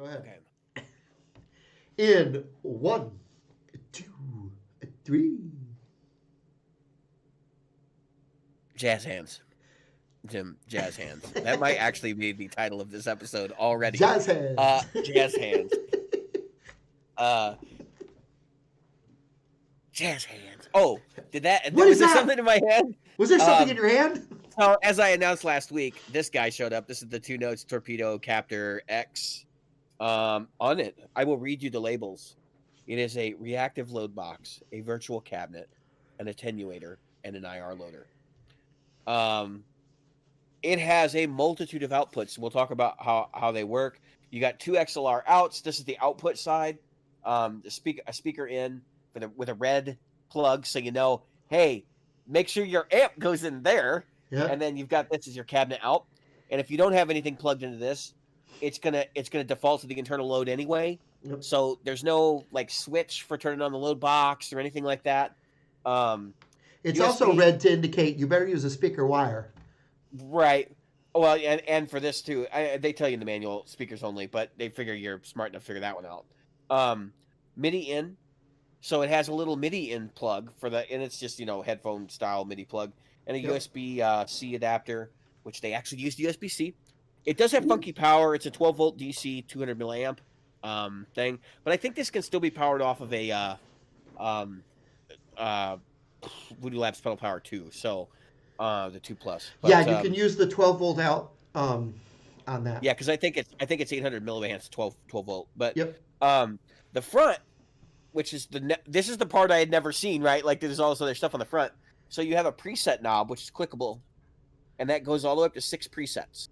go ahead. Okay. In one, two, three. Jazz hands. Jim, jazz hands. That might actually be the title of this episode already. Jazz hands. Jazz hands. Uh, jazz hands. Oh, did that? What is Was there that? something in my head? Was there something in your hand? So, as I announced last week, this guy showed up. This is the 2 Notes Torpedo Captor X. On it, I will read you the labels. It is a reactive load box, a virtual cabinet, an attenuator, and an IR loader. It has a multitude of outputs. We'll talk about how they work. You got 2 XLR outs. This is the output side. A speaker in with a red plug, so you know, hey, make sure your amp goes in there. Yeah. And then you've got this as your cabinet out. And if you don't have anything plugged into this, it's gonna default to the internal load anyway. Yep. So there's no like switch for turning on the load box or anything like that. It's USB, also red to indicate you better use a speaker wire. Right. Well, and for this too, they tell you in the manual speakers only, but they figure you're smart enough to figure that one out. MIDI in, so it has a little MIDI in plug and it's just headphone style MIDI plug, and a USB C adapter, which they actually used USB-C. It does have funky power. It's a 12 volt DC 200 milliamp thing, but I think this can still be powered off of a Voodoo Labs Pedal Power 2. So. The 2 Plus. But, you can use the 12 volt out on that. Yeah, because I think it's 800 milliamps, 12 volt. But yep. The front, which is this is the part I had never seen, right? Like there's all this other stuff on the front. So you have a preset knob, which is clickable, and that goes all the way up to 6 presets.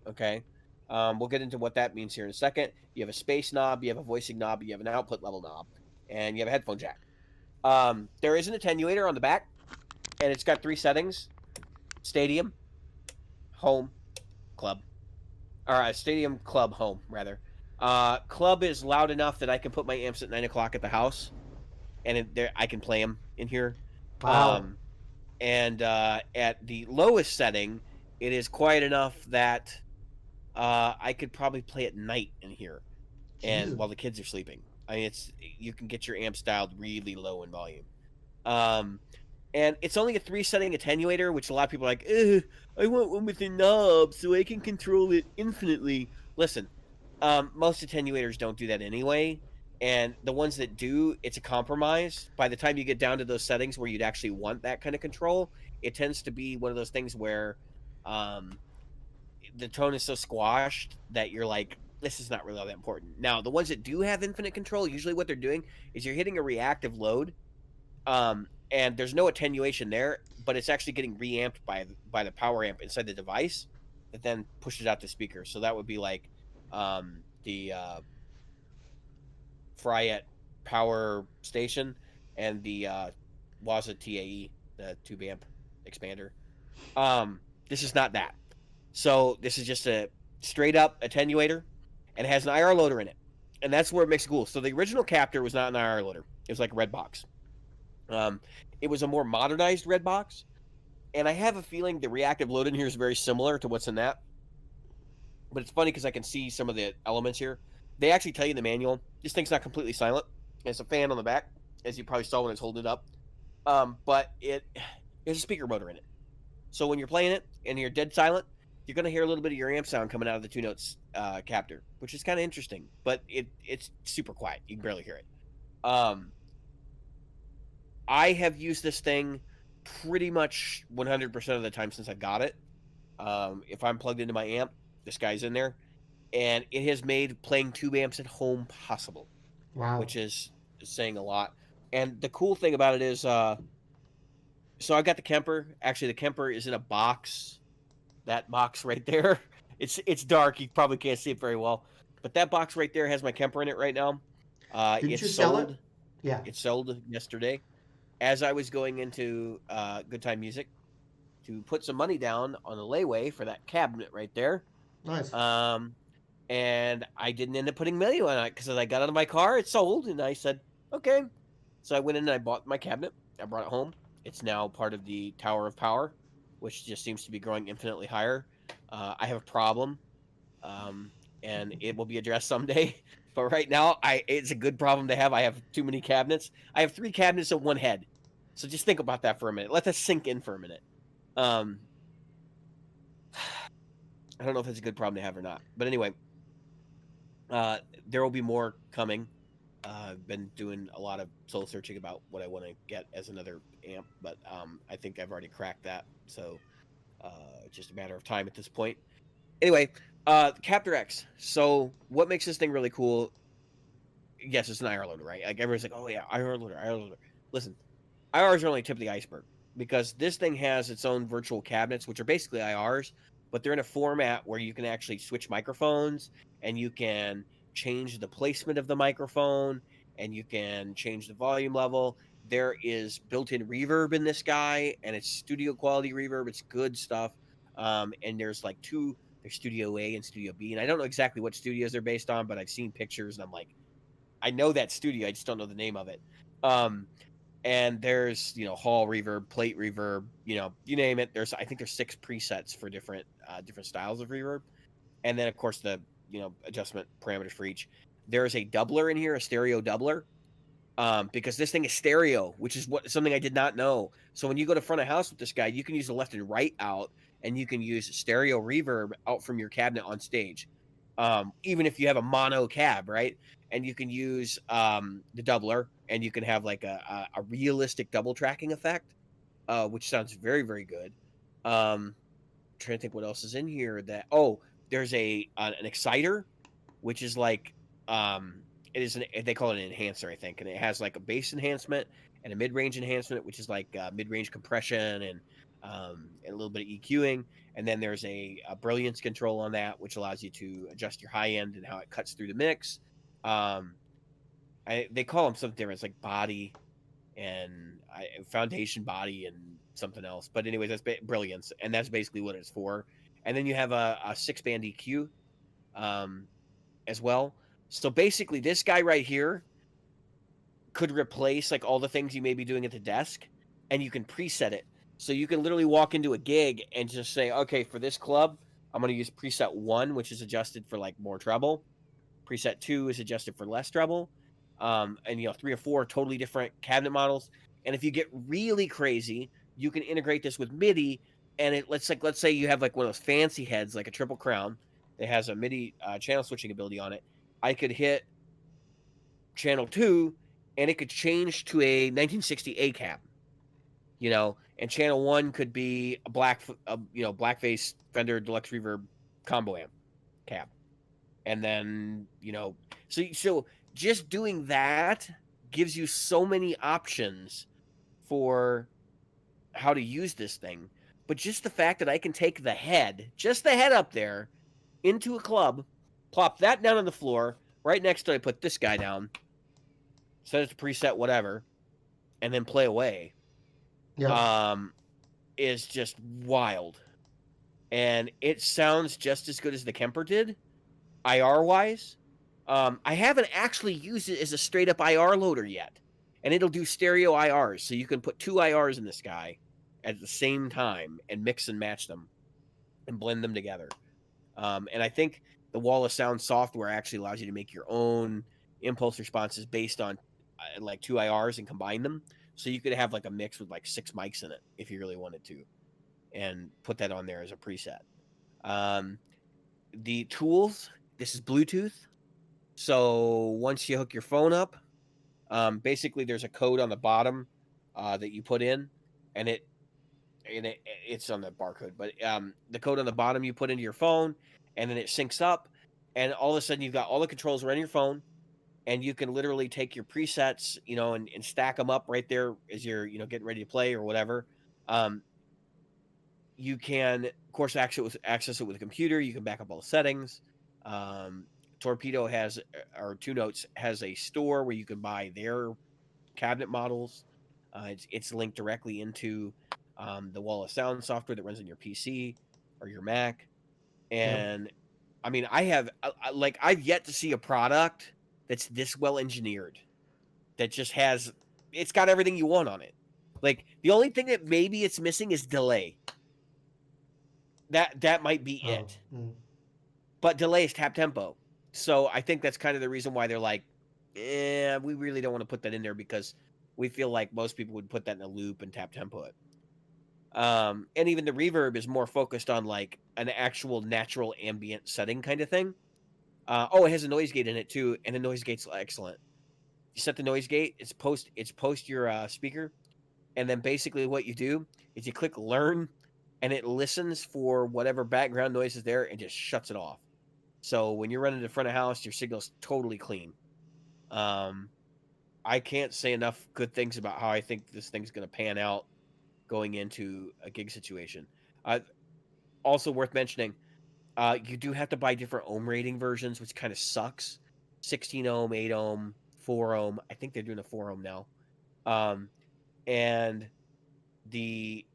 Okay, we'll get into what that means here in a second. You have a space knob, you have a voicing knob, you have an output level knob, and you have a headphone jack. There is an attenuator on the back, and it's got 3 settings. Stadium, home, club. Or stadium, club, home, rather. Club is loud enough that I can put my amps at 9 o'clock at the house, and I can play them in here. Wow. And at the lowest setting, it is quiet enough that I could probably play at night in here, and while the kids are sleeping. I mean, you can get your amps dialed really low in volume. And it's only a 3-setting attenuator, which a lot of people are like, I want one with a knob so I can control it infinitely. Listen, most attenuators don't do that anyway, and the ones that do, it's a compromise. By the time you get down to those settings where you'd actually want that kind of control, it tends to be one of those things where the tone is so squashed that you're like, this is not really all that important. Now, the ones that do have infinite control, usually what they're doing is you're hitting a reactive load, and there's no attenuation there, but it's actually getting reamped by the power amp inside the device that then pushes out the speaker. So that would be like the Fryette power station and the Waza TAE, the tube amp expander. This is not that. So this is just a straight up attenuator, and it has an IR loader in it. And that's where it makes it cool. So the original Captor was not an IR loader. It was like a red box. It was a more modernized red box, and I have a feeling the reactive load in here is very similar to what's in that. But it's funny because I can see some of the elements here. They actually tell you in the manual, this thing's not completely silent. There's a fan on the back, as you probably saw when I was holding it up. But there's a speaker motor in it. So when you're playing it and you're dead silent, you're going to hear a little bit of your amp sound coming out of the 2 Notes Captor, which is kind of interesting. But it's super quiet. You can barely hear it. I have used this thing pretty much 100% of the time since I got it. If I'm plugged into my amp, this guy's in there. And it has made playing tube amps at home possible. Wow. Which is saying a lot. And the cool thing about it is, so I got the Kemper. Actually, the Kemper is in a box. That box right there. It's dark. You probably can't see it very well. But that box right there has my Kemper in it right now. Did you sell it? Yeah. It sold yesterday. As I was going into Good Time Music to put some money down on a layaway for that cabinet right there. Nice. And I didn't end up putting money on it because as I got out of my car, it sold, and I said, okay. So I went in and I bought my cabinet. I brought it home. It's now part of the Tower of Power, which just seems to be growing infinitely higher. I have a problem. and it will be addressed someday. But right now, it's a good problem to have. I have too many cabinets. I have 3 cabinets on one head. So just think about that for a minute. Let that sink in for a minute. Um, I don't know if it's a good problem to have or not. But anyway, there will be more coming. I've been doing a lot of soul searching about what I want to get as another amp, but I think I've already cracked that. So just a matter of time at this point. Anyway, Captor X. So what makes this thing really cool? Yes, it's an IR loader, right? Like everyone's like, oh yeah, IR loader, IR loader. Listen, IRs are only tip of the iceberg because this thing has its own virtual cabinets, which are basically IRs, but they're in a format where you can actually switch microphones and you can change the placement of the microphone and you can change the volume level. There is built-in reverb in this guy, and it's studio quality reverb. It's good stuff. And there's like there's Studio A and Studio B, and I don't know exactly what studios they're based on, but I've seen pictures and I'm like, I know that studio, I just don't know the name of it. And there's hall reverb, plate reverb, you name it. I think there's 6 presets for different styles of reverb, and then of course the adjustment parameters for each. There's a doubler in here, a stereo doubler, because this thing is stereo, which is something I did not know. So when you go to front of house with this guy, you can use the left and right out, and you can use stereo reverb out from your cabinet on stage, even if you have a mono cab, right? And you can use the doubler, and you can have like a realistic double tracking effect, which sounds very, very good. Trying to think what else is in here. There's an exciter, which is like it is they call it an enhancer, I think, and it has like a bass enhancement and a mid-range enhancement, which is like mid-range compression and a little bit of EQing. And then there's a brilliance control on that, which allows you to adjust your high end and how it cuts through the mix. They call them something different. It's like body and foundation body and something else. But anyways, that's brilliance, and that's basically what it's for. And then you have a 6-band EQ as well. So basically, this guy right here could replace like all the things you may be doing at the desk, and you can preset it. So you can literally walk into a gig and just say, okay, for this club, I'm going to use preset 1, which is adjusted for like more treble. Preset 2 is adjusted for less treble. And 3 or 4 totally different cabinet models. And if you get really crazy, you can integrate this with MIDI. And let's say you have like one of those fancy heads, like a Triple Crown, that has a MIDI channel switching ability on it. I could hit channel 2, and it could change to a 1960 A cab. And channel 1 could be a blackface Fender Deluxe Reverb combo amp cab. And then so just doing that gives you so many options for how to use this thing. But just the fact that I can take the head up there into a club, plop that down on the floor, right next to it, I put this guy down, set it to preset whatever, and then play away. Yeah. Is just wild. And it sounds just as good as the Kemper did, IR wise. I haven't actually used it as a straight up IR loader yet, and it'll do stereo IRs, so you can put 2 IRs in this guy at the same time and mix and match them and blend them together. And I think the Wall of Sound software actually allows you to make your own impulse responses based on like 2 IRs and combine them, so you could have like a mix with like 6 mics in it if you really wanted to, and put that on there as a preset. The tools. This is Bluetooth. So once you hook your phone up, basically there's a code on the bottom that you put in, and it's on the barcode, but the code on the bottom you put into your phone, and then it syncs up, and all of a sudden you've got all the controls right on your phone, and you can literally take your presets, and stack them up right there as you're, getting ready to play or whatever. You can, of course, access it with a computer. You can back up all the settings. Torpedo or Two Notes has a store where you can buy their cabinet models. It's linked directly into the Wall of Sound software that runs on your PC or your Mac. And I mean, I've yet to see a product that's this well engineered, that just it's got everything you want on it. Like the only thing that maybe it's missing is delay. That might be it. but delays tap tempo. So I think that's kind of the reason why they're like, we really don't want to put that in there because we feel like most people would put that in a loop and tap tempo it. And even the reverb is more focused on like an actual natural ambient setting kind of thing. It has a noise gate in it too, and the noise gate's excellent. You set the noise gate, it's post your speaker, and then basically what you do is you click learn, and it listens for whatever background noise is there and just shuts it off. So when you're running to front of house, your signal's totally clean. I can't say enough good things about how I think this thing's going to pan out going into a gig situation. Also worth mentioning, you do have to buy different ohm rating versions, which kind of sucks. 16 ohm, 8 ohm, 4 ohm. I think they're doing a 4 ohm now. And the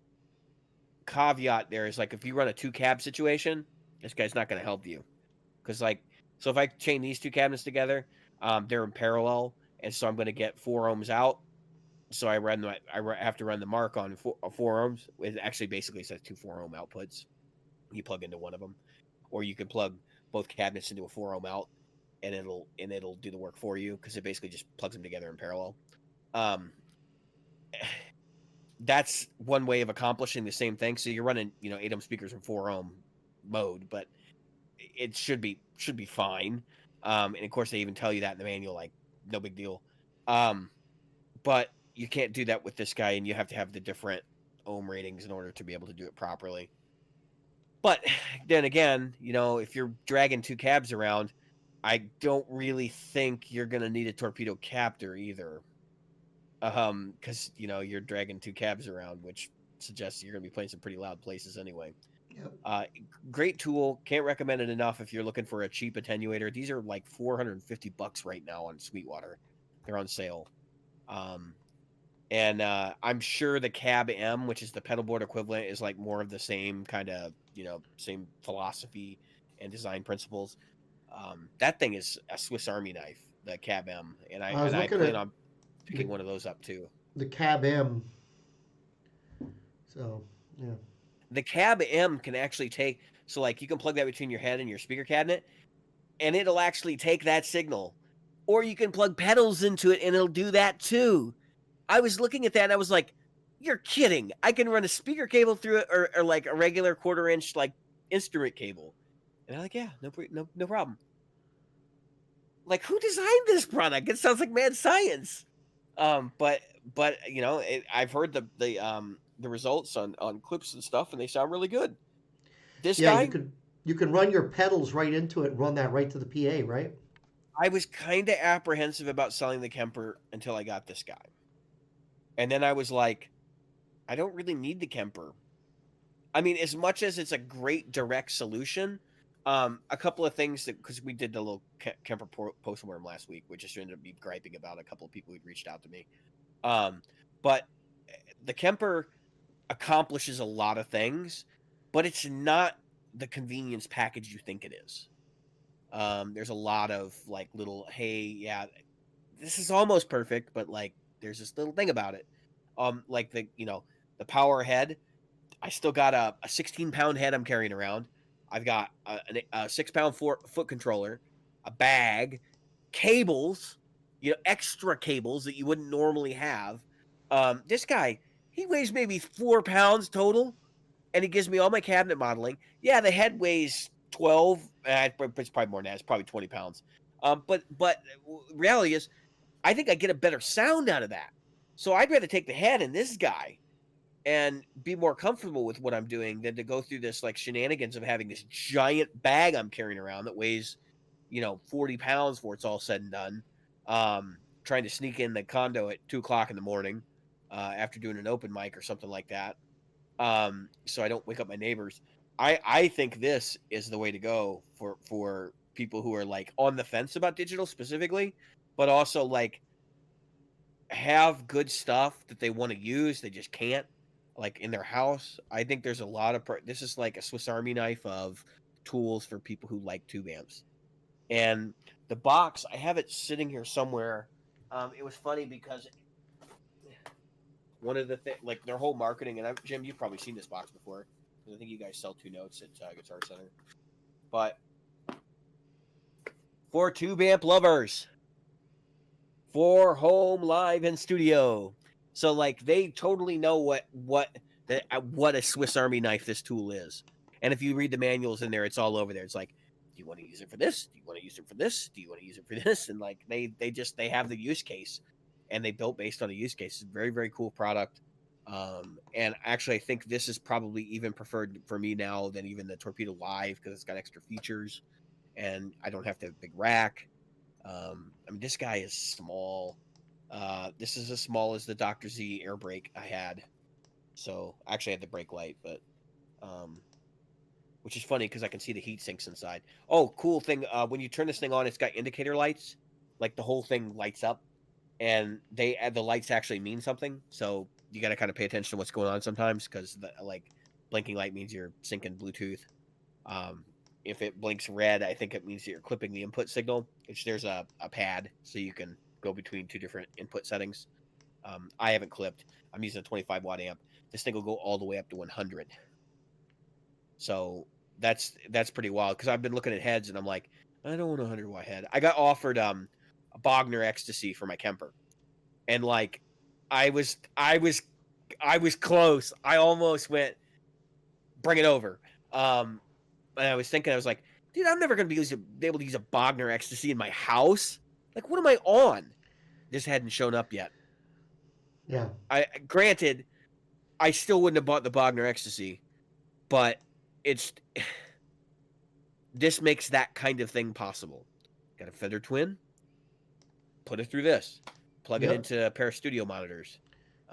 caveat there is like if you run a 2-cab situation, this guy's not going to help you. Because so if I chain these 2 cabinets together, they're in parallel, and so I'm going to get 4 ohms out. So I have to run the mark on 4 ohms. It actually basically says 2 4 ohm outputs. You plug into one of them, or you can plug both cabinets into a 4 ohm out, and it'll do the work for you because it basically just plugs them together in parallel. That's one way of accomplishing the same thing. So you're running 8 ohm speakers in 4 ohm mode, but it should be fine. And of course they even tell you that in the manual, like no big deal. But you can't do that with this guy, and you have to have the different ohm ratings in order to be able to do it properly. But then again, if you're dragging 2 cabs around, I don't really think you're gonna need a torpedo captor either. Because you're dragging 2 cabs around, which suggests you're gonna be playing some pretty loud places anyway. Yep. Great tool. Can't recommend it enough if you're looking for a cheap attenuator. These are like $450 right now on Sweetwater. They're on sale. And I'm sure the Cab M, which is the pedal board equivalent, is like more of the same kind of, same philosophy and design principles. That thing is a Swiss Army knife, the Cab M, and I was I looking plan at on picking one of those up too. the Cab M. So, yeah. The Cab M can actually take, so like you can plug that between your head and your speaker cabinet, and it'll actually take that signal. Or you can plug pedals into it and it'll do that too. I was looking at that and I was like, you're kidding. I can run a speaker cable through it or like a regular 1/4 inch like instrument cable. And I'm like, yeah, no problem. Like, who designed this product? It sounds like mad science. But I've heard the results on clips and stuff, and they sound really good. This Yeah, guy, you can run your pedals right into it and run that right to the PA, right? I was kind of apprehensive about selling the Kemper until I got this guy. And then I was like, I don't really need the Kemper. I mean, as much as it's a great direct solution, a couple of things that, because we did the little Kemper postmortem last week, which just ended up me griping about a couple of people who'd reached out to me. But the Kemper accomplishes a lot of things, but it's not the convenience package you think it is. There's a lot of like little, hey, yeah, this is almost perfect, but like there's this little thing about it. Like the power head. I still got a 16-pound head I'm carrying around. I've got a 6-pound foot controller, a bag, cables, extra cables that you wouldn't normally have. This guy, he weighs maybe 4 pounds total, and he gives me all my cabinet modeling. Yeah, the head weighs 12. It's probably more than that. It's probably 20 pounds. But reality is, I think I get a better sound out of that. So I'd rather take the head and this guy and be more comfortable with what I'm doing than to go through this like shenanigans of having this giant bag I'm carrying around that weighs, 40 pounds before it's all said and done. Trying to sneak in the condo at 2 o'clock in the morning after doing an open mic or something like that. So I don't wake up my neighbors. I think this is the way to go for people who are like on the fence about digital specifically, but also like have good stuff that they want to use, they just can't, like in their house. I think there's a lot of this is like a Swiss Army knife of tools for people who like tube amps. And the box, I have it sitting here somewhere. It was funny because one of the things, like their whole marketing, and Jim, you've probably seen this box before. I think you guys sell 2 notes at Guitar Center, but for tube amp lovers, for home, live, and studio. So like they totally know what a Swiss Army knife this tool is. And if you read the manuals in there, it's all over there. It's like, do you want to use it for this? Do you want to use it for this? Do you want to use it for this? And like they have the use case, and they built based on a use case. It's a very, very cool product. And actually, I think this is probably even preferred for me now than even the Torpedo Live because it's got extra features, and I don't have to have a big rack. I mean, this guy is small. This is as small as the Dr. Z air brake I had. So I actually had the brake light, but which is funny because I can see the heat sinks inside. Oh, cool thing. When you turn this thing on, it's got indicator lights. Like the whole thing lights up, and the lights actually mean something. So you got to kind of pay attention to what's going on sometimes because the like blinking light means you're syncing Bluetooth. If it blinks red, I think it means that you're clipping the input signal, which there's a pad so you can go between two different input settings. I haven't clipped. I'm using a 25 watt amp. This thing will go all the way up to 100. So that's pretty wild because I've been looking at heads and I'm like, I don't want a 100 watt head. I got offered a Bogner Ecstasy for my Kemper, and like I was close. I almost went bring it over. And I was thinking, I was like, dude, I'm never going to be able to use a Bogner Ecstasy in my house. Like, what am I on? This hadn't shown up yet. Yeah. Granted, I still wouldn't have bought the Bogner Ecstasy, but this makes that kind of thing possible. Got a Fender Twin, put it through this, plug it into a pair of studio monitors,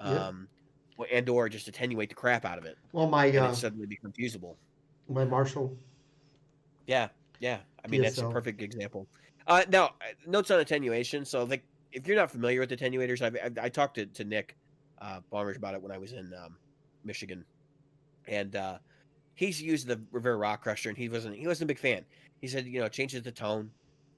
and or just attenuate the crap out of it. Well, and it suddenly becomes usable. My Marshall. Yeah. I mean, that's a perfect example. Now, notes on attenuation. So, like, if you're not familiar with attenuators, I talked to Nick Baumers about it when I was in Michigan, and he's used the Reverb Rock Crusher, and he wasn't a big fan. He said, it changes the tone,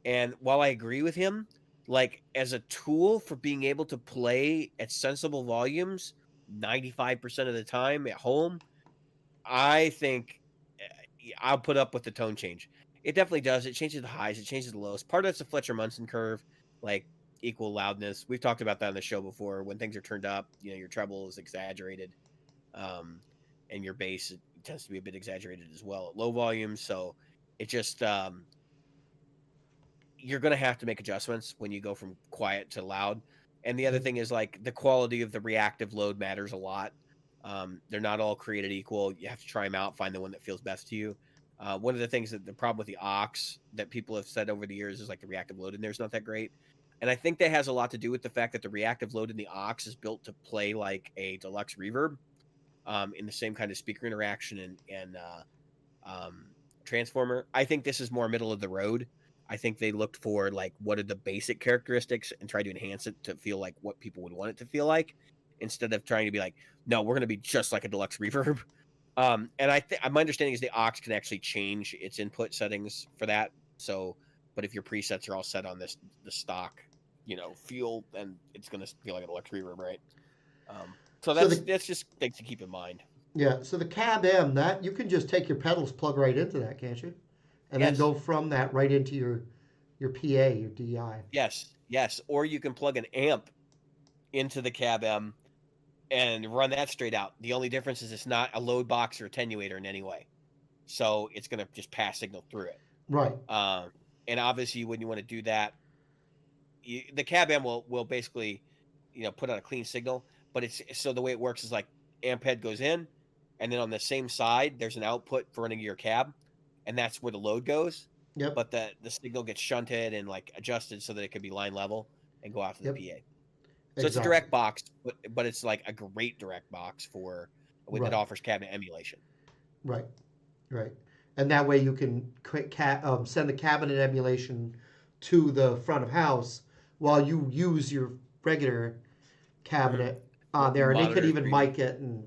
and while I agree with him, like as a tool for being able to play at sensible volumes, 95% of the time at home, I think I'll put up with the tone change. It definitely does. It changes the highs. It changes the lows. Part of it's the Fletcher-Munson curve, like equal loudness. We've talked about that on the show before. When things are turned up, your treble is exaggerated, and your bass tends to be a bit exaggerated as well at low volumes. So it just you're going to have to make adjustments when you go from quiet to loud. And the other thing is like the quality of the reactive load matters a lot. They're not all created equal. You have to try them out, find the one that feels best to you. One of the things that the problem with the aux that people have said over the years is like the reactive load in there is not that great. And I think that has a lot to do with the fact that the reactive load in the aux is built to play like a deluxe reverb in the same kind of speaker interaction and transformer. I think this is more middle of the road. I think they looked for like what are the basic characteristics and tried to enhance it to feel like what people would want it to feel like, instead of trying to be like, no, we're going to be just like a deluxe reverb. And my understanding is the aux can actually change its input settings for that. So, but if your presets are all set on the stock, feel, then it's going to feel like a deluxe reverb, right? So that's just things to keep in mind. Yeah. So the Cab M, that you can just take your pedals, plug right into that, can't you? And then go from that right into your PA, your DI. Yes. Or you can plug an amp into the Cab M and run that straight out. The only difference is it's not a load box or attenuator in any way. So it's going to just pass signal through it. Right. And obviously when you want to do that, the Cab M will basically, put out a clean signal, but so the way it works is like amp head goes in, and then on the same side, there's an output for running your cab, and that's where the load goes. Yep. But the signal gets shunted and like adjusted so that it can be line level and go out to the PA. So it's a direct box, but it's like a great direct box that offers cabinet emulation. Right. And that way you can send the cabinet emulation to the front of house while you use your regular cabinet on there. And they could even mic it and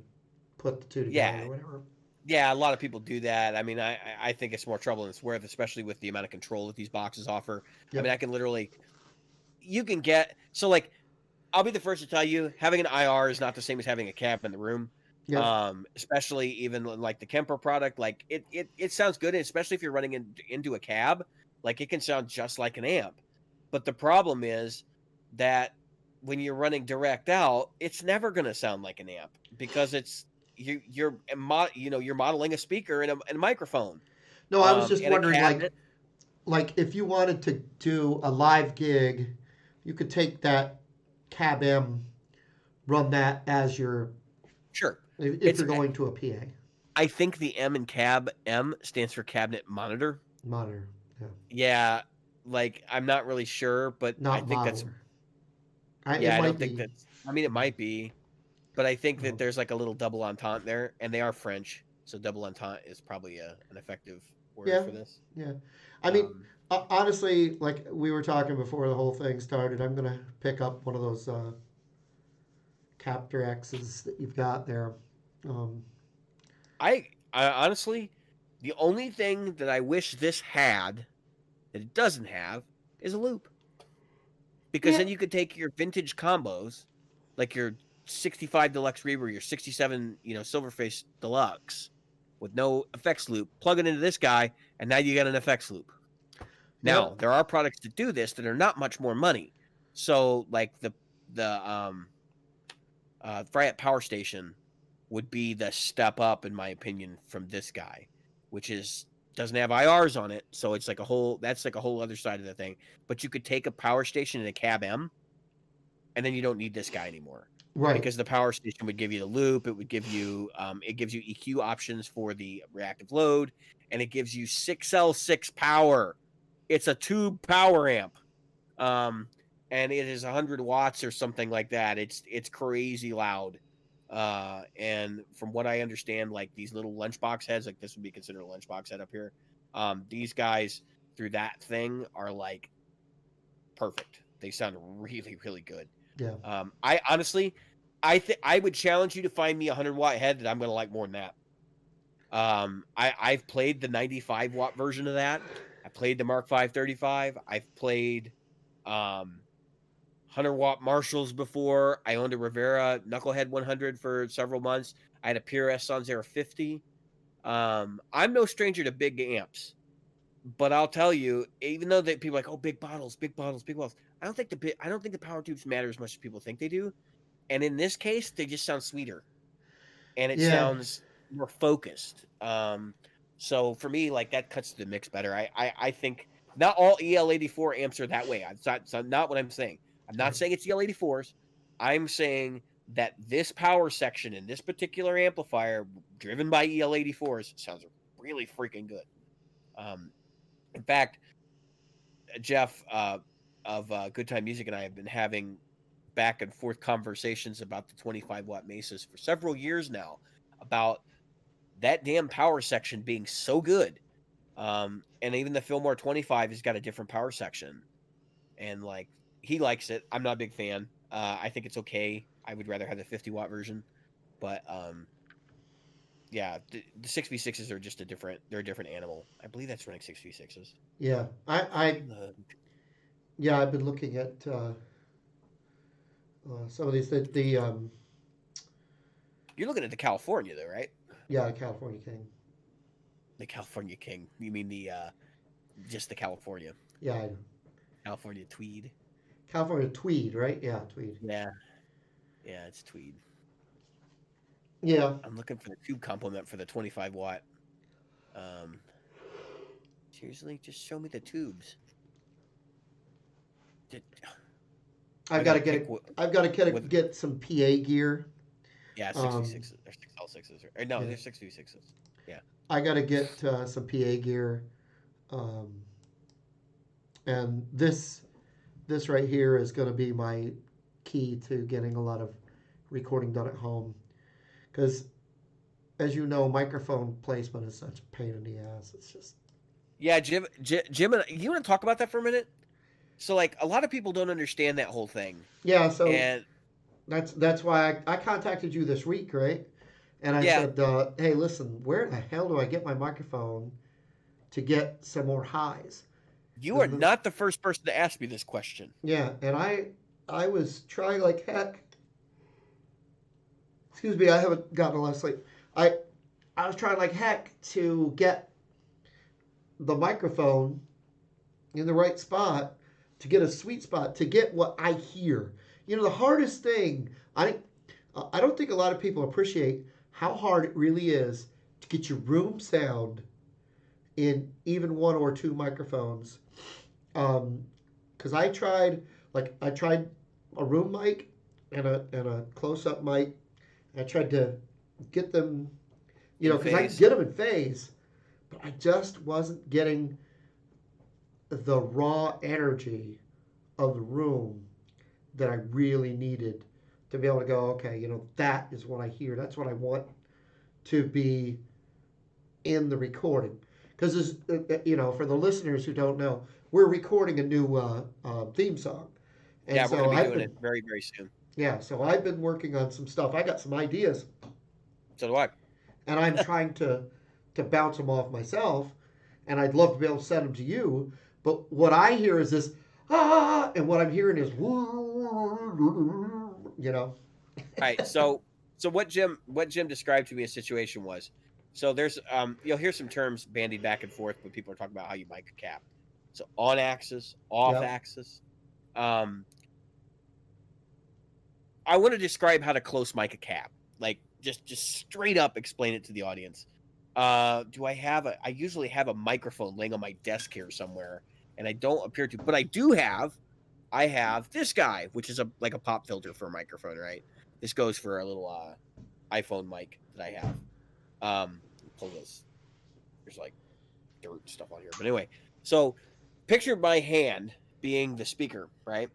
put the two together or whatever. Yeah, a lot of people do that. I mean, I think it's more trouble than it's worth, especially with the amount of control that these boxes offer. Yep. I mean, I can literally, like, I'll be the first to tell you, having an IR is not the same as having a cab in the room. Yep. Especially even like the Kemper product, like it sounds good, especially if you're running into a cab. Like it can sound just like an amp. But the problem is that when you're running direct out, it's never going to sound like an amp because you're modeling a speaker and a microphone, No, I was just and a wondering, cabinet. like if you wanted to do a live gig, you could take that cab M, run that as your Sure, if it's. you're going to a PA I think the M in cab M stands for cabinet monitor. monitor. Yeah, Yeah, like I'm not really sure, but I not think that's. modeler. It Yeah, I might don't think be. that's. I mean, it might be, but I think that Oh, there's like a little double entente there, and they are French, so double entente is probably an effective word yeah, for this. yeah. I mean, Um, honestly, like we were talking before the whole thing started, I'm gonna pick up one of those Captor X's that you've got there. Um, I honestly, the only thing that I wish this had that it doesn't have is a loop, because yeah, then you could take your vintage combos, like your 65 Deluxe Reaver, your 67, Silverface Deluxe, with no effects loop, plug it into this guy, and now you got an effects loop. Now, yep, there are products that do this that are not much more money. So, like the Fryette Power Station would be the step up, in my opinion, from this guy, which doesn't have IRs on it, so it's like that's like a whole other side of the thing. But you could take a power station and a cab M, and then you don't need this guy anymore, right. because the power station would give you the loop. It gives you EQ options for the reactive load, and it gives you 6L6 power. It's a tube power amp. Um, and it is 100 watts or something like that. It's crazy loud. And from what I understand, like these little lunchbox heads, like this would be considered a lunchbox head up here. These guys through that thing are like perfect. They sound really, really good. Yeah, I honestly, I would challenge you to find me a 100-watt head that I'm going to like more than that. I've played the 95-watt version of that. I played the Mark 535. I've played 100-watt Marshalls before. I owned a Rivera Knucklehead 100 for several months. I had a PRS Sanzera 50. I'm no stranger to big amps, but I'll tell you, even though people are like, oh, big bottles, big bottles, big bottles. I don't think the power tubes matter as much as people think they do. And in this case, they just sound sweeter, and it yeah, sounds more focused. So for me, like that cuts the mix better. I think not all EL84 amps are that way. It's not what I'm saying. I'm not right. saying it's EL84s. I'm saying that this power section in this particular amplifier, driven by EL84s, sounds really freaking good. In fact, Jeff of Good Time Music and I have been having back and forth conversations about the 25-watt Mesas for several years now, about that damn power section being so good. And even the Fillmore 25 has got a different power section, and like he likes it. I'm not a big fan. I think it's okay. I would rather have the 50-watt version, but yeah, the 6v6s are just they're a different animal. I believe that's running 6v6s. Yeah, yeah, I've been looking at some of these. You're looking at the California though, right? Yeah, California King. The California King. You mean the just the California. Yeah, I know. California Tweed. California Tweed, right? Yeah, Tweed. Yeah. Yeah, it's Tweed. Yeah, I'm looking for the tube complement for the 25-watt. Um, seriously, just show me the tubes. Did, I've I got to gotta get pick it. I've got to with get some PA gear. yeah, Um, 6v6s or 6L6s or no, yeah, they're 6v6s. Yeah. I got to get some PA gear. Um, and this right here is going to be my key to getting a lot of recording done at home. Because, as you know, microphone placement is such a pain in the ass. It's just Yeah, Jim, and you want to talk about that for a minute? So, like, a lot of people don't understand that whole thing, yeah. So and that's why I contacted you this week, right? And I yeah, said, hey, listen, where the hell do I get my microphone to get some more highs? you are Because not the first person to ask me this question. yeah, and I was trying like heck. Excuse me, I haven't gotten a lot of sleep. I I was trying like heck to get the microphone in the right spot to get a sweet spot to get what I hear. The hardest thing I don't think a lot of people appreciate how hard it really is to get your room sound in even one or two microphones. Because I tried a room mic and a close up mic. I tried to get them, because I could get them in phase, but I just wasn't getting the raw energy of the room that I really needed to be able to go, okay, that is what I hear. That's what I want to be in the recording. Because, for the listeners who don't know, we're recording a new theme song. And Yeah, we're going so to be doing it very, very soon. Yeah, so I've been working on some stuff. I got some ideas. So do I. And I'm trying to bounce them off myself. And I'd love to be able to send them to you. But what I hear is this, and what I'm hearing is, All right, so what Jim described to me a situation was, so there's you'll hear some terms bandied back and forth when people are talking about how you mic a cab. So on axis, off axis. I want to describe how to close mic a cab, like just straight up explain it to the audience. I usually have a microphone laying on my desk here somewhere, and I don't appear to, but I have this guy, which is like a pop filter for a microphone, right? This goes for a little iPhone mic that I have. Pull this. There's like dirt and stuff on here, but anyway. So picture my hand being the speaker, right?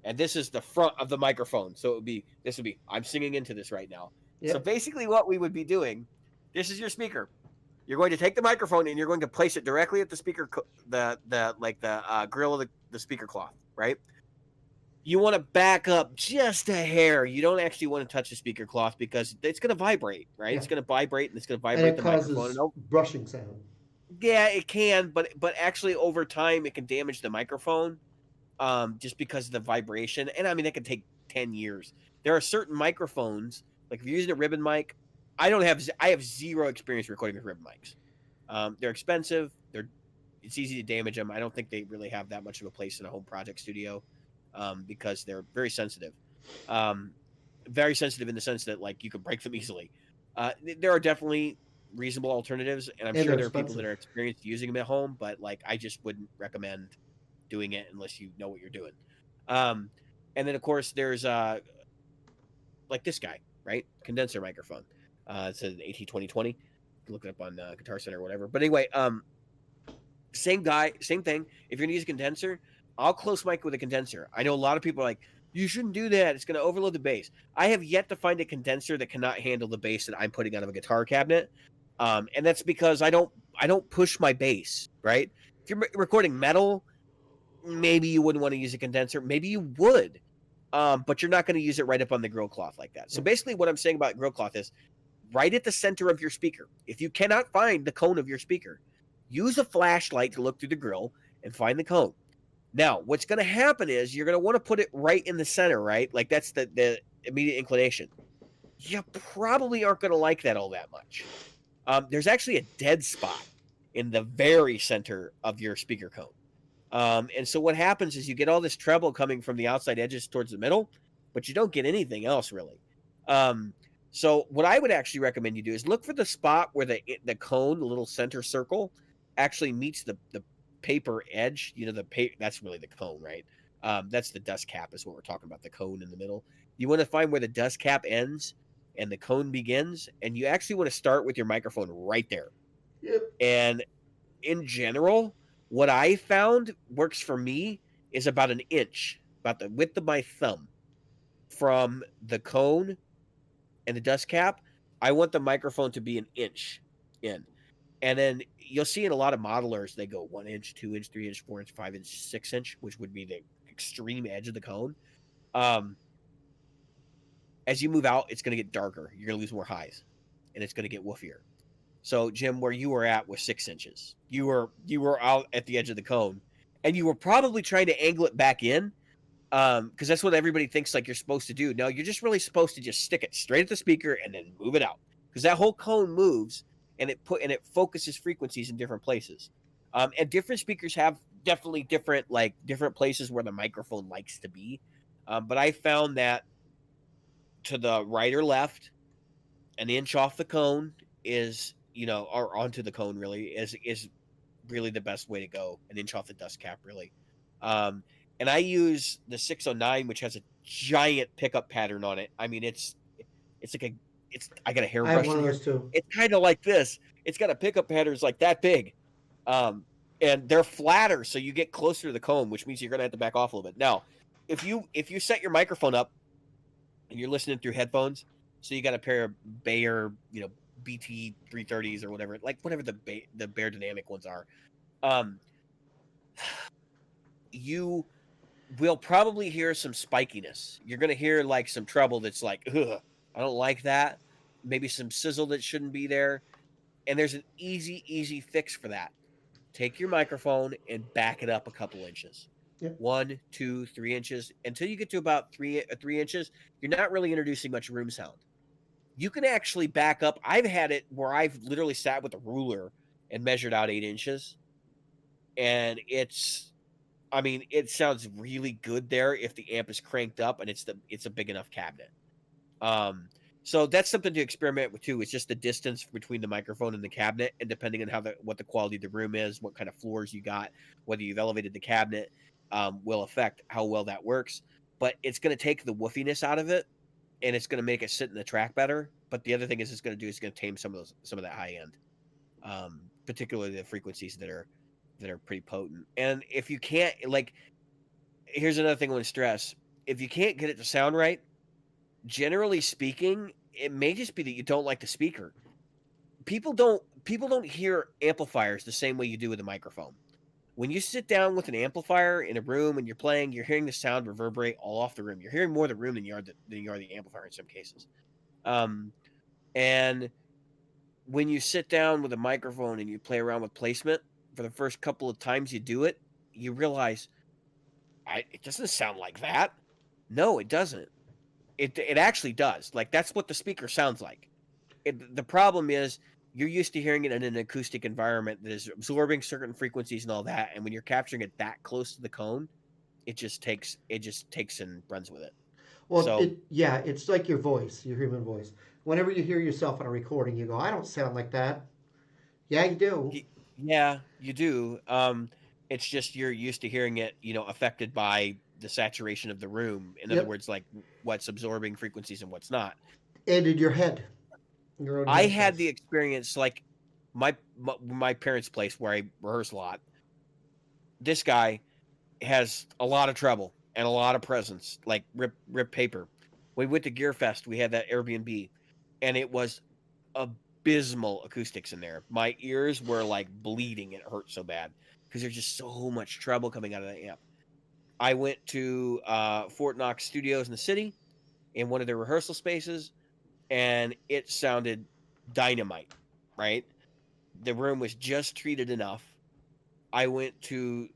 And this is the front of the microphone. So this would be I'm singing into this right now. Yep. So basically, what we would be doing, this is your speaker. You're going to take the microphone and you're going to place it directly at the speaker, the grill of the speaker cloth, right? You want to back up just a hair. You don't actually want to touch the speaker cloth because it's going to vibrate, right? Yeah. It's going to vibrate and it's going to vibrate the microphone. Brushing sound. Yeah, it can, but actually over time it can damage the microphone, just because of the vibration. And I mean, that can take 10 years. There are certain microphones, like if you're using a ribbon mic, I have zero experience recording with ribbon mics. They're expensive. It's easy to damage them. I don't think they really have that much of a place in a home project studio. Because they're very sensitive. Very sensitive in the sense that, like, you can break them easily. There are definitely reasonable alternatives, and I'm sure there are people that are experienced using them at home, but, like, I just wouldn't recommend doing it unless you know what you're doing. And then, of course, there's, like this guy, right? Condenser microphone. It's an AT2020. You can look it up on Guitar Center or whatever. But anyway, same guy, same thing. If you're going to use a condenser, I'll close mic with a condenser. I know a lot of people are like, you shouldn't do that. It's going to overload the bass. I have yet to find a condenser that cannot handle the bass that I'm putting out of a guitar cabinet. And that's because I don't push my bass, right? If you're recording metal, maybe you wouldn't want to use a condenser. Maybe you would. But you're not going to use it right up on the grill cloth like that. So basically what I'm saying about grill cloth is right at the center of your speaker. If you cannot find the cone of your speaker, use a flashlight to look through the grill and find the cone. Now, what's going to happen is you're going to want to put it right in the center, right? Like that's the immediate inclination. You probably aren't going to like that all that much. There's actually a dead spot in the very center of your speaker cone. And so what happens is you get all this treble coming from the outside edges towards the middle, but you don't get anything else really. So what I would actually recommend you do is look for the spot where the cone, the little center circle, actually meets the paper edge. That's really the cone, right? That's the dust cap is what we're talking about, the cone in the middle. You want to find where the dust cap ends and the cone begins, and you actually want to start with your microphone right there. Yep. And in general, what I found works for me is about an inch, about the width of my thumb from the cone and the dust cap. I want the microphone to be an inch in. And then you'll see in a lot of modelers, they go 1 inch, 2 inch, 3 inch, 4 inch, 5 inch, 6 inch, which would be the extreme edge of the cone. As you move out, it's going to get darker. You're going to lose more highs, and it's going to get woofier. So, Jim, where you were at was 6 inches. You were out at the edge of the cone, and you were probably trying to angle it back in, because that's what everybody thinks like you're supposed to do. No, you're just really supposed to just stick it straight at the speaker and then move it out, because that whole cone moves. And it focuses frequencies in different places, and different speakers have definitely different places where the microphone likes to be. But I found that to the right or left, an inch off the cone is, or onto the cone really is really the best way to go. An inch off the dust cap, really. Um, and I use the 609, which has a giant pickup pattern on it. I mean, it's like I got a I have hairbrush one in of here. those too. It's kind of like this. It's got a pickup pattern. It's like that big. And they're flatter, so you get closer to the cone, which means you're gonna have to back off a little bit. Now, if you set your microphone up and you're listening through headphones, so you got a pair of Bayer, BT 330s or whatever, like whatever the Bear Dynamic ones are, um, you will probably hear some spikiness. You're gonna hear like some treble that's like, ugh, I don't like that. Maybe some sizzle that shouldn't be there. And there's an easy fix for that. Take your microphone and back it up a couple inches. Yep. 1, 2, 3 inches. Until you get to about 3 inches, you're not really introducing much room sound. You can actually back up. I've had it where I've literally sat with a ruler and measured out 8 inches. And it sounds really good there if the amp is cranked up and it's a big enough cabinet. So that's something to experiment with too. It's just the distance between the microphone and the cabinet, and depending on what the quality of the room is, what kind of floors you got, whether you've elevated the cabinet, will affect how well that works. But it's going to take the woofiness out of it, and it's going to make it sit in the track better. But the other thing is going to tame some of that high end, particularly the frequencies that are pretty potent. And if you can't, here's another thing I want to stress: if you can't get it to sound right, generally speaking, it may just be that you don't like the speaker. People don't hear amplifiers the same way you do with a microphone. When you sit down with an amplifier in a room and you're playing, you're hearing the sound reverberate all off the room. You're hearing more of the room than you are the amplifier in some cases. And when you sit down with a microphone and you play around with placement, for the first couple of times you do it, you realize it doesn't sound like that. No, it doesn't. It actually does. Like, that's what the speaker sounds like. The problem is you're used to hearing it in an acoustic environment that is absorbing certain frequencies and all that, and when you're capturing it that close to the cone, it just takes and runs with it. Well, So it's like your voice, your human voice. Whenever you hear yourself on a recording, you go, "I don't sound like that." Yeah, you do. yeah, you do. It's just you're used to hearing it, affected by the saturation of the room. In other Yep. words, like what's absorbing frequencies and what's not. And in your head, your own I head had the voice. experience, like my parents' place where I rehearse a lot. This guy has a lot of treble and a lot of presence, like rip paper. We went to Gear Fest. We had that Airbnb, and it was abysmal acoustics in there. My ears were like bleeding. It hurt so bad because there's just so much treble coming out of that amp. I went to Fort Knox Studios in the city in one of their rehearsal spaces, and it sounded dynamite, right? The room was just treated enough. I went to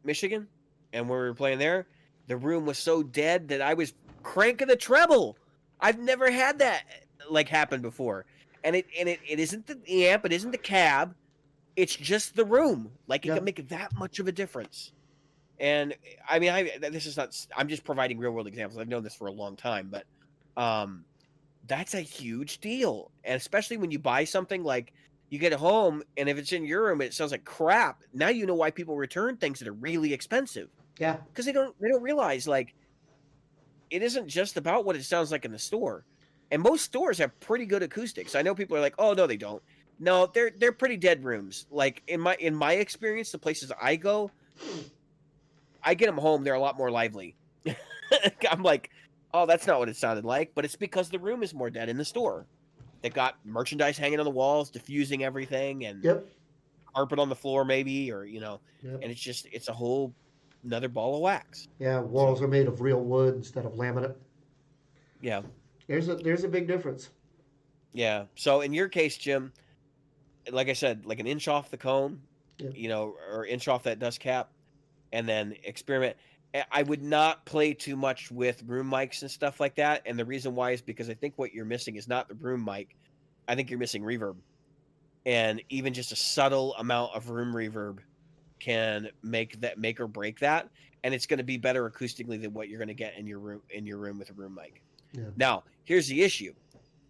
Michigan, and when we were playing there, the room was so dead that I was cranking the treble. I've never had that happen before. And it isn't the amp, it isn't the cab, it's just the room. Like, it can Yep. make that much of a difference. And this is not, I'm just providing real world examples. I've known this for a long time, but that's a huge deal. And especially when you buy something, like, you get it home, and if it's in your room, it sounds like crap. Now you know why people return things that are really expensive. Yeah. Because they don't realize, like, it isn't just about what it sounds like in the store. And most stores have pretty good acoustics. I know people are like, "Oh, no, they don't." No, they're pretty dead rooms. Like, in my experience, the places I go, I get them home, they're a lot more lively. I'm like, "Oh, that's not what it sounded like," but it's because the room is more dead in the store. They got merchandise hanging on the walls, diffusing everything, and Yep. carpet on the floor, maybe, or Yep. and it's a whole another ball of wax. Yeah. Walls So are made of real wood instead of laminate. yeah, There's a big difference. yeah. So in your case, Jim, like I said, like an inch off the cone, Yep. or inch off that dust cap, and then experiment. I would not play too much with room mics and stuff like that. And the reason why is because I think what you're missing is not the room mic. I think you're missing reverb. And even just a subtle amount of room reverb can make or break that, and it's going to be better acoustically than what you're going to get in your room with a room mic. Yeah. Now, here's the issue.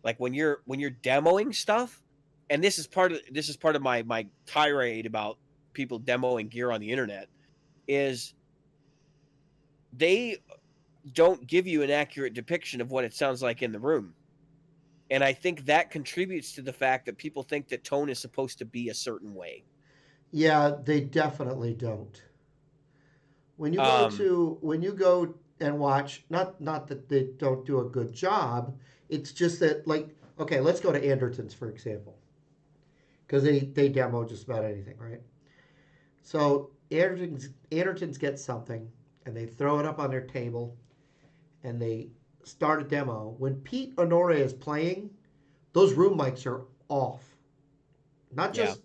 Like when you're demoing stuff, and this is part of my tirade about people demoing gear on the internet, is they don't give you an accurate depiction of what it sounds like in the room. And I think that contributes to the fact that people think that tone is supposed to be a certain way. Yeah, they definitely don't. When you go and watch, not that they don't do a good job, it's just that, like, okay, let's go to Anderton's for example, because they demo just about anything, right? So Anderton's get something and they throw it up on their table and they start a demo. When Pete Honore is playing, those room mics are off, not just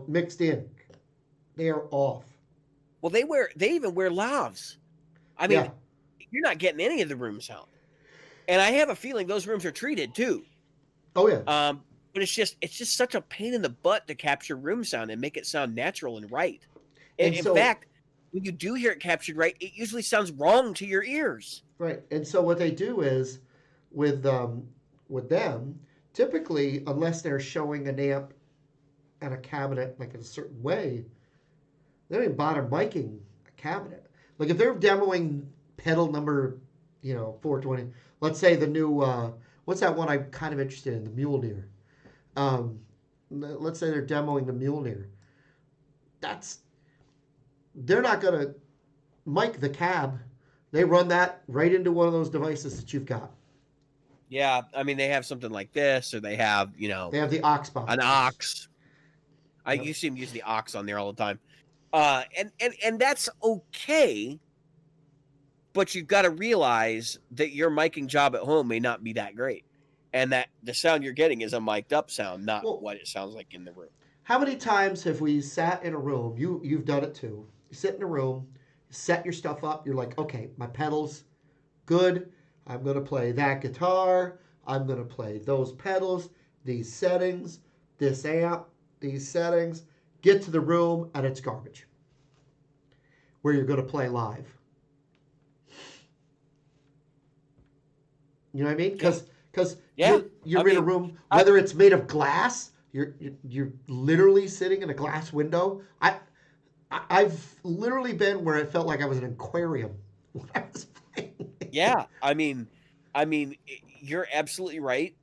mixed in. They are off. Well, they even wear lavs. I mean, you're not getting any of the room sound. And I have a feeling those rooms are treated too. Oh yeah. But it's just such a pain in the butt to capture room sound and make it sound natural and right. And in fact, when you do hear it captured right, it usually sounds wrong to your ears. Right. And so what they do is with them, typically, unless they're showing an amp and a cabinet like in a certain way, they don't even bother miking a cabinet. Like if they're demoing pedal number, 420, let's say the new, what's that one I'm kind of interested in, the Mjolnir. Let's say they're demoing the Mjolnir. They're not going to mic the cab. They run that right into one of those devices that you've got. Yeah, I mean, they have something like this, or they have, They have the aux box. An aux. You see them use the aux on there all the time. And that's okay, but you've got to realize that your miking job at home may not be that great, and that the sound you're getting is a mic'd up sound, not what it sounds like in the room. How many times have we sat in a room? You've done it too. You sit in a room, set your stuff up. You're like, okay, my pedals, good. I'm going to play that guitar. I'm going to play those pedals, these settings, this amp, these settings. Get to the room and it's garbage. Where you're going to play live. You know what I mean? Because you're in a room, whether it's made of glass, you're literally sitting in a glass window. I've literally been where it felt like I was in an aquarium when I was playing. Yeah, I mean, you're absolutely right.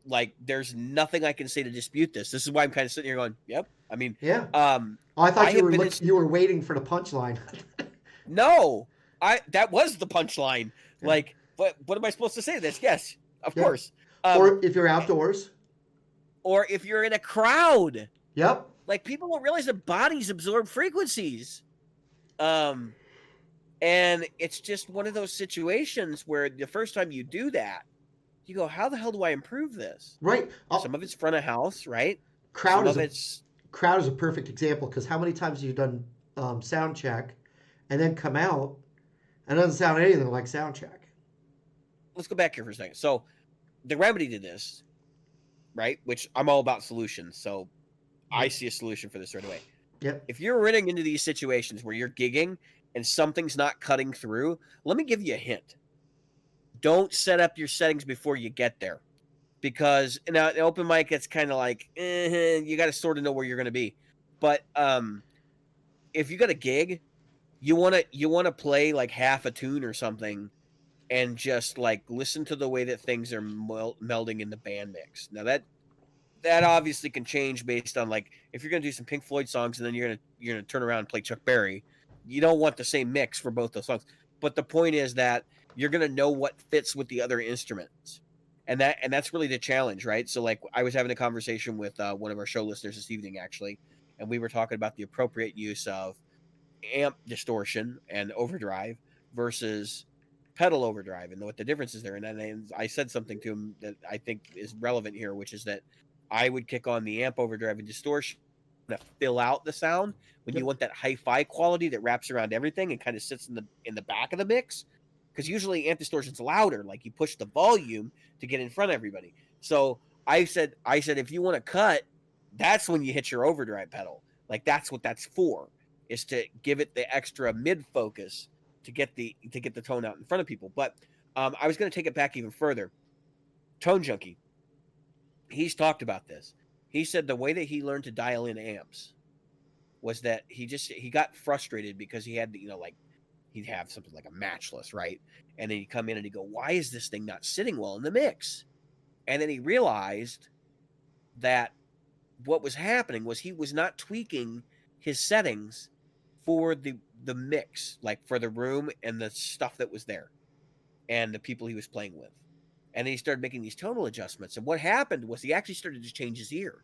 Like, there's nothing I can say to dispute this. This is why I'm kind of sitting here going, "Yep." I mean, yeah. I thought you were waiting for the punchline. No, that was the punchline. Yeah. Like, what am I supposed to say to this? Yes, of course. Or if you're outdoors, or if you're in a crowd. Yep. Like, people don't realize that bodies absorb frequencies. And it's just one of those situations where the first time you do that, you go, how the hell do I improve this? Right. Some of it's front of house, right? Crowd is a perfect example, because how many times have you done sound check and then come out and it doesn't sound anything like sound check? Let's go back here for a second. So the remedy to this, right, which I'm all about solutions, so I see a solution for this right away. Yep. If you're running into these situations where you're gigging and something's not cutting through, let me give you a hint. Don't set up your settings before you get there, because now an open mic, it's kind of like you got to sort of know where you're going to be. But if you got a gig, you want to play like half a tune or something, and just like listen to the way that things are melding in the band mix. Now that obviously can change based on, like, if you're going to do some Pink Floyd songs and then you're going to turn around and play Chuck Berry, you don't want the same mix for both those songs. But the point is that you're going to know what fits with the other instruments. And that's really the challenge, right? So, like, I was having a conversation with one of our show listeners this evening, actually, and we were talking about the appropriate use of amp distortion and overdrive versus pedal overdrive and what the difference is there. And I said something to him that I think is relevant here, which is that I would kick on the amp overdrive and distortion to fill out the sound when you want that hi-fi quality that wraps around everything and kind of sits in the back of the mix, because usually amp distortion's louder, like you push the volume to get in front of everybody. So I said if you want to cut, that's when you hit your overdrive pedal. Like that's what that's for, is to give it the extra mid focus to get the tone out in front of people. But I was going to take it back even further. Tone Junkie, he's talked about this. He said the way that he learned to dial in amps was that he got frustrated because he had, like he'd have something like a matchless, right? And then he'd come in and he'd go, why is this thing not sitting well in the mix? And then he realized that what was happening was he was not tweaking his settings for the mix, like for the room and the stuff that was there and the people he was playing with. And then he started making these tonal adjustments. And what happened was he actually started to change his ear.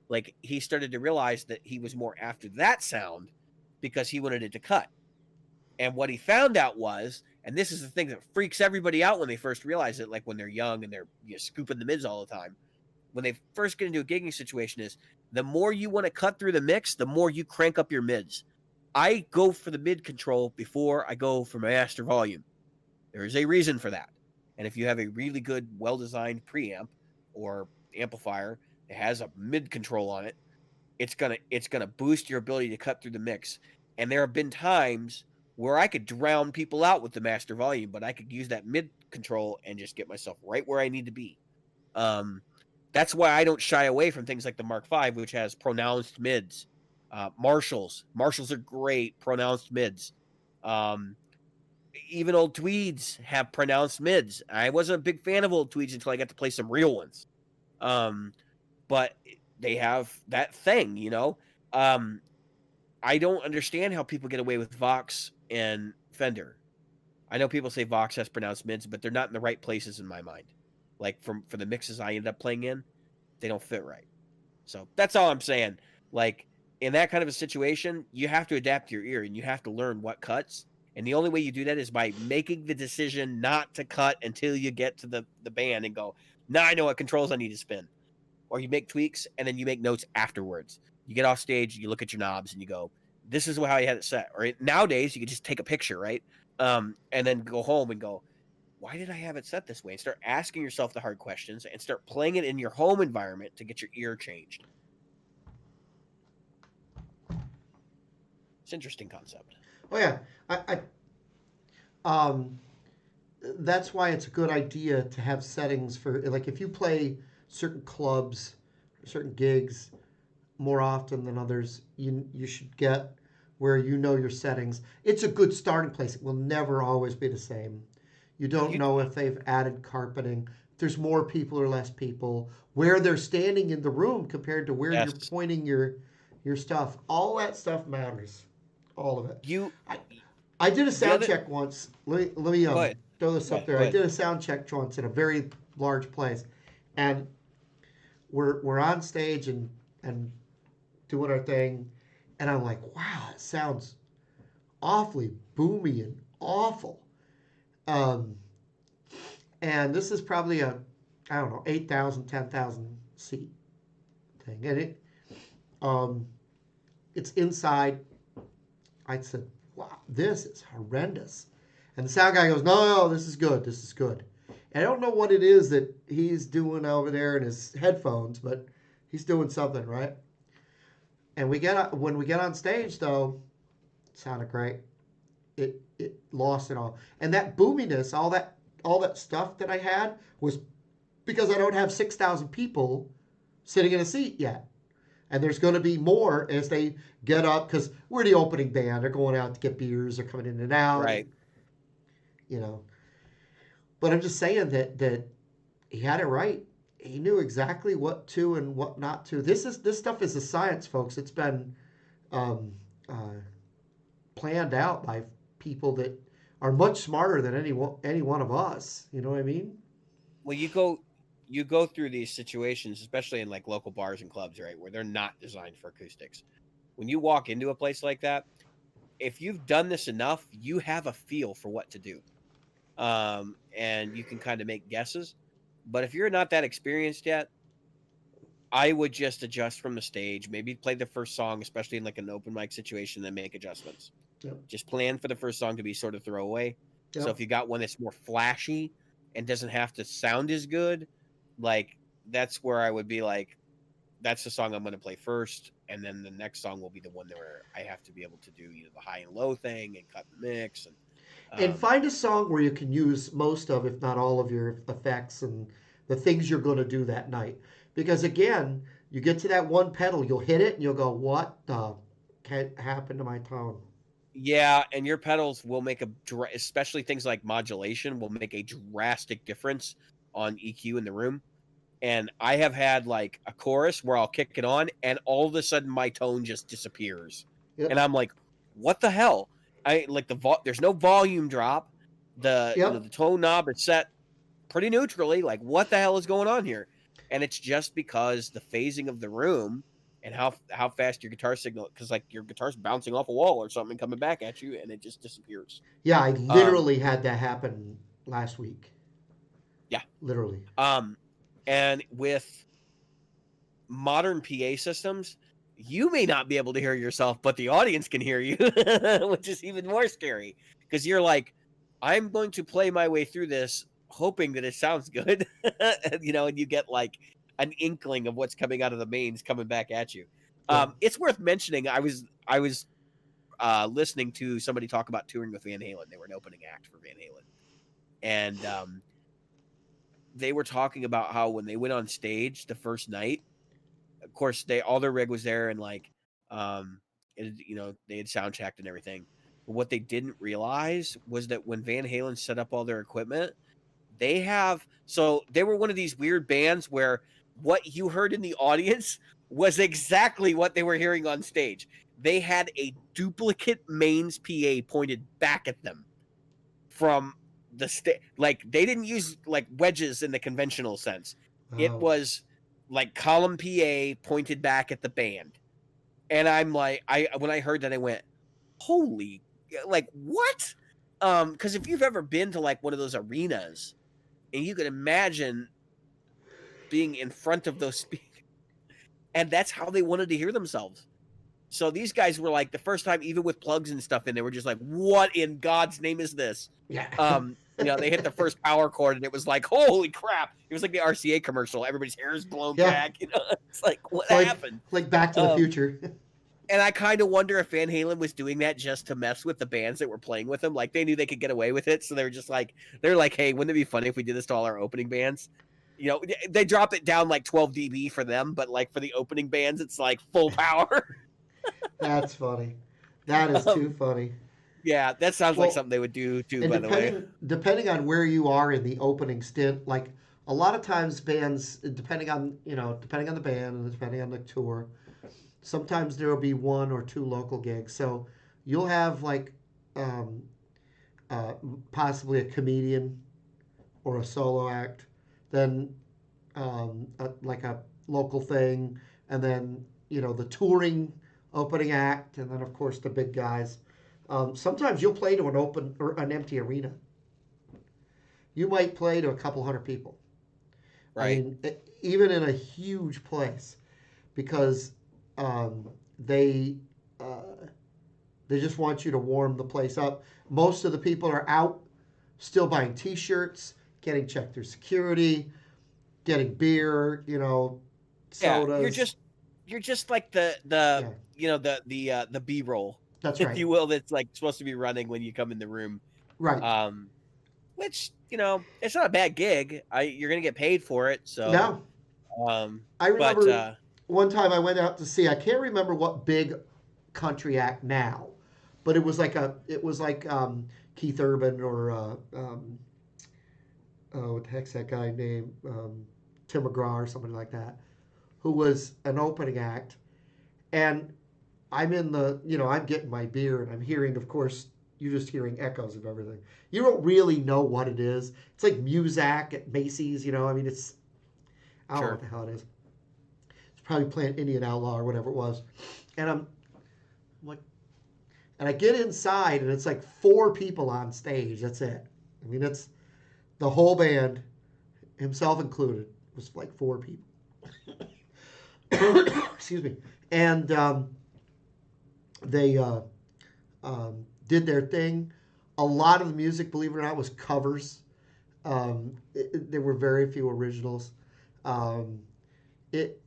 Like he started to realize that he was more after that sound because he wanted it to cut. And what he found out was, and this is the thing that freaks everybody out when they first realize it, like when they're young and they're scooping the mids all the time, when they first get into a gigging situation, is the more you want to cut through the mix, the more you crank up your mids. I go for the mid control before I go for my master volume. There is a reason for that. And if you have a really good, well-designed preamp or amplifier that has a mid control on it, it's gonna boost your ability to cut through the mix. And there have been times where I could drown people out with the master volume, but I could use that mid control and just get myself right where I need to be. That's why I don't shy away from things like the Mark V, which has pronounced mids. Marshalls are great pronounced mids. Even old tweeds have pronounced mids. I wasn't a big fan of old tweeds until I got to play some real ones. But they have that thing, I don't understand how people get away with Vox and Fender. I know people say Vox has pronounced mids, but they're not in the right places in my mind. Like for the mixes I ended up playing in, they don't fit right. So that's all I'm saying. Like in that kind of a situation, you have to adapt your ear and you have to learn what cuts. And the only way you do that is by making the decision not to cut until you get to the band and go, now I know what controls I need to spin. Or you make tweaks and then you make notes afterwards. You get off stage, you look at your knobs and you go, this is how you had it set. Or nowadays you can just take a picture, right? And then go home and go, why did I have it set this way? And start asking yourself the hard questions and start playing it in your home environment to get your ear changed. It's an interesting concept. Oh yeah, that's why it's a good idea to have settings for, like, if you play certain clubs, certain gigs more often than others, you should get where you know your settings. It's a good starting place. It will never always be the same. You don't know if they've added carpeting. There's more people or less people. Where they're standing in the room compared to where you're pointing your stuff. All that stuff matters. All of it. I did a sound check once. Let me throw this up there. I did a sound check once in a very large place, and we're on stage and doing our thing, and I'm like, wow, it sounds awfully boomy and awful. And this is probably a, I don't know, 8,000, 10,000 seat thing. And it's inside. I said, wow, this is horrendous. And the sound guy goes, no, this is good. This is good. And I don't know what it is that he's doing over there in his headphones, but he's doing something, right? And when we get on stage, though, it sounded great. It lost it all. And that boominess, all that stuff that I had was because I don't have 6,000 people sitting in a seat yet. And there's going to be more as they get up, because we're the opening band. They're going out to get beers. They're coming in and out. Right. But I'm just saying that he had it right. He knew exactly what to and what not to. This stuff is a science, folks. It's been planned out by people that are much smarter than any one of us. You know what I mean? Well, you go through these situations, especially in like local bars and clubs, right, where they're not designed for acoustics. When you walk into a place like that, if you've done this enough, you have a feel for what to do. And you can kind of make guesses. But if you're not that experienced yet, I would just adjust from the stage, maybe play the first song, especially in like an open mic situation, then make adjustments. Yep. Just plan for the first song to be sort of throwaway. Yep. So if you got one that's more flashy and doesn't have to sound as good, like that's where I would be like, that's the song I'm going to play first, and then the next song will be the one where I have to be able to do the high and low thing and cut the mix and And um, find a song where you can use most of, if not all of your effects and the things you're going to do that night. Because again, you get to that one pedal, you'll hit it and you'll go, what the can happen to my tone? yeah, and your pedals will make especially things like modulation will make a drastic difference on EQ in the room. And I have had like a chorus where I'll kick it on and all of a sudden my tone just disappears. And Yep. I'm like, what the hell? I like there's no volume drop. Yep. The tone knob is set pretty neutrally. Like, what the hell is going on here? And it's just because the phasing of the room and how fast your guitar signal, because like your guitar's bouncing off a wall or something coming back at you, and it just disappears. Yeah, I Um, literally had that happen last week. yeah. Literally. Um, and with modern PA systems, you may not be able to hear yourself, but the audience can hear you, which is even more scary because you're like, I'm going to play my way through this, hoping that it sounds good, and you get like an inkling of what's coming out of the mains coming back at you. Yeah. It's worth mentioning. I was listening to somebody talk about touring with Van Halen. They were an opening act for Van Halen, and they were talking about how when they went on stage the first night, of course they all their rig was there and like they had sound checked and everything. But what they didn't realize was that when Van Halen set up all their equipment, they were one of these weird bands where what you heard in the audience was exactly what they were hearing on stage. They had a duplicate mains PA pointed back at them from the like they didn't use like wedges in the conventional sense. It Oh. was like column PA pointed back at the band. And I'm like, I when I heard that I went, holy, like what? Because if you've ever been to like one of those arenas and you can imagine being in front of those speakers, and that's how they wanted to hear themselves. So these guys were like the first time, even with plugs and stuff in, they were just like, "What in God's name is this?" Yeah. They hit the first power chord, and it was like, "Holy crap!" It was like the RCA commercial. Everybody's hair is blown Yeah. back. It's like, what like happened? like Back to the Um, Future. and I kind of wonder if Van Halen was doing that just to mess with the bands that were playing with him. Like they knew they could get away with it, so they were just like, they're like, "Hey, wouldn't it be funny if we did this to all our opening bands?" They drop it down like 12 dB for them, but like for the opening bands, it's like full power. That's funny. That is too um, funny. Yeah, that sounds like Well, something they would do too, and by the way. depending on where you are in the opening stint, like a lot of times bands, depending on the band and depending on the tour, sometimes there will be one or two local gigs. So you'll have like um, uh, possibly a comedian or a solo act, then like a local thing, and then the touring opening act, and then of course the big guys. Sometimes you'll play to an open or an empty arena. You might play to a couple hundred people. I Right. mean, even in a huge place, because um, they uh, they just want you to warm the place up. Most of the people are out still buying T-shirts, getting checked through security, getting beer, Yeah, sodas. you're just like the Yeah, the B roll, that's if right. you will, that's like supposed to be running when you come in the room. Right. Um, which it's not a bad gig. You're gonna get paid for it, so Now, um, I but remember one time I went out to see. I can't remember what big country act now, but it was like Keith Urban or what the heck's that guy named Tim McGraw or somebody like that, who was an opening act, and I'm getting my beer and I'm hearing, of course, you're just hearing echoes of everything. You don't really know what it is. It's like Muzak at Macy's, I mean, I don't know what sure. the hell it is. It's probably playing Indian Outlaw or whatever it was. And I'm like, and I get inside and it's like four people on stage. That's it. I mean, it's the whole band, himself included, was like four people. Excuse me. And they did their thing. A lot of the music, believe it or not, was covers. There were very few originals. Um, it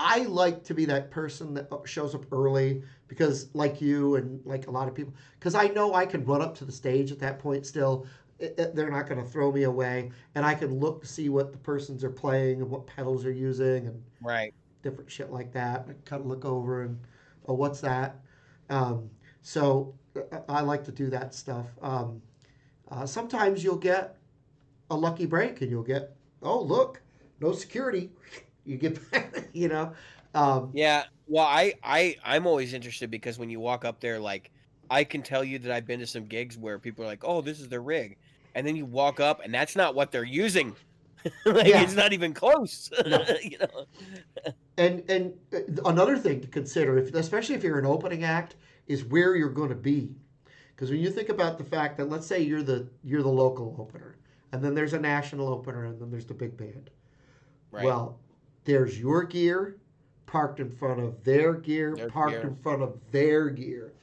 I like to be that person that shows up early because, like you and like a lot of people, because I know I can run up to the stage at that point still. They're not going to throw me away, and I can look to see what the persons are playing and what pedals are using and Right. different shit like that. I kind of look over and, oh, what's that? Um, so I like to do that stuff. Sometimes you'll get a lucky break and you'll get, oh, look, no security. You get, you know. Um, Yeah. Well, I'm always interested because when you walk up there, like I can tell you that I've been to some gigs where people are like, "Oh, this is their rig," and then you walk up and that's not what they're using. Like yeah, it's not even close. no. You know. And another thing to consider, especially if you're an opening act, is where you're going to be. Because when you think about the fact that, let's say you're the local opener, and then there's a national opener, and then there's the big band. Right. Well, there's your gear parked in front of their gear, Their parked gear. in front of their gear,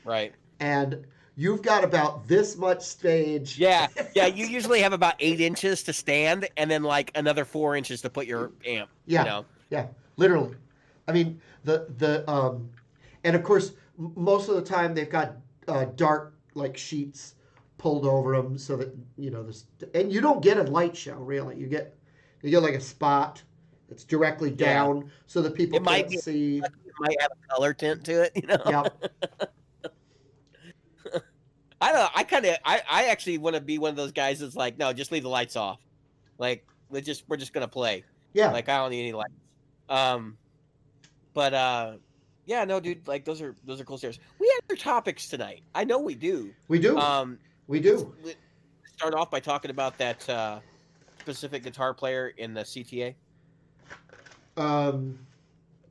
Right. and you've got about this much stage. Yeah. Yeah. You usually have about 8 inches to stand, and then like another 4 inches to put your amp. You Yeah, know. yeah, literally. I mean, and of course, most of the time they've got dark like sheets pulled over them so that this, and you don't get a light show really. You get like a spot that's directly Yeah. down so that people It might can't be. see. It might have a color tint to it. You know. Yeah, I don't know. I actually want to be one of those guys that's like, no, just leave the lights off. Like, we're just gonna play. yeah, Like, I don't need any lights. Um, but yeah, no, dude. Like, those are cool stairs. We have other topics tonight. I know we do. we do, Um, we let's, do. let's start off by talking about that specific guitar player in the CTA, Um,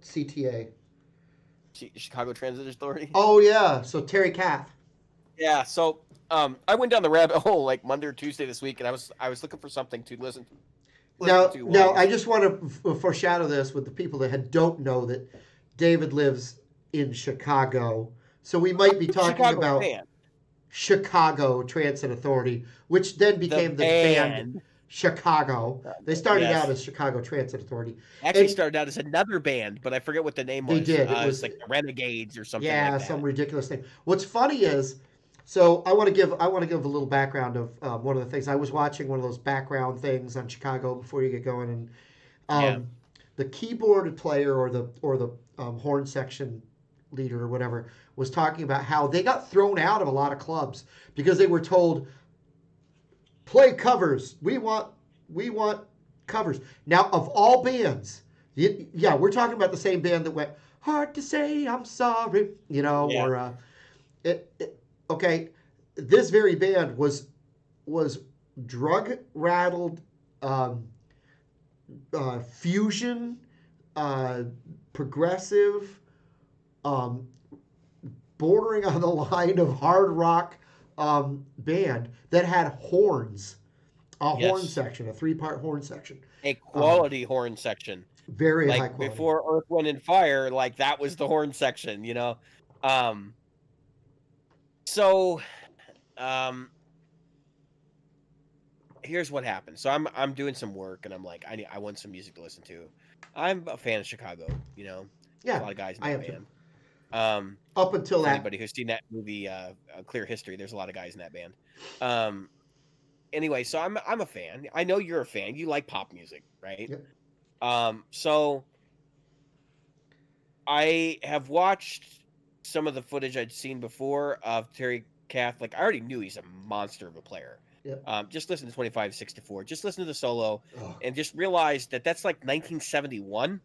CTA. Chicago Transit Authority. Oh yeah, so Terry Kath. Yeah. So, I went down the rabbit hole like Monday or Tuesday this week, and I was looking for something to listen to. Now, I just want to foreshadow this with the people that don't know that David lives in Chicago. So we might be talking Chicago about fan. Chicago Transit Authority, which then became the band Chicago. They started Yes. out as Chicago Transit Authority. Actually And started out as another band, but I forget what the name was. they did. It It was was like the Renegades or something yeah, like that. some ridiculous thing. What's funny is, so I want to give a little background of one of the things. I was watching one of those background things on Chicago before you get going, and Yeah. the keyboard player or the horn section leader or whatever was talking about how they got thrown out of a lot of clubs because they were told play covers. We want covers. Now of all bands, yeah, we're talking about the same band that went hard to say I'm sorry, Yeah. or okay, this very band was drug rattled, fusion, progressive, um, bordering on the line of hard rock band that had horns, a Yes. horn section, a 3-part horn section, A quality horn section. very high Like quality. before Earth, Wind, and Fire, like that was the horn section, So, here's what happened. So I'm doing some work, and I'm like, I want some music to listen to. I'm a fan of Chicago. There's Yeah, a lot of guys in I that am band. up until For that. anybody who's seen that movie, Clear History, there's a lot of guys in that band. Anyway, so I'm a fan. I know you're a fan. You like pop music, right? Yep. So I have watched some of the footage I'd seen before of Terry Kath. Like I already knew he's a monster of a player. Yep. Just listen to 2564. Just listen to the solo, Oh, and just realize that that's like 1971.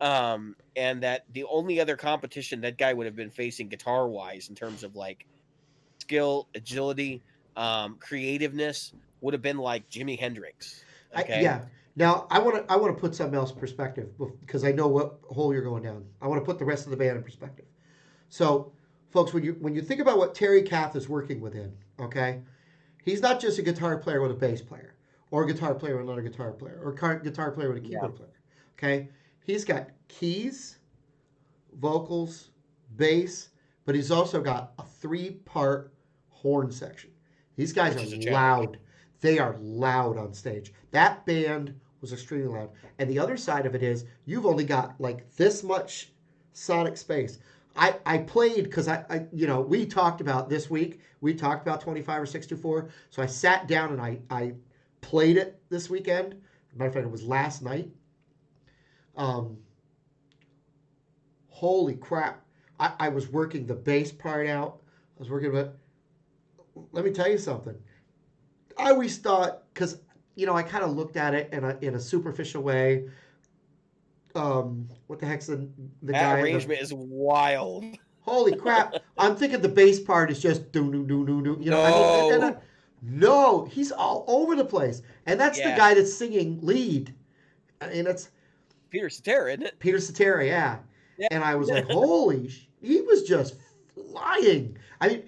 And that the only other competition that guy would have been facing guitar wise in terms of like skill, agility, creativeness would have been like Jimi Hendrix. Okay. yeah. Now I want to put something else in perspective because I know what hole you're going down. I want to put the rest of the band in perspective. So, folks, when you think about what Terry Kath is working within, okay, he's not just a guitar player with a bass player, or a guitar player with another guitar player, or a guitar player with a keyboard player. Okay, he's got keys, vocals, bass, but he's also got a 3-part horn section. These guys Which is a are challenge. loud. They are loud on stage. That band was extremely loud. And the other side of it is you've only got like this much sonic space. I played because we talked about this week, we talked about 25 or 624. So I sat down and I played it this weekend. Matter of fact, it was last night. Um, Holy crap. I was working the bass part out. I was working with, let me tell you something. I always thought, because, I kind of looked at it in a superficial way. What the heck's the That guy? arrangement is wild. Holy crap! I'm thinking the bass part is just do do do do do. No. No, he's all over the place, and that's the Yeah. guy that's singing lead. I mean, that's Peter Cetera, isn't it? Peter Cetera, yeah. Yeah. And I was like, holy, he was just flying. I mean,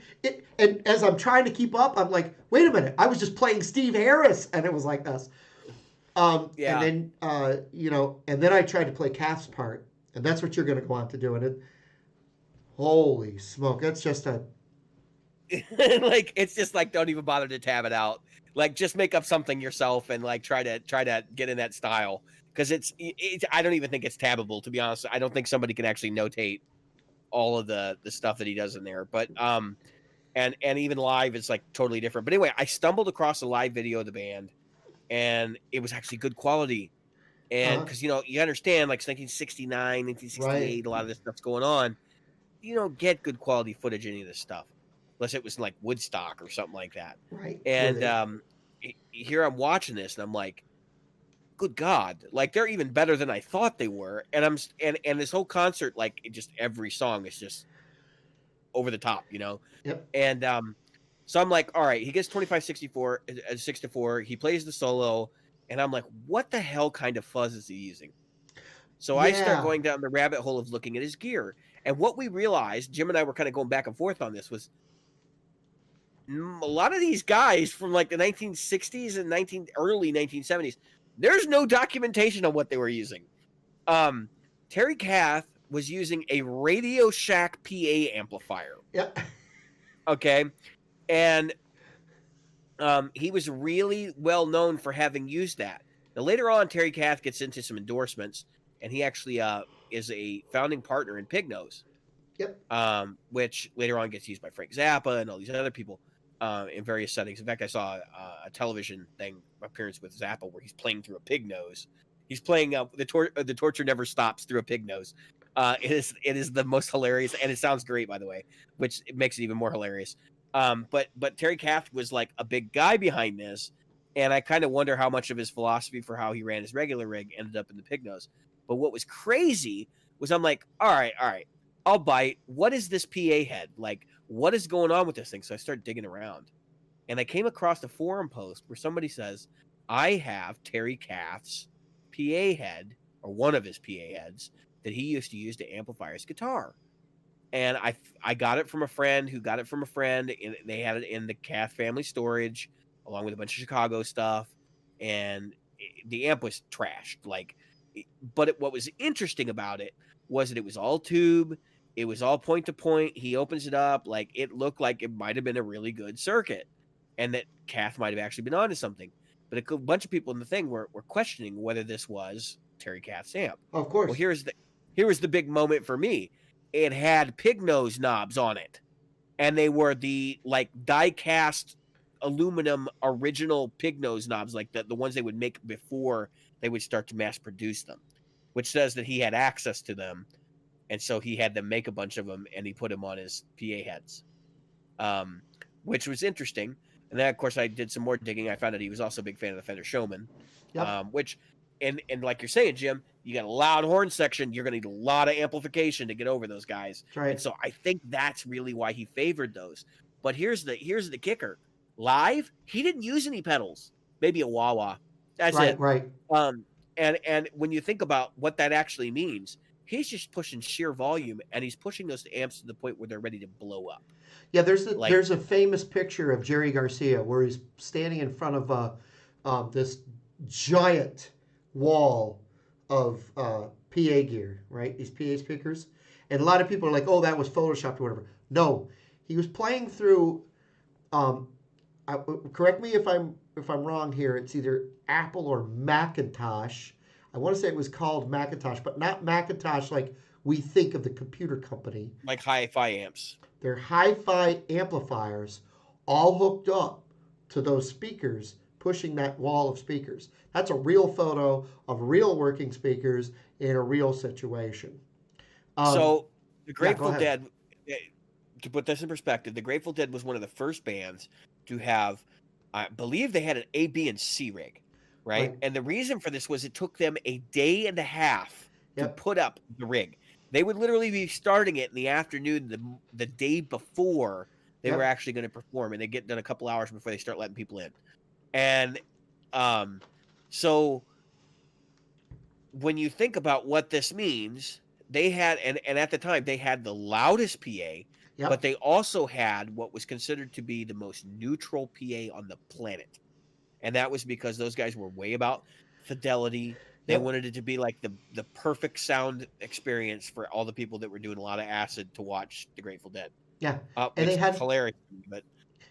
and as I'm trying to keep up, I'm like, wait a minute, I was just playing Steve Harris, and it was like this. Yeah. And then, and then I tried to play Kath's part, and that's what you're going to go on to do. And it, holy smoke, that's just a. Like, it's just like, don't even bother to tab it out. Like, just make up something yourself and like try to get in that style. Because I don't even think it's tabbable, to be honest. I don't think somebody can actually notate all of the stuff that he does in there. But and even live it's like totally different. But anyway, I stumbled across a live video of the band, and it was actually good quality. And because you understand, like, it's 1969, 1968, Right. a lot of this stuff's going on. You don't get good quality footage of any of this stuff unless it was like Woodstock or something like that. Right. And here I'm watching this, and I'm like, good God, like, they're even better than I thought they were. And and this whole concert, like, every song is just over the top, Yep. And so I'm like, all right, he gets 2564 64, he plays the solo, and I'm like, what the hell kind of fuzz is he using? So I start going down the rabbit hole of looking at his gear. And what we realized, Jim and I were kind of going back and forth on this, was a lot of these guys from like the 1960s and early 1970s, there's no documentation on what they were using. Terry Kath was using a Radio Shack PA amplifier. Yep. Okay. And he was really well known for having used that. Now, later on, Terry Kath gets into some endorsements, and he actually is a founding partner in Pig Nose. Yep. Which later on gets used by Frank Zappa and all these other people in various settings. In fact, I saw a television appearance with Zappa where he's playing through a pig nose. He's playing the torture never stops through a pig nose. It is the most hilarious, and it sounds great, by the way, which makes it even more hilarious. But Terry Kath was like a big guy behind this, and I kind of wonder how much of his philosophy for how he ran his regular rig ended up in the pig nose. But what was crazy was, I'm like, all right, I'll bite. What is this PA head? Like, what is going on with this thing? So I started digging around, and I came across a forum post where somebody says, I have Terry Kath's PA head, or one of his PA heads, that he used to use to amplify his guitar. And I got it from a friend who got it from a friend, and they had it in the Kath family storage along with a bunch of Chicago stuff, and the amp was trashed. But what was interesting about it was that it was all tube, it was all point to point. He opens it up, like, it looked like it might have been a really good circuit, and that Kath might have actually been onto something. But a bunch of people in the thing were questioning whether this was Terry Kath's amp. Of course. Well, here was the big moment for me. It had pig nose knobs on it, and they were the like die cast aluminum original pig nose knobs, like the ones they would make before they would start to mass produce them, which says that he had access to them, and so he had them make a bunch of them, and he put them on his PA heads, which was interesting. And then, of course, I did some more digging. I found out he was also a big fan of the Fender Showman, which, and like you're saying, Jim, you got a loud horn section. You're going to need a lot of amplification to get over those guys. That's right. And so I think that's really why he favored those. But here's the kicker: live, he didn't use any pedals. Maybe a wah-wah. That's it. Right. And when you think about what that actually means, he's just pushing sheer volume, and he's pushing those amps to the point where they're ready to blow up. Yeah, there's a famous picture of Jerry Garcia where he's standing in front of this giant wall of PA gear, right? These PA speakers. And a lot of people are like, oh, that was photoshopped or whatever. No, he was playing through, I correct me if I'm wrong here. It's either Apple or Macintosh. I want to say it was called Macintosh, but not Macintosh like we think of the computer company. Like hi-fi amps. They're hi-fi amplifiers, all hooked up to those speakers, pushing that wall of speakers. That's a real photo of real working speakers in a real situation. Um, So the yeah, go Grateful ahead. Dead, eh, to put this in perspective, the Grateful Dead was one of the first bands to have, I believe they had an A, B, and C rig, right? Right. And the reason for this was it took them a day and a half to Yep. put up the rig. They would literally be starting it in the afternoon the day before they were Yep. actually going to perform, and they get done a couple hours before they start letting people in. And um, so when you think about what this means, they had and at the time they had the loudest PA, but Yep. they also had what was considered to be the most neutral PA on the planet. And that was because those guys were way about fidelity. They Yep. wanted it to be like the perfect sound experience for all the people that were doing a lot of acid to watch the Grateful Dead. Yeah. And Which they is had hilarious, but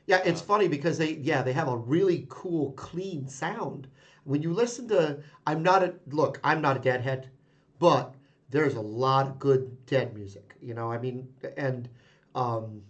Yeah, it's um, funny because they have a really cool clean sound. When you listen to I'm not a Deadhead, but there's a lot of good Dead music. I mean, and um,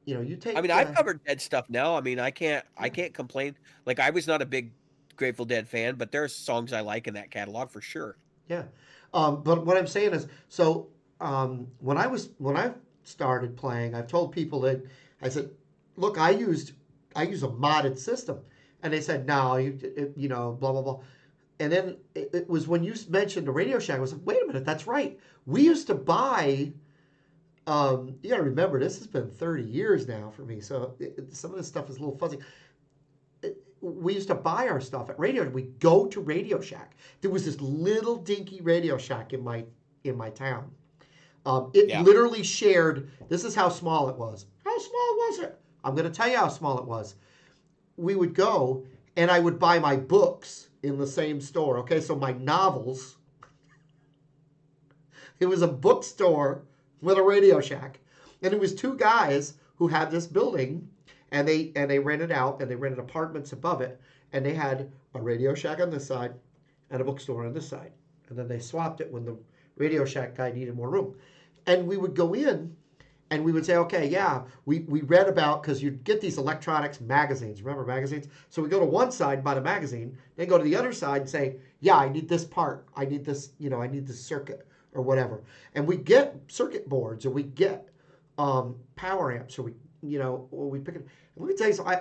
you I mean, take I've covered Dead stuff now. I mean, I yeah, can't complain. Like I was not a big Grateful Dead fan, but there's songs I like in that catalog for sure. yeah. But what I'm saying is, so when I started playing, I've told people that I said, look, I use a modded system, and they said, no, blah blah blah. And then it was when you mentioned the Radio Shack. I was like, wait a minute, that's right. We used to buy. You got to remember, this has been 30 years now for me, so some of this stuff is a little fuzzy. We used to buy our stuff at Radio. We'd go to Radio Shack. There was this little dinky Radio Shack in my town. It Yeah. literally shared. This is how small it was. How small was it? I'm going to tell you how small it was. We would go, and I would buy my books in the same store. Okay, so my novels. It was a bookstore with a Radio Shack, and it was two guys who had this building, and they rented out, and they rented apartments above it, and they had a Radio Shack on this side and a bookstore on this side, and then they swapped it when the Radio Shack guy needed more room, and we would go in and we would say, okay, yeah, we read about, because you'd get these electronics magazines. Remember magazines? So we go to one side, buy the magazine, then go to the other side and say, yeah, I need this part. I need this, I need this circuit or whatever. And we get circuit boards, or we get power amps, or we pick it. And let me tell you something.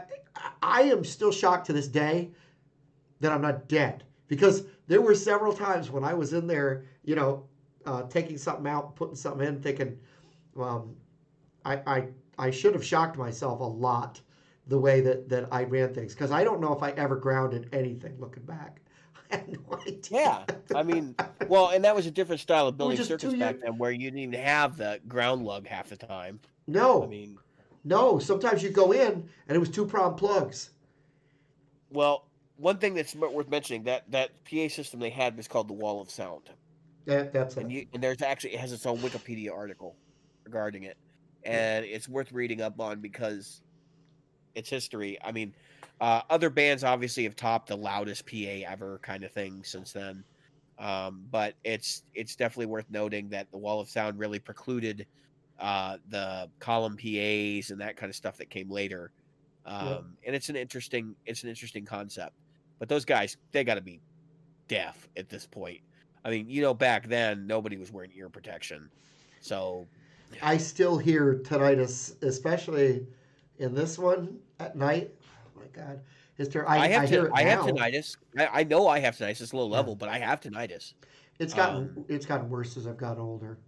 I am still shocked to this day that I'm not dead, because there were several times when I was in there, taking something out, putting something in, thinking, um, I should have shocked myself a lot the way that I ran things, because I don't know if I ever grounded anything looking back. I had no idea. Yeah. I mean, well, and that was a different style of We were building just circuits too back young. then where you didn't even have the ground lug half the time. I No, mean, no. Sometimes you go in and it was two prong plugs. well, one thing that's worth mentioning, that PA system they had was called the Wall of Sound. That's it. And there's actually, it has its own Wikipedia article regarding it. Yeah, And it's worth reading up on because its history. I mean, other bands obviously have topped the loudest PA ever kind of thing since then. But it's definitely worth noting that the Wall of Sound really precluded the column PAs and that kind of stuff that came later. yeah. And it's an interesting concept. But those guys, they got to be deaf at this point. I mean, back then nobody was wearing ear protection, so I still hear tinnitus, especially in this one at night. Oh my God, I hear it I have now. tinnitus. I know I have tinnitus. It's low Yeah, level, but I have tinnitus. it's gotten Um, it's gotten worse as I've gotten older,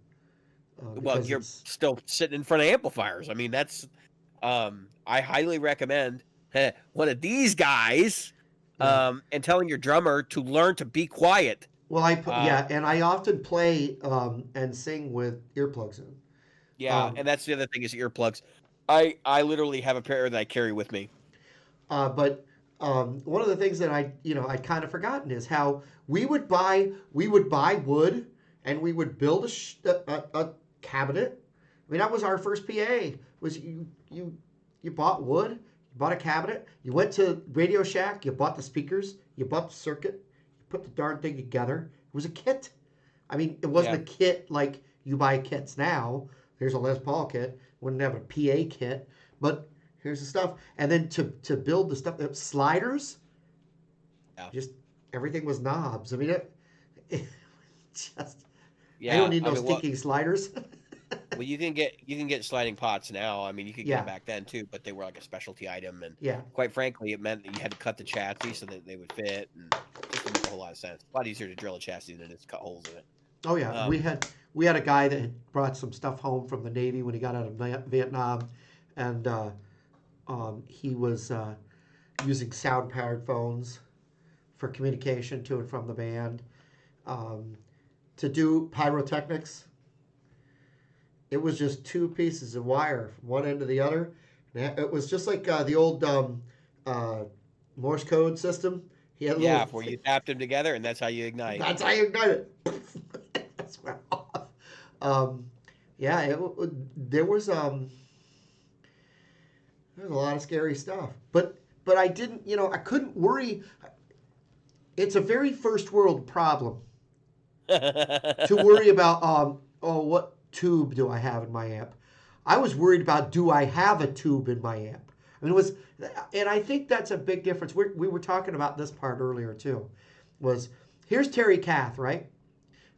well, because you're it's still sitting in front of amplifiers. I mean, that's I highly recommend one of these guys yeah. and telling your drummer to learn to be quiet. Well, Uh, yeah, and I often play and sing with earplugs in. yeah, Um, and that's the other thing is earplugs. I literally have a pair that I carry with me. but one of the things that I'd kind of forgotten is how we would buy wood, and we would build a cabinet. I mean, that was our first PA. Was you bought wood, You bought a cabinet. You went to Radio Shack. You bought the speakers. You bought the circuit. You put the darn thing together. It was a kit. I mean, it wasn't Yeah. a kit like you buy kits now. Here's a Les Paul kit. Wouldn't have a PA kit, but here's the stuff. And then to build the stuff, sliders. Yeah. Just everything was knobs. I mean, it just. I Yeah. don't need I no mean, stinking sliders. well, you can get sliding pots now. I mean, you could get Yeah. them back then too, but they were like a specialty item, and Yeah. quite frankly, it meant that you had to cut the chassis so that they would fit, and it just didn't make a whole lot of sense. A lot easier to drill a chassis than just cut holes in it. Oh yeah, Um, we had a guy that had brought some stuff home from the Navy when he got out of Vietnam, and he was using sound powered phones for communication to and from the band. To do pyrotechnics, it was just two pieces of wire from one end to the other. It was just like the old Morse code system. He had yeah, little. where you tapped them together, and that's how you ignite. That's how you ignite it. That's went off. Yeah, there was a lot of scary stuff, but I didn't, I couldn't worry. It's a very first world problem to worry about. What tube do I have in my amp? I was worried about, do I have a tube in my amp? I mean, and I think that's a big difference. We were talking about this part earlier too. Here's Terry Kath, right?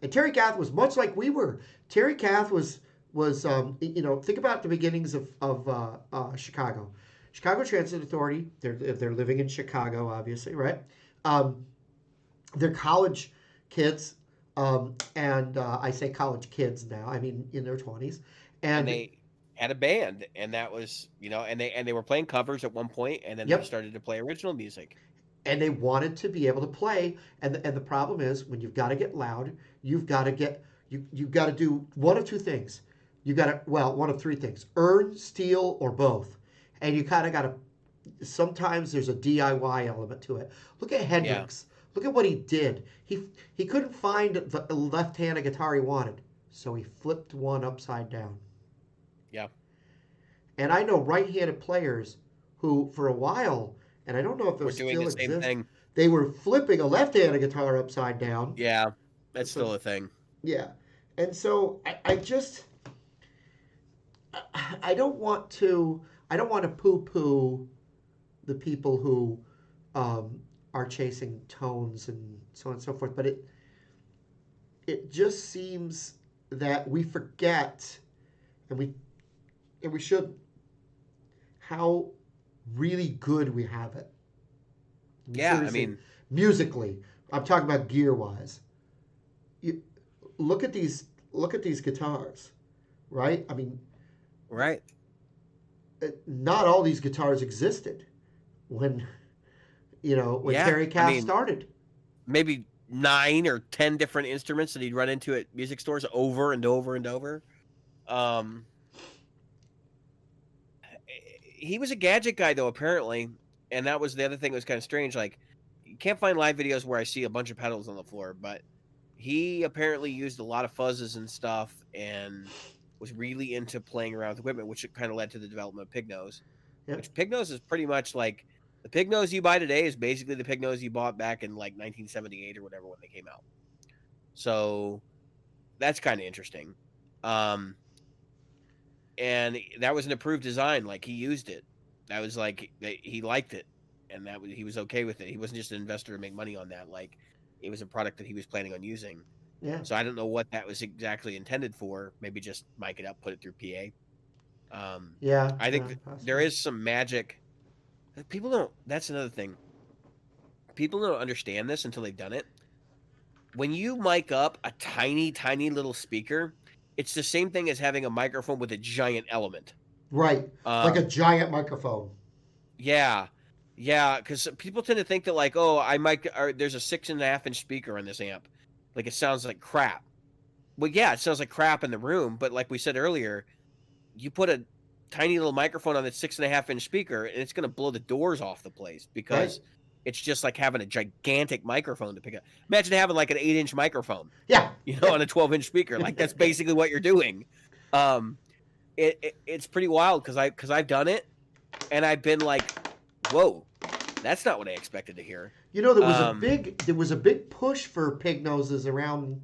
And Terry Kath was much like we were. Terry Kath was think about the beginnings of Chicago. Chicago Transit Authority, they're living in Chicago, obviously, right? They're college kids, and I say college kids now, I mean in their 20s. And they had a band, and that was, and they were playing covers at one point, and then they started to play original music. And they wanted to be able to play, and the problem is, when you've got to get loud, you've got to do one of two things. One of three things: earn, steal, or both. And you kind of got to. Sometimes there's a DIY element to it. Look at Hendrix. Yeah. Look at what he did. He couldn't find the left-handed guitar he wanted, so he flipped one upside down. Yeah. And I know right-handed players who, for a while, and I don't know if those doing still the same exist, thing. They were flipping a left-handed guitar upside down. Yeah, that's still a thing. Yeah. And so I don't want to poo-poo the people who are chasing tones and so on and so forth, but it just seems that we forget, and we should, how really good we have it. Yeah, I mean, musically, I'm talking about gear-wise. You look at these guitars, right? I mean, right. Not all these guitars existed when Terry Kath started. Maybe 9 or 10 different instruments that he'd run into at music stores over and over and over. He was a gadget guy, though, apparently, and that was the other thing that was kind of strange. Like, you can't find live videos where I see a bunch of pedals on the floor, but he apparently used a lot of fuzzes and stuff, and was really into playing around with equipment, which kind of led to the development of pig nose. Yep. Which pig nose is pretty much like the pig nose you buy today is basically the pig nose you bought back in like 1978 or whatever when they came out. So that's kind of interesting. And that was an approved design. Like, he used it. That was like, he liked it, and he was okay with it. He wasn't just an investor to make money on that. Like, it was a product that he was planning on using. Yeah. So I don't know what that was exactly intended for. Maybe just mic it up, put it through PA. Yeah. I think there is some magic. People don't. That's another thing. People don't understand this until they've done it. When you mic up a tiny, tiny little speaker, it's the same thing as having a microphone with a giant element. Right. Like a giant microphone. Yeah. Yeah. Because people tend to think that, like, there's a 6.5-inch speaker on this amp. Like, it sounds like crap. Well, yeah, it sounds like crap in the room, but like we said earlier, you put a tiny little microphone on that 6.5-inch speaker, and it's going to blow the doors off the place, because it's just like having a gigantic microphone to pick up. Imagine having like an 8-inch microphone. Yeah. On a 12-inch speaker. Like, that's basically what you're doing. It's pretty wild, because I've done it, and I've been like, whoa, that's not what I expected to hear. You know, there was a big push for pig noses around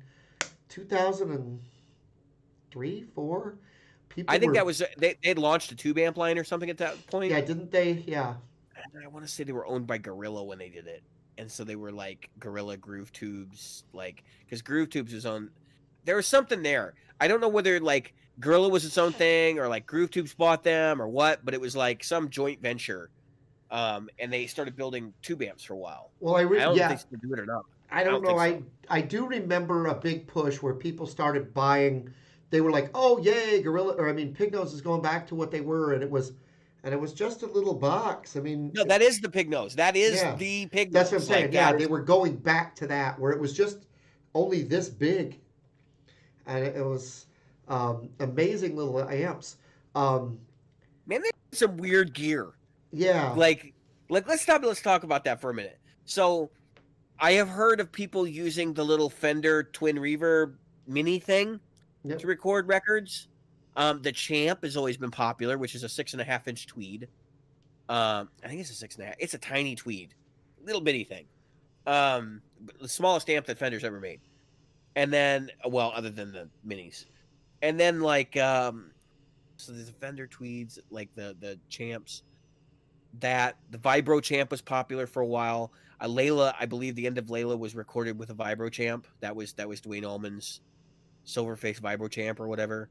2003, 4. I People think were, that was they'd launched a tube amp line or something at that point. yeah, didn't they? Yeah. And I want to say they were owned by Gorilla when they did it, and so they were like Gorilla Groove Tubes, like because Groove Tubes was on. There was something there. I don't know whether like Gorilla was its own thing or like Groove Tubes bought them or what, but it was like some joint venture. And they started building tube amps for a while. Well, I don't know if they yeah, still do it or not. I I don't don't know. think so. I do remember a big push where people started buying. They were like, "Oh, yay, Gorilla!" Or I mean, Pig Nose is going back to what they were, and it was just a little box. I mean, No, that is the pig nose. That is yeah, the pig that's what I'm nose. saying. Like Yeah, that they is. were going back to that where it was just only this big, and it was amazing little amps. Um, Man, they have some weird gear. yeah, Like, let's stop. Let's talk about that for a minute. So, I have heard of people using the little Fender twin reverb mini thing yep. to record records. The Champ has always been popular, which is a 6.5-inch tweed. I think it's a 6.5. It's a tiny tweed, little bitty thing. The smallest amp that Fender's ever made. And then, well, other than the minis, and then like, so there's the Fender tweeds, like the Champs. That the Vibro Champ was popular for a while. Layla, I believe the end of Layla was recorded with a Vibro Champ. That was Dwayne Allman's Silverface Vibro Champ or whatever.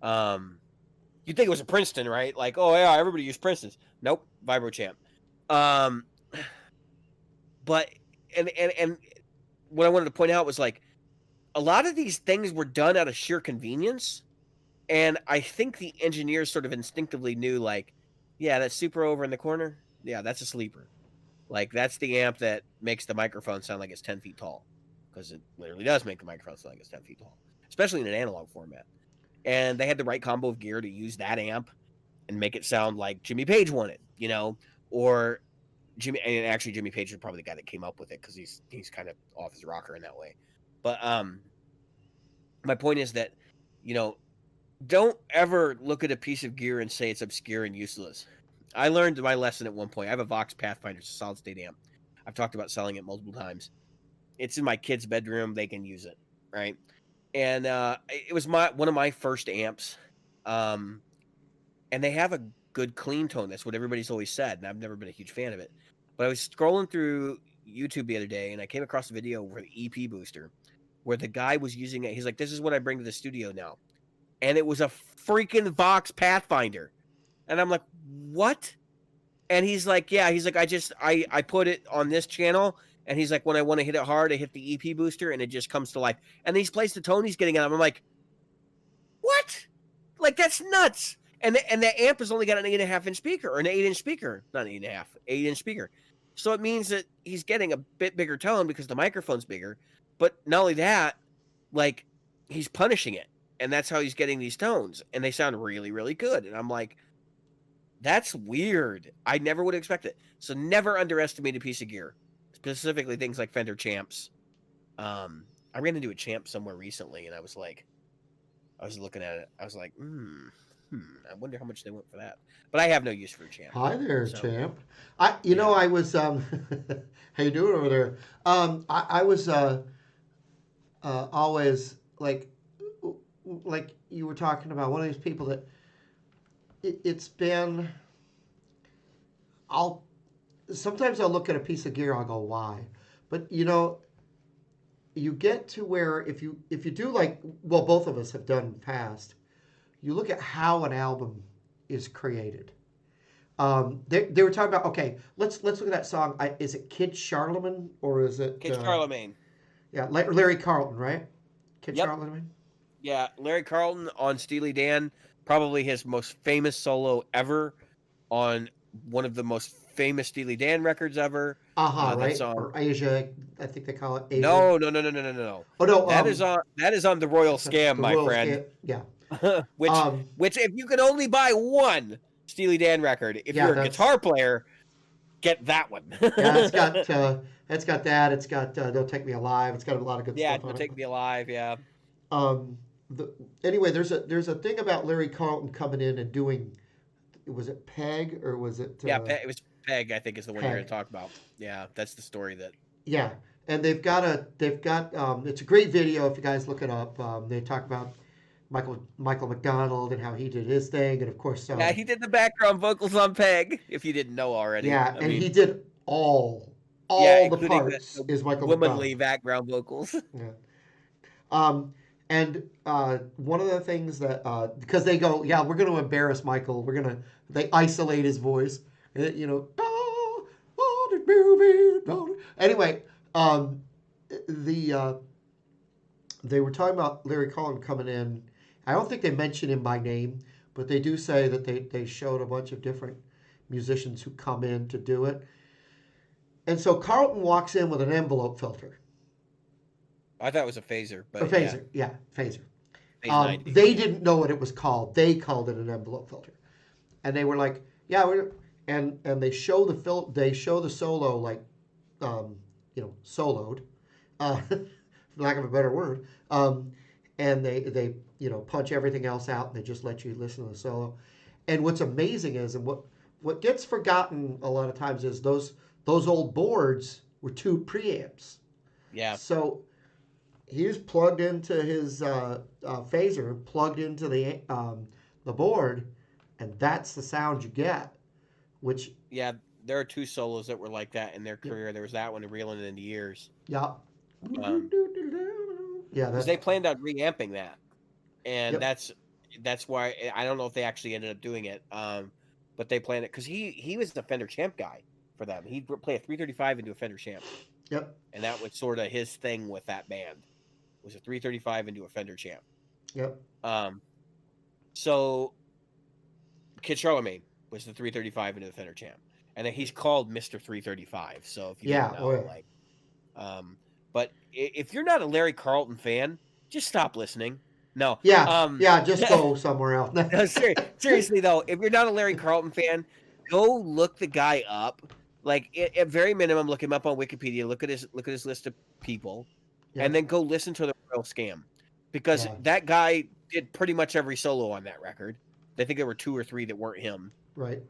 You'd think it was a Princeton, right? Like, oh yeah, everybody used Princeton's. Nope, Vibro Champ. But and what I wanted to point out was like a lot of these things were done out of sheer convenience, and I think the engineers sort of instinctively knew, like, yeah, that super over in the corner, yeah, that's a sleeper. Like that's the amp that makes the microphone sound like it's 10 feet tall, because it literally does make the microphone sound like it's 10 feet tall, especially in an analog format. And they had the right combo of gear to use that amp and make it sound like Jimmy Page wanted, or Jimmy Page is probably the guy that came up with it because he's kind of off his rocker in that way. But my point is that, don't ever look at a piece of gear and say it's obscure and useless. I learned my lesson at one point. I have a Vox Pathfinder, it's a solid state amp. I've talked about selling it multiple times. It's in my kid's bedroom. They can use it, right? And it was one of my first amps. And they have a good clean tone. That's what everybody's always said, and I've never been a huge fan of it. But I was scrolling through YouTube the other day, and I came across a video for the EP booster where the guy was using it. He's like, this is what I bring to the studio now. And it was a freaking Vox Pathfinder. And I'm like, what? And he's like, yeah. He's like, I put it on this channel. And he's like, when I want to hit it hard, I hit the EP booster, and it just comes to life. And he's plays the tone he's getting out of. I'm like, what? Like, that's nuts. And the amp has only got an 8.5-inch speaker, or an 8-inch speaker. Not an 8.5, 8-inch speaker. So it means that he's getting a bit bigger tone because the microphone's bigger. But not only that, like, he's punishing it. And that's how he's getting these tones. And they sound really, really good. And I'm like, that's weird. I never would expect it. So never underestimate a piece of gear. Specifically things like Fender Champs. I ran into a Champ somewhere recently, and I was looking at it. I was like, I wonder how much they went for that. But I have no use for a Champ. Hi there, Champ. I was how you doing over there? I was always like you were talking about, one of these people that it's been. Sometimes I'll look at a piece of gear, I'll go, why? But you get to where if you do, like, well, both of us have done past, you look at how an album is created. They were talking about, okay, let's look at that song. Is it Kid Charlemagne or is it Kid Charlemagne? Yeah, Larry Carlton, right? Kid Yep. Charlemagne. Yeah, Larry Carlton on Steely Dan, probably his most famous solo ever on one of the most famous Steely Dan records ever. Right? On, or Asia, I think they call it Asia. No. Oh no, that is on the Royal Scam, my Royal friend. Yeah. which if you can only buy one Steely Dan record, if you're a guitar player, get that one. Yeah, it's got that. It's got Don't Take Me Alive. It's got a lot of good stuff on it. Don't Take Me Alive. Yeah. Anyway, there's a thing about Larry Carlton coming in and doing. Was it Peg or was it? It was Peg, I think, is the one you're going to Peg. talk about. Yeah, that's the story that. Yeah, and they've got it's a great video if you guys look it up. They talk about Michael McDonald and how he did his thing, and of course, Yeah, he did the background vocals on Peg, if you didn't know already. yeah, I and he mean, did yeah, all the including parts the is Michael womanly McDonald. background vocals. Yeah. And one of the things that because they go, yeah, we're going to embarrass Michael. They isolate his voice. You know, "Ah, oh, this movie, oh." Anyway, the they were talking about Larry Collin coming in. I don't think they mention him by name, but they do say that they showed a bunch of different musicians who come in to do it. And so Carlton walks in with an envelope filter. I thought it was a phaser, Or but yeah, phaser, yeah, phaser. phase 90. They Yeah, didn't know what it was called. They called it an envelope filter, and they were like, "Yeah, and they show they show the solo like, soloed, for lack of a better word, and they punch everything else out and they just let you listen to the solo. And what's amazing is, and what gets forgotten a lot of times is those old boards were two preamps, yeah, so he was plugged into his phaser, plugged into the board, and that's the sound you get. Which, yeah. There are two solos that were like that in their yep, career. There was that one and Reeling in the Years. yeah, Um, yeah, because they planned on reamping that, and yep, that's why I don't know if they actually ended up doing it. But they planned it because he was the Fender Champ guy for them. He'd play a 335 into a Fender Champ, yep, and that was sort of his thing with that band. Was a 335 into a Fender Champ. yep, Um, so Kid Charlemagne was the 335 into the Fender Champ, and then he's called Mr. 335. So if you didn't yeah, oh know, yeah, like, but if you're not a Larry Carlton fan, just stop listening. No, yeah, yeah. Just go somewhere else. no, seriously though, if you're not a Larry Carlton fan, go look the guy up. Like at very minimum, look him up on Wikipedia. Look at his list of people, and Yep, then go listen to the Royal Scam, because yeah, that guy did pretty much every solo on that record. I think there were 2 or 3 that weren't him. right.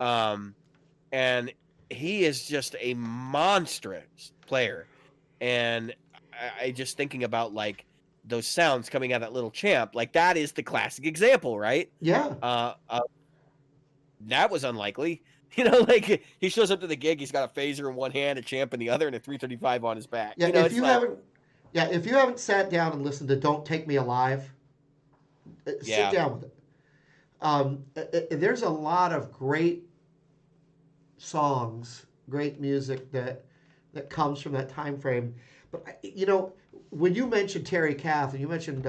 And he is just a monstrous player. And I just thinking about like those sounds coming out of that little champ, like that is the classic example, right? Yeah, That was unlikely. You know, like he shows up to the gig, he's got a phaser in one hand, a champ in the other, and a 335 on his back. yeah. You know, it's like, If you haven't sat down and listened to "Don't Take Me Alive," sit yeah, down with it. There's a lot of great songs, great music that comes from that time frame. But when you mentioned Terry Kath and you mentioned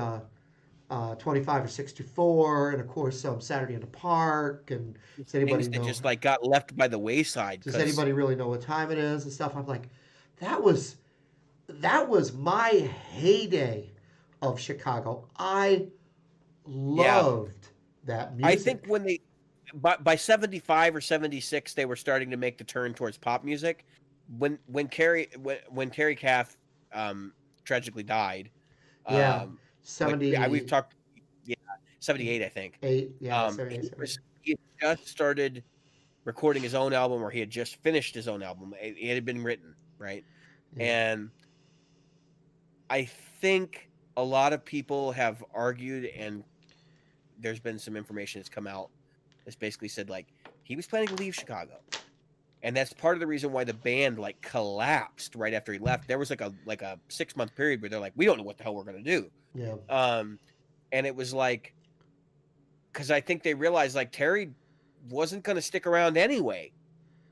25 or 64, and of course Saturday in the Park, and does anybody things that know? just like got left by the wayside Does because, anybody really know what time it is and stuff? I'm like, that was that was my heyday of Chicago. I yeah, loved that I think music. when they by 75 or 76 they were starting to make the turn towards pop music. When Terry Kath tragically died, Yeah, which we've 78, talked, yeah, 78 I think. yeah, 78, 78. He had just started recording his own album, or he had just finished his own album. It had been written, right? Yeah, And I think a lot of people have argued, and there's been some information that's come out that's basically said like he was planning to leave Chicago, and that's part of the reason why the band like collapsed right after he left. There was like a 6-month period where they're like, we don't know what the hell we're gonna do. yeah. And it was like, because I think they realized like Terry wasn't gonna stick around anyway,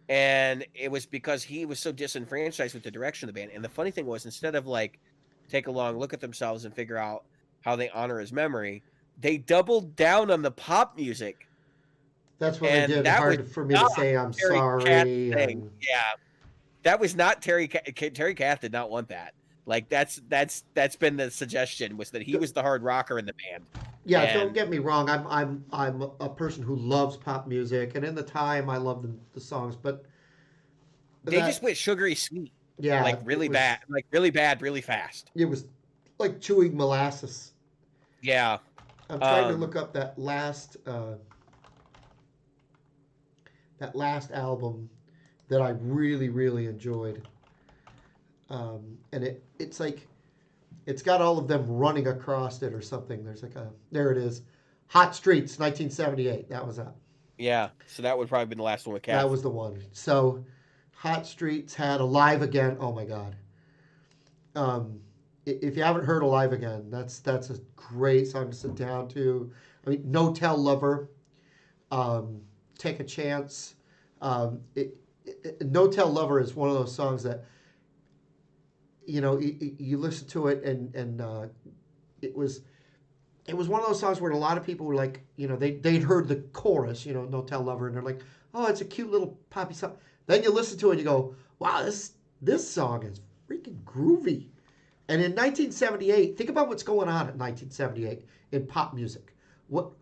and it was because he was so disenfranchised with the direction of the band. And the funny thing was, instead of like take a long look at themselves and figure out how they honor his memory, they doubled down on the pop music. That's when they And did that was hard for me to not say I'm Terry Kath sorry. thing. And Yeah, that was not Terry. Terry Kath did not want that. Like that's been the suggestion, was that he was the hard rocker in the band, yeah, don't and get me wrong. I'm a person who loves pop music, and in the time I loved the songs, but they just that went sugary sweet, yeah, like really bad, really fast. it was like chewing molasses. Yeah. I'm trying to Um. look up that last album that I really, really enjoyed. And it's like it's got all of them running across it or something. There's like there it is, Hot Streets, 1978. That was that. Yeah, so that would probably be the last one with That Kath. was the one. So, Hot Streets had Alive Again. Oh my God. Um, if you haven't heard Alive Again, that's a great song to sit down to. I mean, No Tell Lover, Take a Chance. No Tell Lover is one of those songs that you listen to it and it was one of those songs where a lot of people were like, they'd heard the chorus, No Tell Lover, and they're like, oh, it's a cute little poppy song. Then you listen to it and you go, wow, this song is freaking groovy. And in 1978, think about what's going on in 1978 in pop music.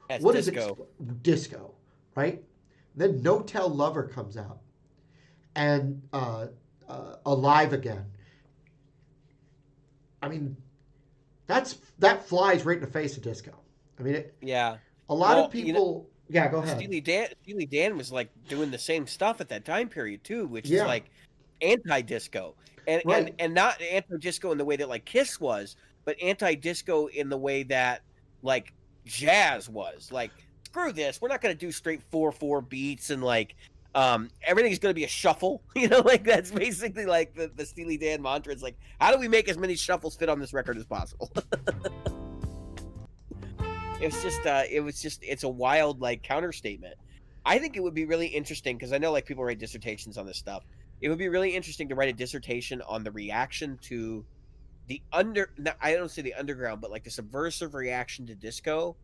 That's What disco. disco, right? Then No Tell Lover comes out, and Alive Again. I mean, that flies right in the face of disco. I mean, Yeah. a lot of people. Yeah, go ahead. Steely Dan was like doing the same stuff at that time period too, which Yeah. is like anti-disco, and Right. and not anti-disco in the way that like Kiss was, but anti-disco in the way that like jazz was. Like, screw this, we're not going to do straight 4/4 beats and like everything's going to be a shuffle. Like that's basically like the Steely Dan mantra. It's like, how do we make as many shuffles fit on this record as possible? It's a wild like counter statement. I think it would be really interesting because I know like people write dissertations on this stuff. It would be really interesting to write a dissertation on the reaction to I don't say the underground, but like the subversive reaction to disco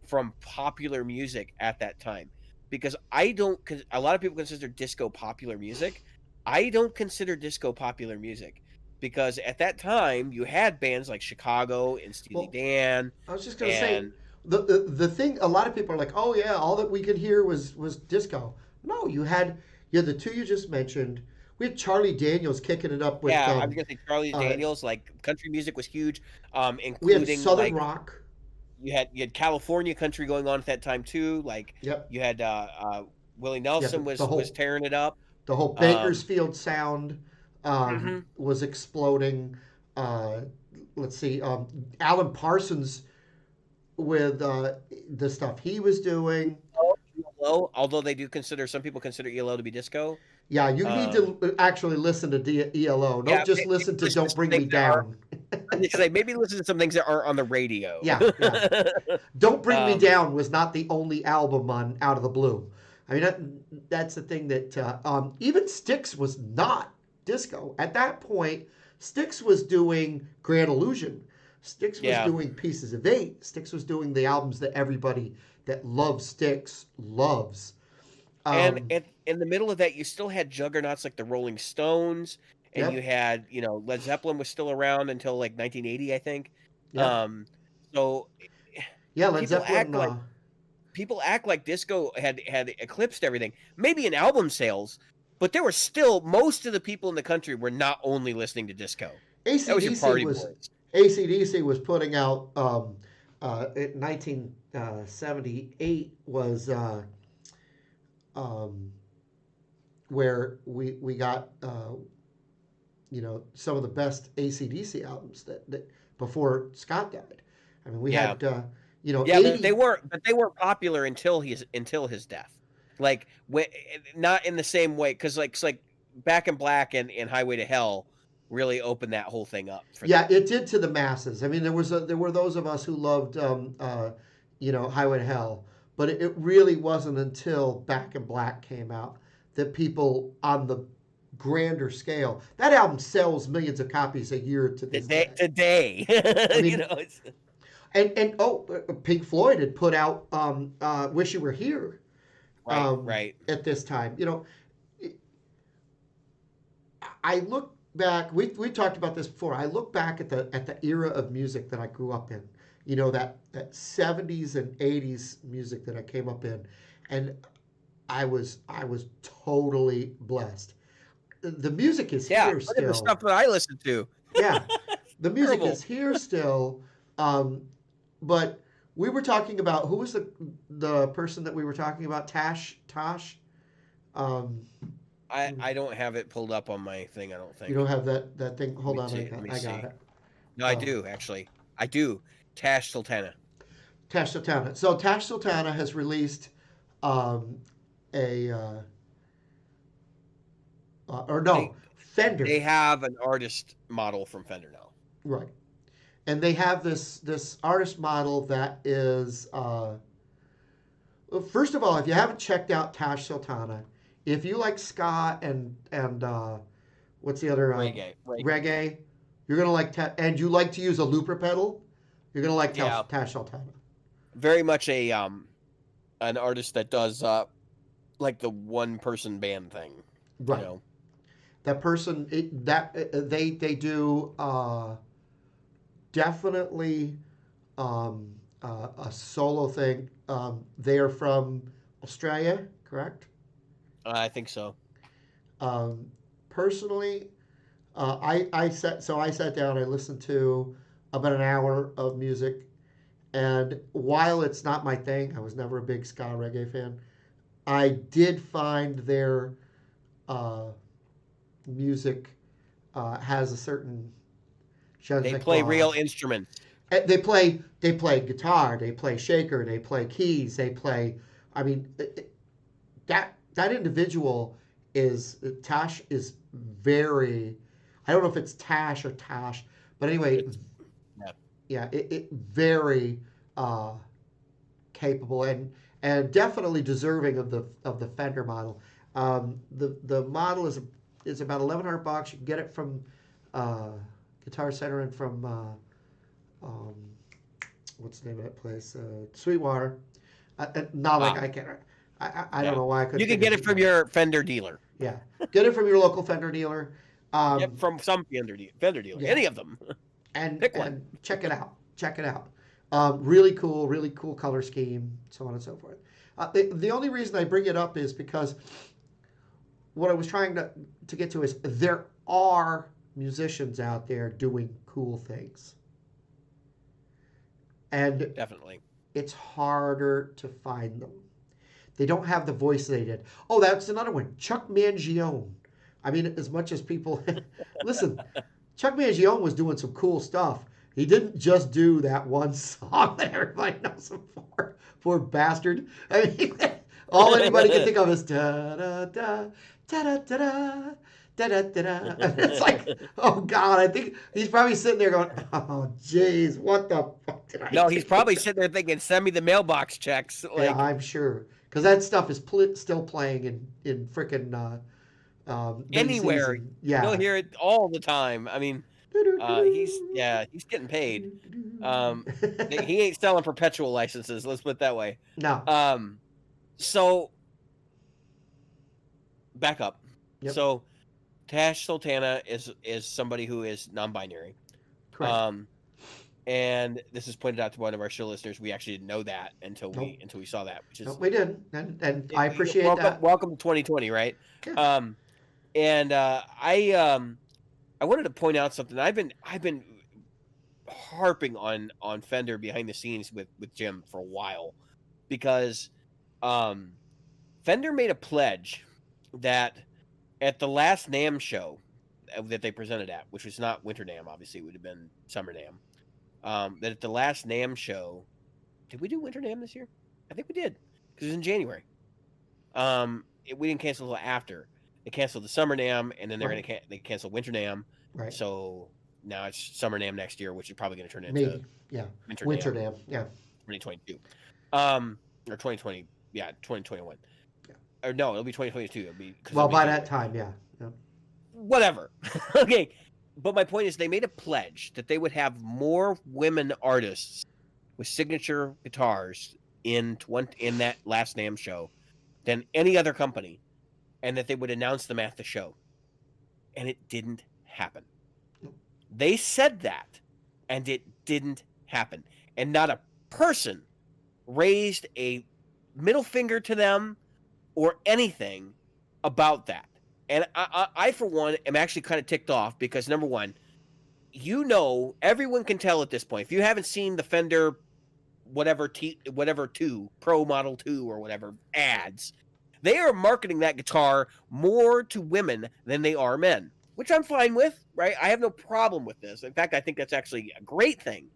from popular music at that time. Because a lot of people consider disco popular music. I don't consider disco popular music because at that time you had bands like Chicago and Steely Dan. I was just gonna say the thing. A lot of people are like, "Oh yeah, all that we could hear was disco." No, you had the two you just mentioned. We had Charlie Daniels kicking it up with. Yeah, I was gonna say Charlie Daniels. Like country music was huge, we had including Southern like rock. you had California country going on at that time too. Like Yep. you had Willie Nelson was tearing it up. The whole Bakersfield sound Mhm. was exploding. Let's see, Alan Parsons with the stuff he was doing. ELO, although some people consider ELO to be disco. Yeah, you need to actually listen to ELO. Don't just listen to "Don't Bring Me Down." Maybe listen to some things that aren't on the radio. Yeah. "Don't Bring Me Down" was not the only album on Out of the Blue. I mean, that's the thing that even Styx was not disco at that point. Styx was doing Grand Illusion. Styx was doing Pieces of Eight. Styx was doing the albums that everybody that loves Styx loves. And in the middle of that, you still had juggernauts like the Rolling Stones, and you had Led Zeppelin was still around until like 1980, I think. Yep. So Led Zeppelin. People act like disco had eclipsed everything. Maybe in album sales, but there were still most of the people in the country were not only listening to disco. That was your party boys. AC/DC was putting out in 1978 was where we got some of the best AC/DC albums that before Scott died. I mean, we had 80... they weren't popular until his death. Like not in the same way, because like Back in Black and Highway to Hell really opened that whole thing up. It did to the masses. I mean, there were those of us who loved Highway to Hell, but it really wasn't until Back in Black came out that people on the grander scale. That album sells millions of copies a year to this day. Today. I mean, and Pink Floyd had put out "Wish You Were Here," right at this time. I look back. We talked about this before. I look back at the era of music that I grew up in. That 70s and 80s music that I came up in, and I was totally blessed. The music is here look still. at the stuff that I listen to. The music is here still. But we were talking about, who was the person that we were talking about? Tosh. I don't have it pulled up on my thing. I don't You think. don't have that thing. Let Hold me on, see. Let me I got see. it. No, I Um, do actually. I do. Tash Sultana. Tash Sultana. So Tash Sultana has released um, a or They no Fender, they have an artist model from Fender now. right? And they have this artist model that is well, first of all, if you haven't checked out Tash Sultana, if you like ska and what's the other Reggae. reggae, you're gonna like and you like to use a looper pedal, you're gonna like Yeah, Tash Sultana. very much a an artist that does like the one person band thing. You Right. know, That person they do definitely a solo thing. They are from Australia, correct? I think so. Um, personally, I sat down. I listened to about an hour of music, and while it's not my thing, I was never a big ska reggae fan. I did find their uh, music has a certain je ne They sais play quoi. real instruments. They play guitar, they play shaker, they play keys, they play. I mean, that individual is Tash is very. I don't know if it's Tash or Tash, but anyway, It's yeah. yeah, it very uh, capable and definitely deserving of the Fender model. The model is about $1,100. You can get it from uh, Guitar Center and from um, what's the name of that place? Sweetwater. Not like Ah, I can't. I don't yeah. know why I couldn't You can think of get it from Sweetwater. your Fender dealer. Yeah, get it from your local Fender dealer. Yep, Um, from some Fender dealer. yeah, Any of them. and Pick one. and check it out. Check it out. Really cool color scheme, so on and so forth. The only reason I bring it up is because what I was trying to get to is there are musicians out there doing cool things, and Definitely. it's harder to find them. They don't have the voice they did. Oh, that's another one. Chuck Mangione. I mean, as much as people listen, Chuck Mangione was doing some cool stuff. He didn't just do that one song that everybody knows him for. Poor bastard. I mean, all anybody can think of is da da da da da da da. Da, da, da, da. It's like, oh God, I think he's probably sitting there going, oh jeez, what the fuck did I No, he's do? probably sitting there thinking, "Send me the mailbox checks." Yeah, Like I'm sure, because that stuff is still playing in frickin' Macy's anywhere, and you'll yeah. hear it all the time. I mean, he's getting paid. Um, he ain't selling perpetual licenses. Let's put it that way. No. Um, so back up. Yep. So Tash Sultana is somebody who is non-binary. Correct. Um, and this is pointed out to one of our show listeners. We actually didn't know that Nope. until we saw that, which Nope. is We didn't, and I appreciate that. welcome to 2020, right? Yeah. And I wanted to point out something. I've been harping on Fender behind the scenes with Jim for a while because um, Fender made a pledge that at the last NAMM show that they presented at, which was not Winter NAMM, obviously it would have been Summer NAMM. That at the last NAMM show, did we do Winter NAMM this year? I think we did because it was in January. We didn't cancel until after. They canceled the Summer NAMM, and then Right. they canceled Winter NAMM. Right. So now it's Summer NAMM next year, which is probably going to turn into Maybe. Yeah. Winter Winter NAMM Dam. Yeah. 2022. Or 2020. Yeah, 2021. Yeah. Or no, it'll be 2022. It'll be Well, by January. that time, yeah. Yeah. Whatever. Okay. But my point is, they made a pledge that they would have more women artists with signature guitars in that last NAMM show than any other company, and that they would announce them at the show. And it didn't happen. They said that, and it didn't happen. And not a person raised a middle finger to them or anything about that. And I for one, am actually kind of ticked off because, number one, everyone can tell at this point. If you haven't seen the Fender whatever 2, Pro Model 2 or whatever ads, They are marketing that guitar more to women than they are men, which I'm fine with, right? I have no problem with this. In fact, I think that's actually a great thing.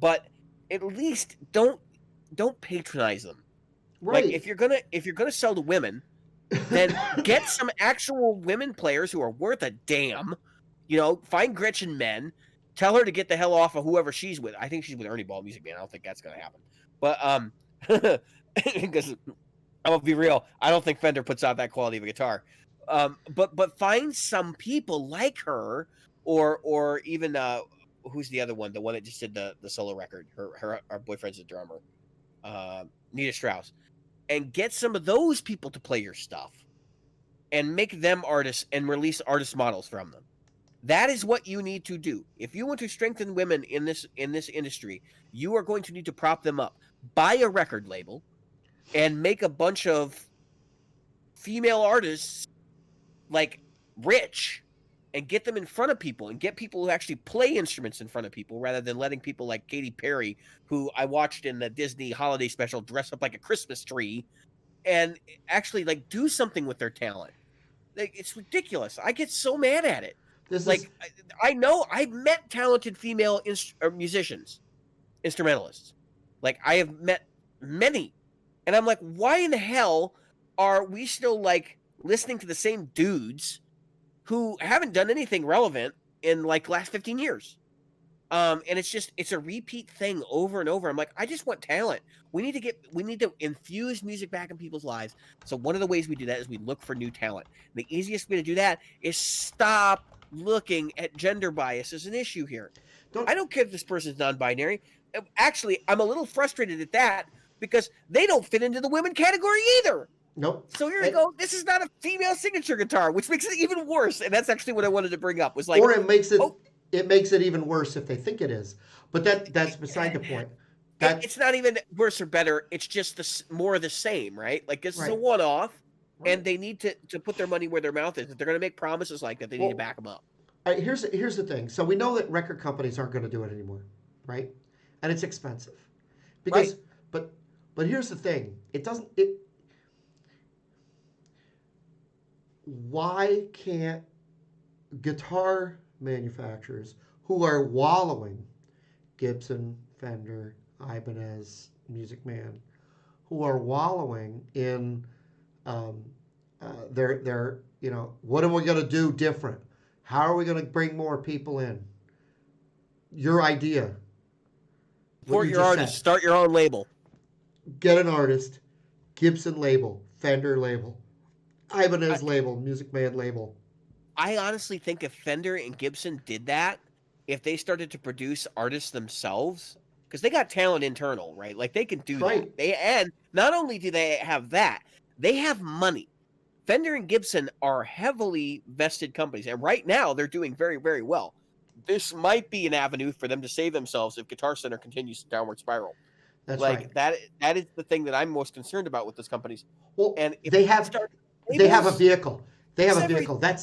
But at least don't patronize them. Like Right. if you're gonna sell to women, then get some actual women players who are worth a damn. You know, find Gretchen Men, tell her to get the hell off of whoever she's with. I think she's with Ernie Ball Music Man. I don't think that's gonna happen. But because I'm gonna be real, I don't think Fender puts out that quality of a guitar. But find some people like her, or even who's the other one? The one that just did the solo record. Her boyfriend's a drummer, Nita Strauss, and get some of those people to play your stuff, and make them artists and release artist models from them. That is what you need to do. If you want to strengthen women in this industry, you are going to need to prop them up. Buy a record label and make a bunch of female artists like rich and get them in front of people and get people who actually play instruments in front of people rather than letting people like Katy Perry, who I watched in the Disney holiday special, dress up like a Christmas tree and actually like do something with their talent. Like, it's ridiculous. I get so mad at it. I know I've met talented female musicians, instrumentalists. Like, I have met many. And I'm like, why in the hell are we still like listening to the same dudes who haven't done anything relevant in like last 15 years? And it's a repeat thing over and over. I'm like, I just want talent. We need to infuse music back in people's lives. So one of the ways we do that is we look for new talent. The easiest way to do that is stop looking at gender bias as an issue here. I don't care if this person's non-binary. Actually, I'm a little frustrated at that because they don't fit into the women category either. Nope. So here you go. This is not a female signature guitar, which makes it even worse. And that's actually what I wanted to bring up. Was like, or it makes it even worse if they think it is. But that's beside the point. It's not even worse or better. It's just more of the same, right? Like this is a one-off, and they need to put their money where their mouth is. If they're going to make promises like that, they need to back them up. All right, here's the thing. So we know that record companies aren't going to do it anymore, right? And it's expensive. Because but here's the thing. Why can't guitar manufacturers who are wallowing, Gibson, Fender, Ibanez, Music Man, who are wallowing in their what are we going to do different? How are we going to bring more people in? Your idea. Support your artist. Start your own label. Get an artist. Gibson label. Fender label. Ibanez label. Music Man label. I honestly think if Fender and Gibson did that, if they started to produce artists themselves, because they got talent internal, right? Like they can do that. And not only do they have that, they have money. Fender and Gibson are heavily vested companies, and right now they're doing very, very well. This might be an avenue for them to save themselves if Guitar Center continues to downward spiral. That's like that is the thing that I'm most concerned about with those companies. Well, and they have a vehicle. They have a vehicle. That's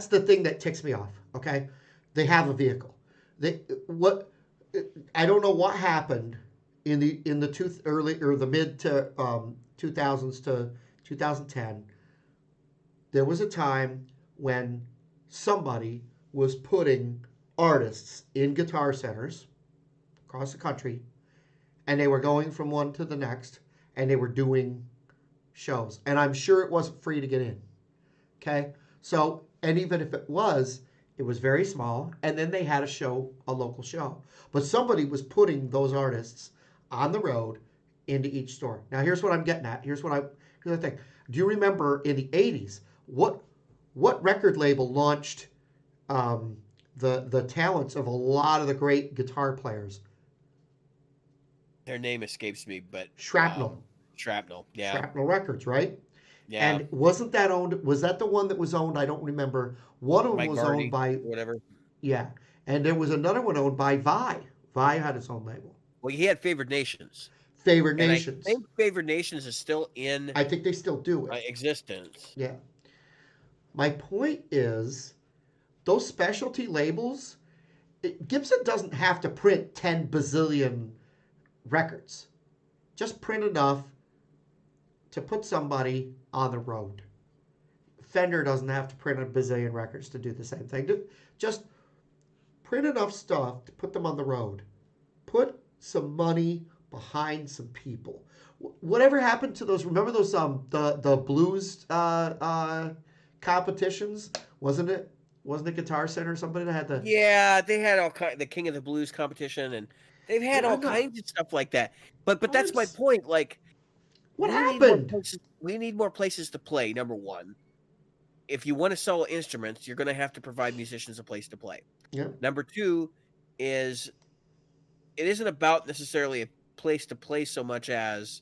the thing that ticks me off. Okay, they have a vehicle. I don't know what happened in the mid to 2000s to 2010. There was a time when somebody was putting artists in guitar centers across the country, and they were going from one to the next, and they were doing shows. And I'm sure it wasn't free to get in. Okay? So, and even if it was very small, and then they had a local show. But somebody was putting those artists on the road into each store. Now, here's what I'm getting at. Here's the thing. Do you remember in the 80s, what record label launched the talents of a lot of the great guitar players? Their name escapes me, but Shrapnel. Yeah. Shrapnel Records, right? Yeah. And wasn't that owned? Was that the one that was owned? I don't remember. One of them was owned by whatever. Yeah, and there was another one owned by Vi. Vi had its own label. Well, he had Favored Nations. Favored Nations. I think Favored Nations is still in. I think they still do it. Existence. Yeah. My point is, those specialty labels, Gibson doesn't have to print 10 bazillion records. Just print enough to put somebody on the road. Fender doesn't have to print a bazillion records to do the same thing. Just print enough stuff to put them on the road. Put some money behind some people. Whatever happened to those? Remember those the blues competitions? Wasn't it Guitar Center or somebody that had the? Yeah, they had all kind the King of the Blues competition, and they've had all I'm not. kinds of stuff like that. But I'm that's my just, point. Like, what we need more happened? places. We need more places to play. Number one, if you want to sell instruments, you're going to have to provide musicians a place to play. Yeah. Number two is it isn't about necessarily a place to play so much as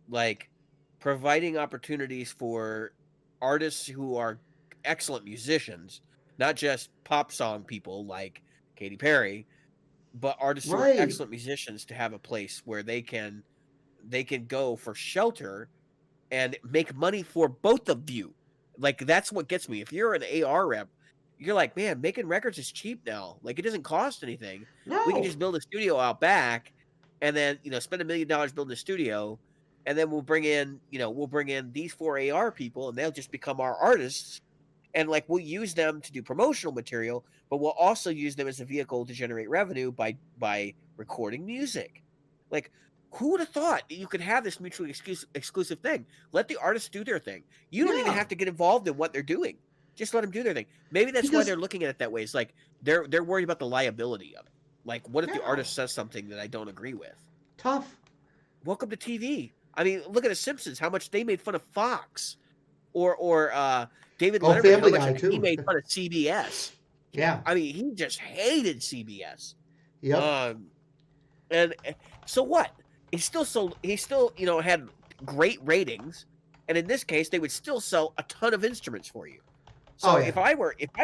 like providing opportunities for artists who are excellent musicians, not just pop song people like Katy Perry, but artists who are Right. excellent musicians to have a place where they can go for shelter and make money for both of you. Like that's what gets me. If you're an AR rep, you're like, man, making records is cheap now. Like it doesn't cost anything. We can No. just build a studio out back and then, spend $1 million building a studio and then we'll bring in these four AR people and they'll just become our artists and like we'll use them to do promotional material, but we'll also use them as a vehicle to generate revenue by recording music. Like who would have thought that you could have this mutually exclusive thing? Let the artists do their thing. You don't even Yeah. have to get involved in what they're doing. Just let them do their thing. Maybe that's why Because they're looking at it that way. It's like they're worried about the liability of it. Like, what if the yeah, artist says something that I don't agree with? tough. Welcome to TV. I mean, look at the Simpsons. How much they made fun of Fox, or David Oh, Letterman. How Family much Guy he too. made fun of CBS. Yeah. I mean, he just hated CBS. Yep. And so what? He still sold. He still, had great ratings, and in this case, they would still sell a ton of instruments for you. Oh So yeah. if I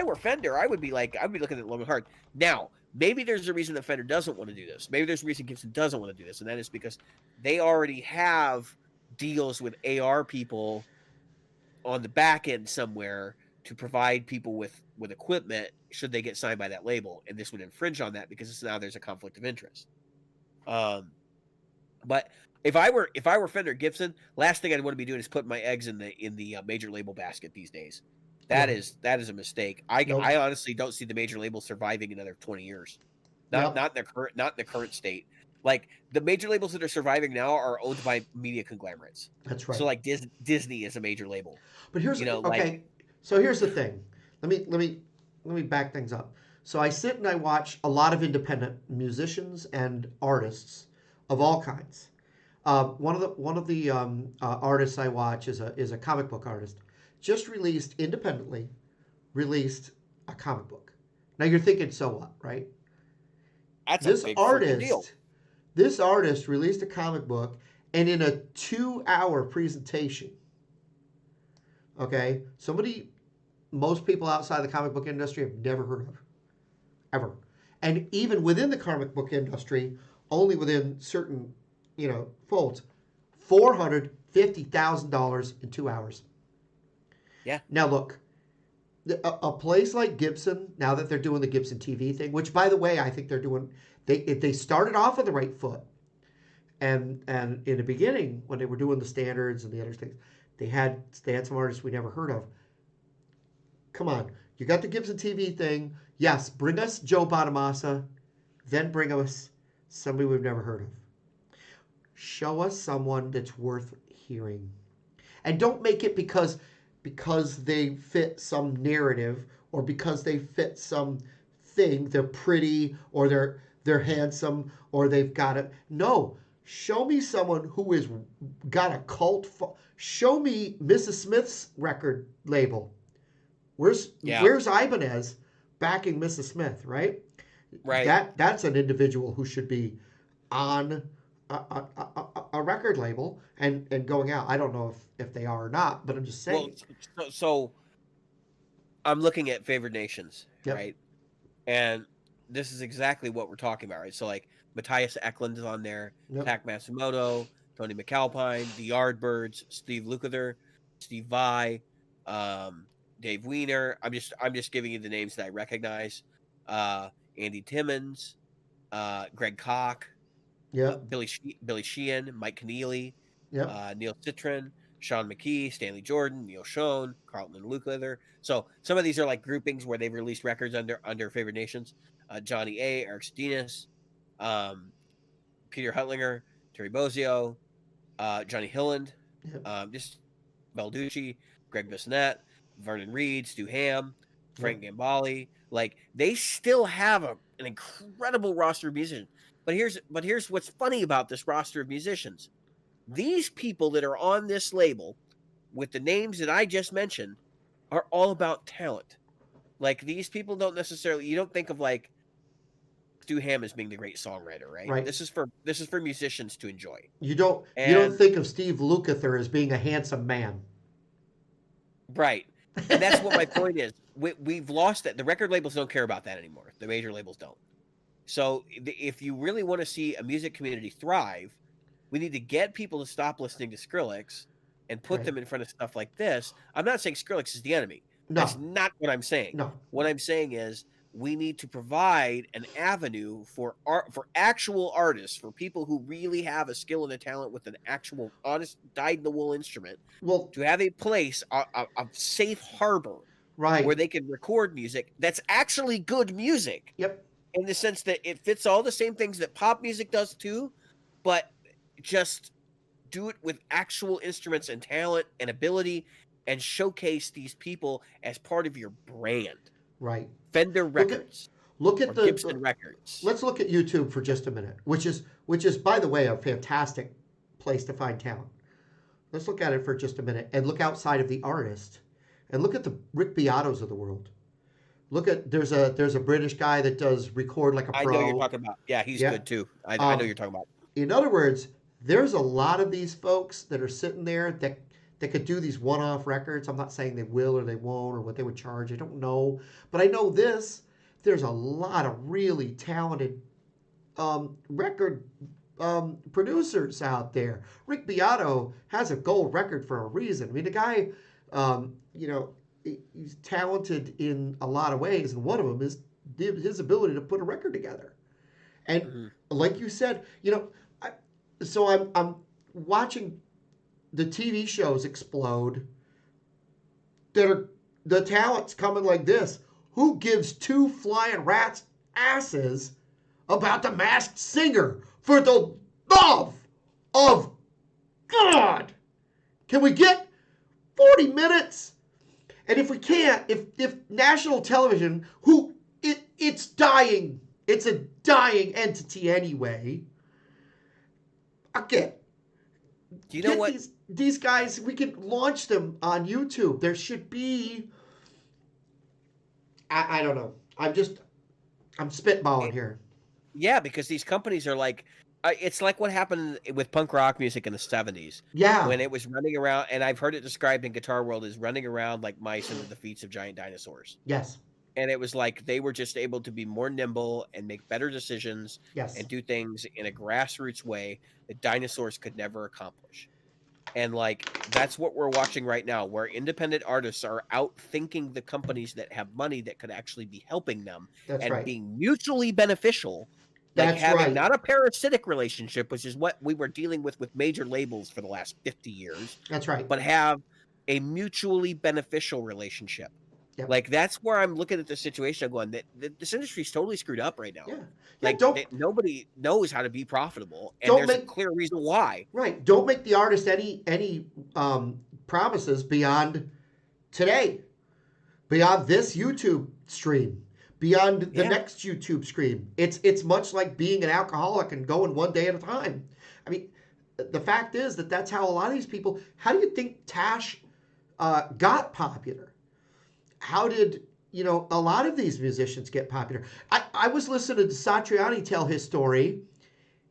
were Fender, I'd be looking at it long and hard. Now, maybe there's a reason that Fender doesn't want to do this. Maybe there's a reason Gibson doesn't want to do this, and that is because they already have deals with AR people on the back end somewhere to provide people with equipment should they get signed by that label, and this would infringe on that because now there's a conflict of interest. Um, but if I were Fender Gibson, last thing I'd want to be doing is putting my eggs in the major label basket these days. That Yeah. is a mistake. I Nope. honestly don't see the major label surviving another 20 years. Not Yep. not in the current state. Like the major labels that are surviving now are owned by media conglomerates. That's So right. like Disney is a major label. But here's Like okay. So here's the thing. Let me back things up. So I sit and I watch a lot of independent musicians and artists of all kinds. One of the artists I watch is a comic book artist. Just released a comic book. Now you're thinking, so what, right? that's a This big freaking deal. artist, this artist released a comic book, and in a 2 hour presentation, okay, somebody most people outside the comic book industry have never heard of, ever. And even within the comic book industry, only within certain, folds, $450,000 in 2 hours. Yeah. Now look, a place like Gibson, now that they're doing the Gibson TV thing, which by the way, I think they're doing, they started off on the right foot, and in the beginning when they were doing the standards and the other things, they had some artists we never heard of. Come on, you got the Gibson TV thing. Yes, bring us Joe Bonamassa, then bring us somebody we've never heard of. Show us someone that's worth hearing, and don't make it because they fit some narrative or because they fit some thing. They're pretty or they're handsome or they've got it. No, show me someone who is got a show me Mrs. Smith's record label. Yeah. Where's Ibanez backing Mrs. Smith, right? Right. That's an individual who should be on a record label and going out. I don't know if they are or not, but I'm just Well, saying. so I'm looking at favored nations, Yep. right? And this is exactly what we're talking about, right? So like Matthias Eklund is on there, Yep. Tak Matsumoto, Tony McAlpine, the Yardbirds, Steve Lukather, Steve Vai, Dave Weiner. I'm just giving you the names that I recognize. Andy Timmons, Greg Koch, Yep. Billy Sheehan, Mike Keneally, Yep. Neil Citron. Sean McKee, Stanley Jordan, Neil Schon, Carlton and Luke Leather. So some of these are like groupings where they've released records under Favored Nations. Johnny A, Eric Sedinas, um, Peter Hutlinger, Terry Bozzio, Johnny Hilland, Yep. just Balducci, Greg Bissonette, Vernon Reed, Stu Ham, Frank Gambale. Like they still have an incredible roster of musicians. But here's what's funny about this roster of musicians. These people that are on this label with the names that I just mentioned are all about talent. Like these people don't necessarily, you don't think of like Stu Ham as being the great songwriter, right? Right. This is for musicians to enjoy. You don't think of Steve Lukather as being a handsome man. Right. And that's what my point is. We've lost that. The record labels don't care about that anymore. The major labels don't. So if you really want to see a music community thrive, we need to get people to stop listening to Skrillex and put them in front of stuff like this. I'm not saying Skrillex is the enemy. No. That's not what I'm saying. No. What I'm saying is we need to provide an avenue for actual artists, for people who really have a skill and a talent with an actual honest dyed-in-the-wool instrument, to have a place, a safe harbor, where they can record music that's actually good music. Yep. In the sense that it fits all the same things that pop music does too, but just do it with actual instruments and talent and ability, and showcase these people as part of your brand. Right. Fender Records. Look at the Gibson Records. Let's look at YouTube for just a minute, which is by the way a fantastic place to find talent. Let's look at it for just a minute and look outside of the artist and look at the Rick Beatos of the world. Look at there's a British guy that does record like a pro. I know what you're talking about. Yeah, he's good too. I know what you're talking about. In other words, there's a lot of these folks that are sitting there that could do these one-off records. I'm not saying they will or they won't or what they would charge. I don't know. But I know this. There's a lot of really talented record producers out there. Rick Beato has a gold record for a reason. I mean, the guy, he's talented in a lot of ways, and one of them is his ability to put a record together. And like you said, I'm watching the TV shows explode that are the talent's coming like this. Who gives two flying rats asses about the Masked Singer? For the love of God, can we get 40 minutes? And if we can't, if national television, it's dying, it's a dying entity anyway. Okay. Do you know what? These guys, we can launch them on YouTube. There should be, I don't know. I'm spitballing here. Yeah, because these companies are like, it's like what happened with punk rock music in the 70s. Yeah. When it was running around, and I've heard it described in Guitar World as running around like mice under the feet of giant dinosaurs. Yes. And it was like they were just able to be more nimble and make better decisions and do things in a grassroots way that dinosaurs could never accomplish. And like that's what we're watching right now, where independent artists are outthinking the companies that have money that could actually be helping them being mutually beneficial. Like having not a parasitic relationship, which is what we were dealing with major labels for the last 50 years. That's right. But have a mutually beneficial relationship. Yep. Like that's where I'm looking at the situation. I'm going that this industry's totally screwed up right now. Yeah. Like nobody knows how to be profitable, and there's a clear reason why. Right. Don't make the artist any promises beyond today, beyond this YouTube stream, beyond the next YouTube stream. It's much like being an alcoholic and going one day at a time. I mean, the fact is that's how a lot of these people. How do you think Tash got popular? How did a lot of these musicians get popular? I was listening to Satriani tell his story.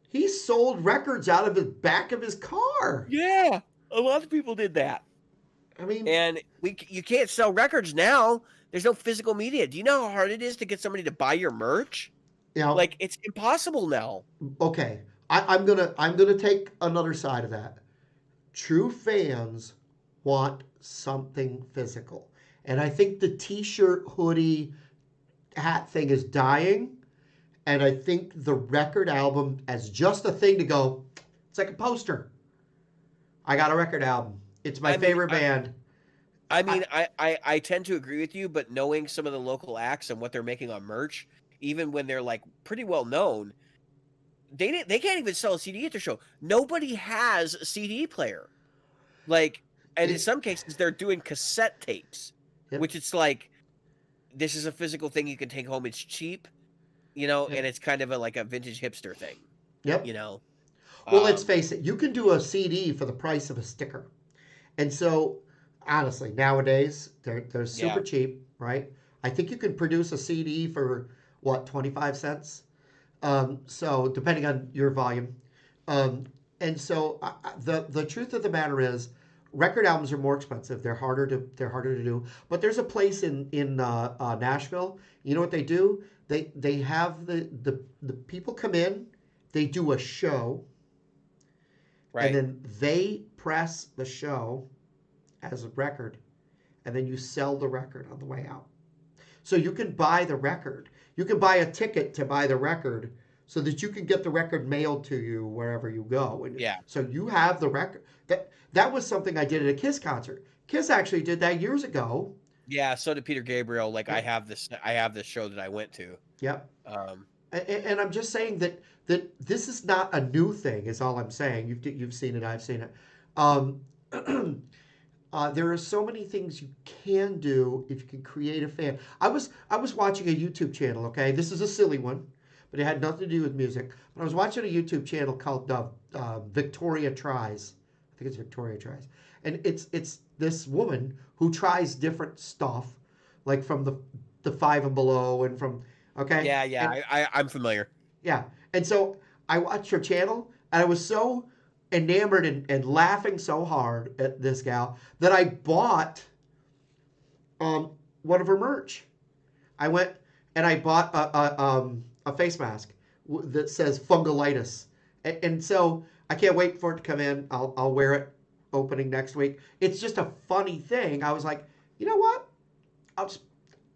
He sold records out of the back of his car. Yeah, a lot of people did that. I mean, and you can't sell records now. There's no physical media. Do you know how hard it is to get somebody to buy your merch? Like it's impossible now. Okay, I'm gonna take another side of that. True fans want something physical. And I think the t-shirt, hoodie, hat thing is dying. And I think the record album as just a thing to go, it's like a poster. I got a record album. It's my I mean, favorite band. I I, mean, I tend to agree with you, but knowing some of the local acts and what they're making on merch, even when they're like pretty well known, they can't even sell a CD at their show. Nobody has a CD player. Like, and in it, some cases they're doing cassette tapes, yep, which it's like this is a physical thing you can take home. It's cheap, yep, and it's kind of like a vintage hipster thing, yep. you know. Well, let's Um, face it. You can do a CD for the price of a sticker, and so honestly, nowadays they're super yeah, cheap, right? I think you can produce a CD for what 25 cents. So depending on your volume, um, and so the truth of the matter is, record albums are more expensive. They're harder to do. But there's a place in Nashville. You know what they do? They have the people come in. They do a show, and right. then they press the show as a record, and then you sell the record on the way out. So you can buy the record. You can buy a ticket to buy the record so that you can get the record mailed to you wherever you go. And Yeah, so you have the record. That was something I did at a Kiss concert. Kiss actually did that years ago. yeah. So did Peter Gabriel. Like Yep. I have this show that I went to. Yep. Um, And I'm just saying that this is not a new thing. Is all I'm saying. You've seen it. I've seen it. Um, there are so many things you can do if you can create a fan. I was watching a YouTube channel. Okay, this is a silly one, but it had nothing to do with music. But I was watching a YouTube channel called Victoria Tries. I think it's Victoria Tries, and it's this woman who tries different stuff, like from the Five and Below and from okay, yeah, yeah. and I'm familiar. yeah. And so I watched her channel and I was so enamored and laughing so hard at this gal that I bought one of her merch. I went and I bought a face mask that says fungolitis. And so I can't wait for it to come in. I'll wear it opening next week. It's just a funny thing. I was like, you know what? I'll just,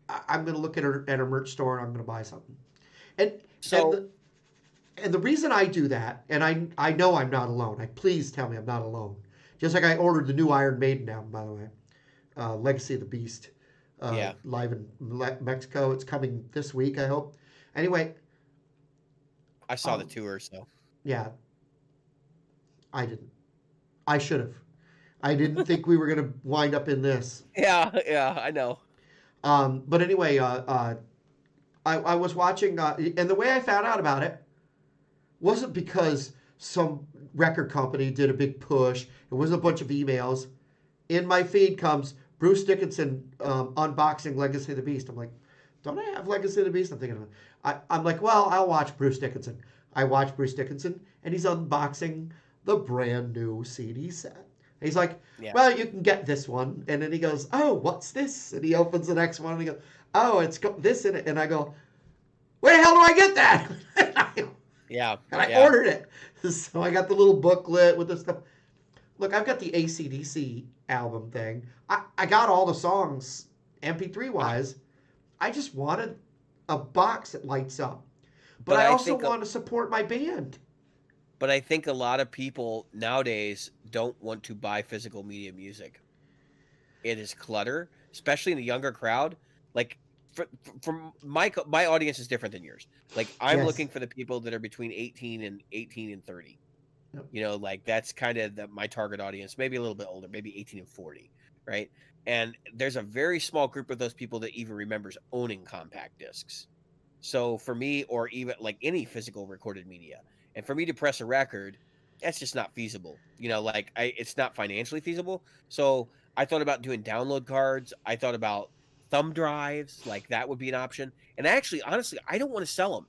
I'm going to look at her merch store and I'm going to buy something. And, and So the, and the reason I do that, and I know I'm not alone. Please tell me I'm not alone. Just like I ordered the new Iron Maiden album, by the way, Legacy of the Beast, yeah, live in Mexico. It's coming this week, I hope. Anyway, I saw the um, tour. So yeah, I didn't. I should have. I didn't think we were gonna wind up in this. yeah, yeah. I know. But anyway, I was watching, and the way I found out about it wasn't because some record company did a big push. It wasn't a bunch of emails. In my feed comes Bruce Dickinson unboxing Legacy of the Beast. I'm like, don't I have Legacy of the Beast? I'm thinking, I'm like, well, I'll watch Bruce Dickinson. I watch Bruce Dickinson, and he's unboxing the brand new CD set. And he's like, Yeah, well, you can get this one. And then he goes, oh, what's this? And he opens the next one, and he goes, oh, it's got this in it. And I go, where the hell do I get that? yeah, And I yeah. ordered it. So I got the little booklet with the stuff. Look, I've got the AC/DC album thing. I got all the songs MP3 I, wise. I just wanted a box that lights up. But but I I also think, want to support my band. but I think a lot of people nowadays don't want to buy physical media music. It is clutter, especially in the younger crowd. Like, from my audience is different than yours. Like, I'm Yes. looking for the people that are between 18 and 30. Yep. Like that's kind of my target audience, maybe a little bit older, maybe 18 and 40, right? And there's a very small group of those people that even remembers owning compact discs. So for me, or even like any physical recorded media, and for me to press a record, that's just not feasible. Like it's not financially feasible. So I thought about doing download cards. I thought about thumb drives, like that would be an option. And actually, honestly, I don't want to sell them.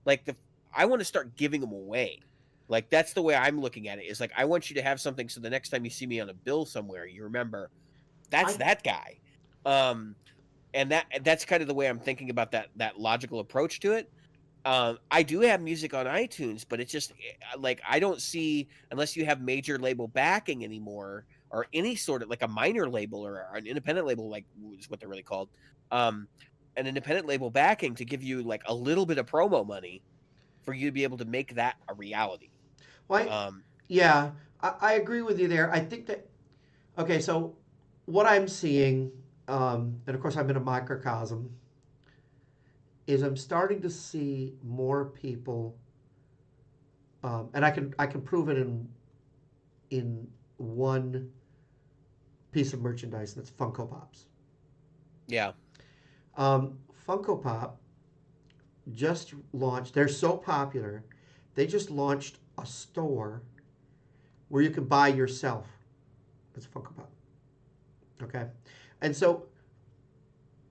Like I want to start giving them away. Like that's the way I'm looking at it. Is like I want you to have something so the next time you see me on a bill somewhere, you remember that's I that guy. Um, and that's kind of the way I'm thinking about that logical approach to it. I do have music on iTunes, but it's just like I don't see unless you have major label backing anymore, or any sort of like a minor label or an independent label, like is what they're really called. Um, an independent label backing to give you like a little bit of promo money for you to be able to make that a reality. well, Um, yeah, I agree with you there. I think that Okay, so what I'm seeing, and of course I'm in a microcosm, is I'm starting to see more people, and I can prove it in one piece of merchandise, and that's Funko Pops. Yeah. Funko Pop just launched. They're so popular, they just launched a store where you can buy yourself. It's Funko Pop. Okay, and so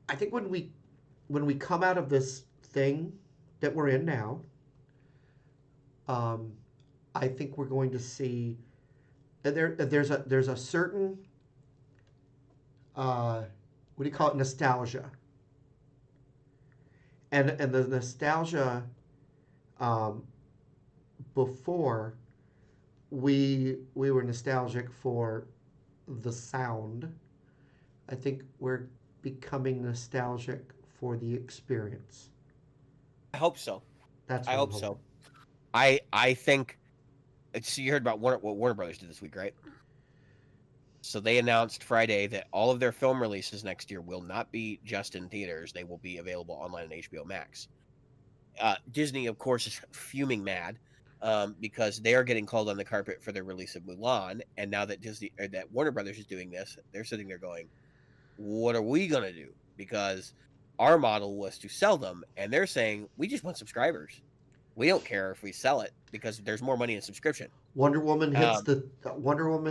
I think when we come out of this thing that we're in now, um, I think we're going to see there's a certain what do you call it, nostalgia, and the nostalgia, um, before we were nostalgic for the sound. I think we're becoming nostalgic for the experience. I hope so. That's I what I'm hope hoping. so. I think. So you heard about what Warner Brothers did this week, right? So they announced Friday that all of their film releases next year will not be just in theaters; they will be available online on HBO Max. Disney, of course, is fuming mad because they are getting called on the carpet for their release of Mulan, and now that that Warner Brothers is doing this, they're sitting there going, "What are we gonna do?" Because our model was to sell them, and they're saying we just want subscribers. We don't care if we sell it because there's more money in subscription. Um, Wonder Woman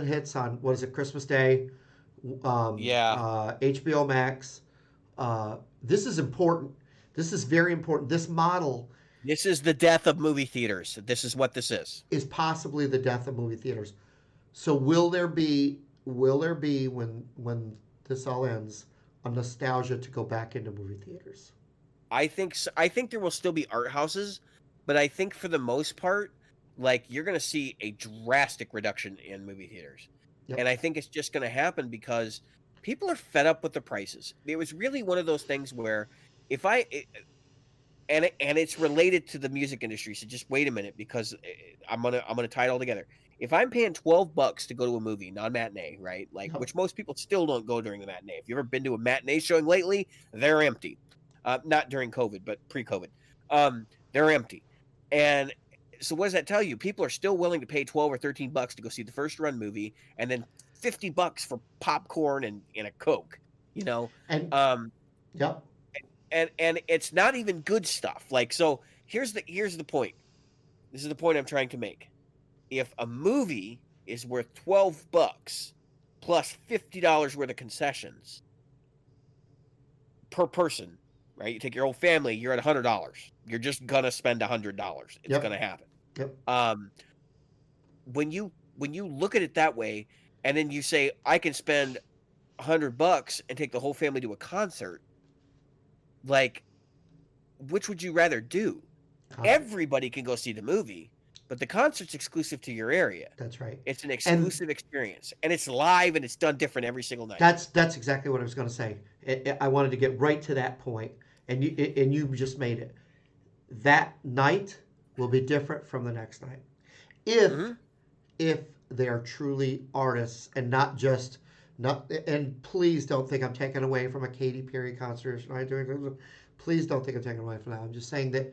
hits on what is it, Christmas Day, yeah, HBO Max. This is important. This is very important. This model this is the death of movie theaters. This is what this is. is possibly the death of movie theaters. So will there be when this all ends a nostalgia to go back into movie theaters? I think there will still be art houses, but I think for the most part, like you're going to see a drastic reduction in movie theaters. Yep. And I think it's just going to happen because people are fed up with the prices. It was really one of those things where if I and it's related to the music industry. So just wait a minute because I'm gonna tie it all together. If I'm paying $12 to go to a movie, non matinee, right? Like Yep. which most people still don't go during the matinee. If you've ever been to a matinee showing lately, they're empty. Not during COVID, but pre-COVID. They're empty. And so what does that tell you? People are still willing to pay 12 or $13 to go see the first run movie, and then $50 for popcorn and a Coke. You know, And um, yep. and it's not even good stuff. Like so, here's the point. This is the point I'm trying to make. If a movie is worth $12 plus $50 worth of concessions per person, right? You take your whole family, you're at $100. You're just gonna spend $100. It's Yep. gonna happen. Yep. Um, when you look at it that way, and then you say I can spend $100 and take the whole family to a concert, like which would you rather do? Concert. Everybody can go see the movie, but the concert's exclusive to your area. That's right. It's an And exclusive experience, and it's live and it's done different every single night. that's exactly what I was going to say. I wanted to get right to that point, and you just made it. That night will be different from the next night. If Mm-hmm. if they are truly artists and not just not, and please don't think I'm taking away from a Katy Perry concert. Please don't think I'm taking away from that. I'm just saying that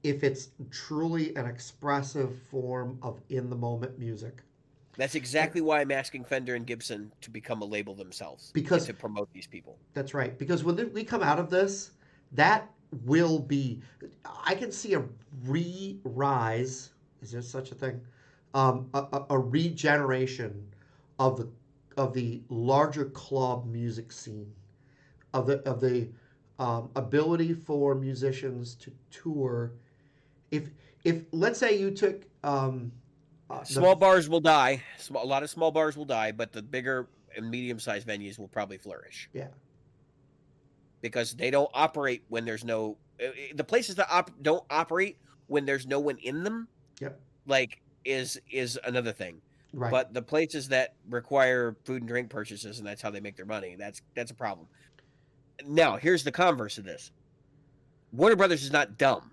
if it's truly an expressive form of in the moment music, That's and exactly why I'm asking Fender and Gibson to become a label themselves and because to promote these people. that's right. Because when we come out of this, that will be. I can see a re-rise. Is there such a thing? A regeneration of the larger club music scene, of the ability for musicians to tour. If let's say you took the Small bars will die. A lot of small bars will die, but the bigger and medium-sized venues will probably flourish yeah, because they don't operate when there's no. The places that don't operate when there's no one in them, yep, like is another thing. right, But the places that require food and drink purchases and that's how they make their money, that's a problem. Now, here's the converse of this. Warner Brothers is not dumb,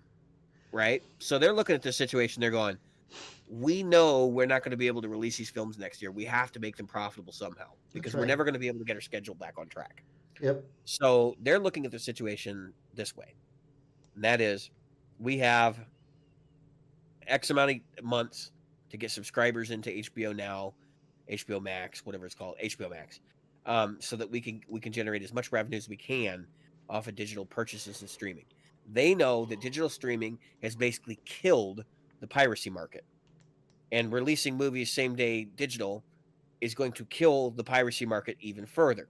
right? So they're looking at this situation, they're going, we know we're not going to be able to release these films next year. We have to make them profitable somehow That's because we're right. never going to be able to get our schedule back on track. Yep. So they're looking at the situation this way. And that is, we have X amount of months to get subscribers into HBO Now, HBO Max, whatever it's called, HBO Max, so that we can generate as much revenue as we can off of digital purchases and streaming. They know that digital streaming has basically killed the piracy market, and releasing movies same day digital is going to kill the piracy market even further.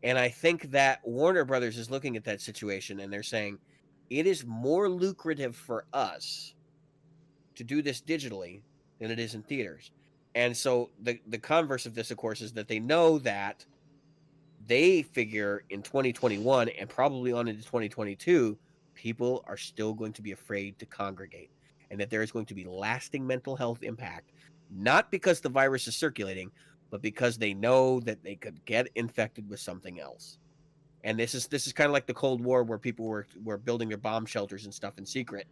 And I think that Warner Brothers is looking at that situation and they're saying it is more lucrative for us to do this digitally than it is in theaters. And so the converse of this, of course, is that they know that they figure in 2021 and probably on into 2022, people are still going to be afraid to congregate, and that there is going to be lasting mental health impact, not because the virus is circulating, but because they know that they could get infected with something else. And this is kind of like the Cold War, where people were building their bomb shelters and stuff in secret,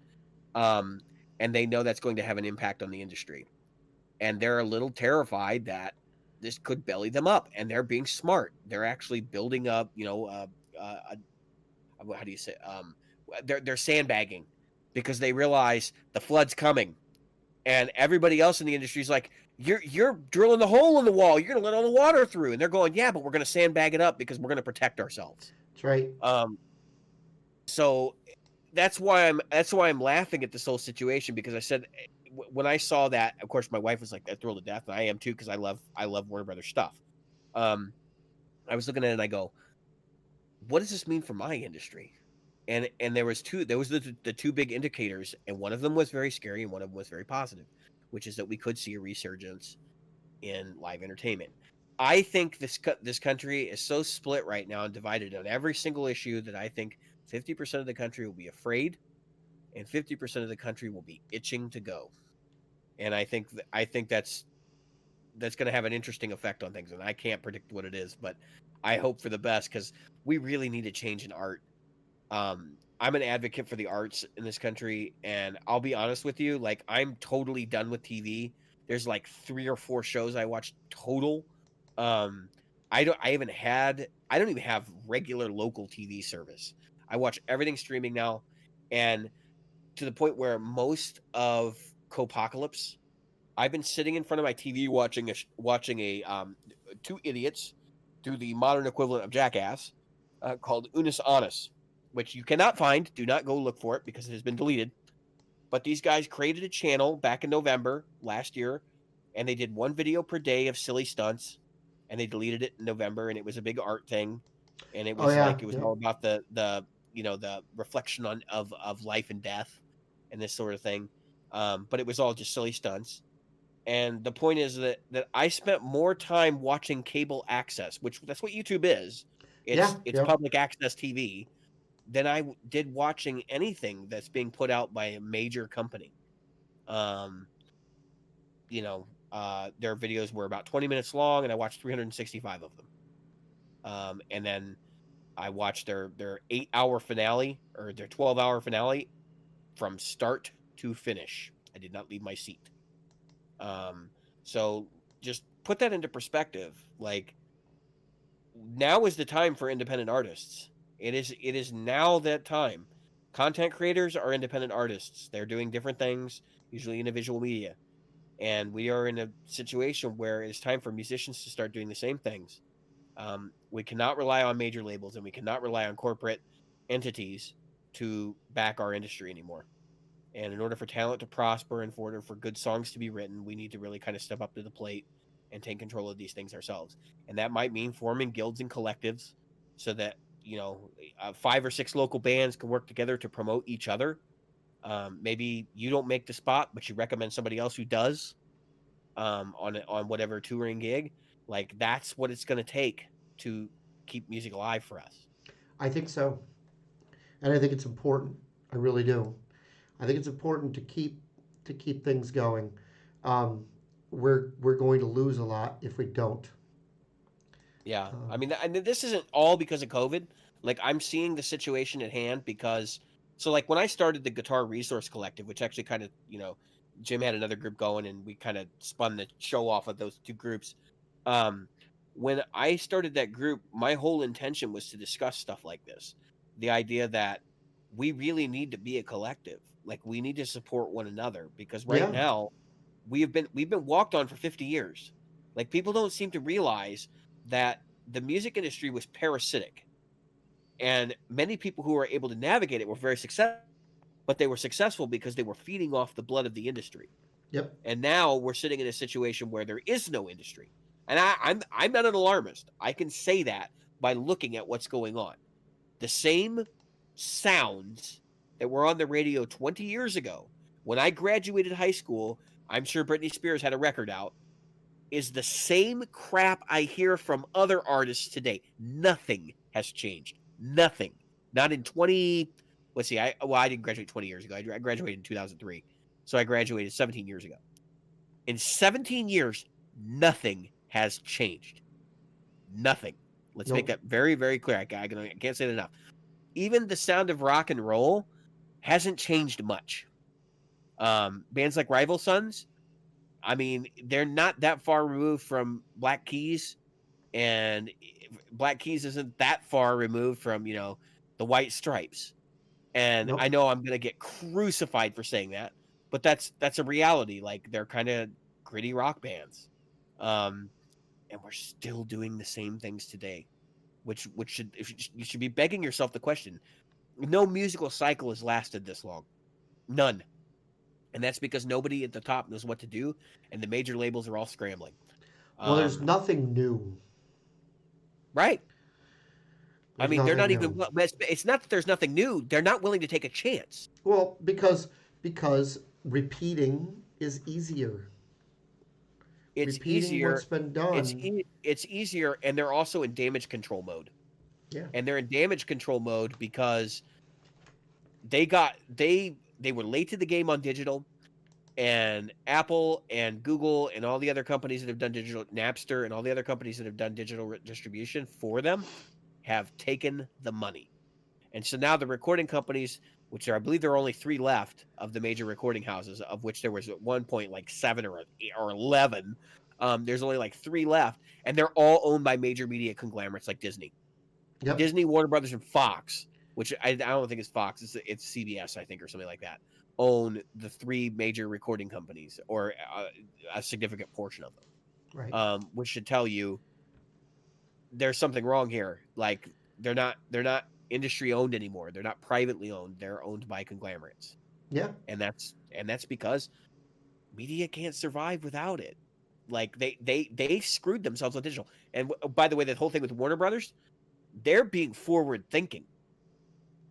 um, and they know that's going to have an impact on the industry, and they're a little terrified that this could belly them up, and they're being smart. They're actually building up, how do you say? They're sandbagging because they realize the flood's coming, and everybody else in the industry is like, you're drilling the hole in the wall. You're going to let all the water through, and they're going, yeah, but we're going to sandbag it up because we're going to protect ourselves. That's right. So that's why I'm laughing at this whole situation, because I said when I saw that, of course, my wife was like thrilled to death, and I am too, because I love Warner Brothers stuff. I was looking at it and I go, what does this mean for my industry? And there was the two big indicators, and one of them was very scary and one of them was very positive, which is that we could see a resurgence in live entertainment. I think this country is so split right now and divided on every single issue that I think 50% of the country will be afraid and 50% of the country will be itching to go. And I think that's going to have an interesting effect on things, and I can't predict what it is, but I hope for the best, because we really need a change in art. I'm an advocate for the arts in this country, and I'll be honest with you, like, I'm totally done with TV. There's like 3 or 4 shows I watch total. Um, I don't even have regular local TV service. I watch everything streaming now, and to the point where most of Copocalypse, I've been sitting in front of my TV watching two idiots do the modern equivalent of Jackass, called Unus Annus, which you cannot find. Do not go look for it because it has been deleted. But these guys created a channel back in November last year, and they did 1 video per day of silly stunts, and they deleted it in November, and it was a big art thing, and it Oh was yeah. like it was Yeah. all about the reflection of life and death and this sort of thing. But it was all just silly stunts. And the point is that I spent more time watching cable access, which that's what YouTube is. Yeah. It's Yeah. public access TV, than I did watching anything that's being put out by a major company. Um, their videos were about 20 minutes long, and I watched 365 of them. And then I watched their 8-hour finale, or their 12-hour finale, from start to finish. I did not leave my seat. Um, so just put that into perspective. Like, now is the time for independent artists. It is now that time. Content creators are independent artists. They're doing different things, usually in a visual media. And we are in a situation where it's time for musicians to start doing the same things. We cannot rely on major labels, and we cannot rely on corporate entities to back our industry anymore. And in order for talent to prosper and for order for good songs to be written, we need to really kind of step up to the plate and take control of these things ourselves. And that might mean forming guilds and collectives so that, 5 or 6 local bands can work together to promote each other. Maybe you don't make the spot, but you recommend somebody else who does, on whatever touring gig. Like, that's what it's going to take to keep music alive for us. I think so, and I think it's important. I really do. I think it's important to keep things going. Um, we're going to lose a lot if we don't. Yeah, I Um, mean, and this isn't all because of COVID. Like, I'm seeing the situation at hand because, so like when I started the Guitar Resource Collective, which actually kind of, Jim had another group going, and we kind of spun the show off of those two groups. Um, when I started that group, my whole intention was to discuss stuff like this. The idea that we really need to be a collective. Like, we need to support one another, because right Yeah. now we've been walked on for 50 years. Like, people don't seem to realize that the music industry was parasitic, and many people who were able to navigate it were very successful, but they were successful because they were feeding off the blood of the industry. Yep. And now we're sitting in a situation where there is no industry. And I'm not an alarmist. I can say that by looking at what's going on. The same sounds that were on the radio 20 years ago, when I graduated high school, I'm sure Britney Spears had a record out, is the same crap I hear from other artists today. Nothing has changed. Nothing. Not in 20. Let's see. I didn't graduate 20 years ago. I graduated in 2003. So I graduated 17 years ago. In 17 years, nothing has changed. Nothing. Let's make Nope. that very, very clear. I can't say it enough. Even the sound of rock and roll hasn't changed much. Bands like Rival Sons, I mean, they're not that far removed from Black Keys, and Black Keys isn't that far removed from, the White Stripes. And I Nope. know I'm gonna get crucified for saying that, but that's a reality. Like, they're kind of gritty rock bands, um, and we're still doing the same things today, which should you should be begging yourself the question: no musical cycle has lasted this long, none, and that's because nobody at the top knows what to do, and the major labels are all scrambling. Well, there's Um, nothing new. right? I There's mean, they're nothing not even. new. It's not that there's nothing new. They're not willing to take a chance. Well, because repeating is easier. It's Repeating what's easier. been done. It's easier, and they're also in damage control mode. Yeah. And they're in damage control mode because they were late to the game on digital, and Apple and Google and all the other companies that have done digital, Napster and all the other companies that have done digital distribution for them, have taken the money. And so now the recording companies, which are, I believe there are only 3 left of the major recording houses, of which there was at one point like 7 or 11. There's only like 3 left, and they're all owned by major media conglomerates like Disney. Yep. Disney, Warner Brothers, and Fox, which I don't think is Fox, it's CBS, I think, or something like that, own the 3 major recording companies, or a significant portion of them. Right. Which should tell you there's something wrong here. Like, they're not industry owned anymore. They're not privately owned. They're owned by conglomerates, Yeah. and that's because media can't survive without it. Like, they screwed themselves on digital. And by the way, that whole thing with Warner Brothers, they're being forward thinking.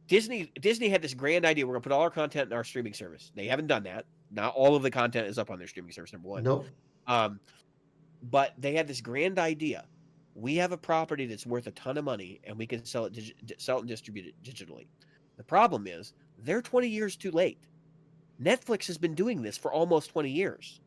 Disney had this grand idea: we're gonna put all our content in our streaming service. They haven't done that. Not all of the content is up on their streaming service. Number one, Nope. um, but they had this grand idea: we have a property that's worth a ton of money, and we can sell it and distribute it digitally. The problem is they're 20 years too late. Netflix has been doing this for almost 20 years.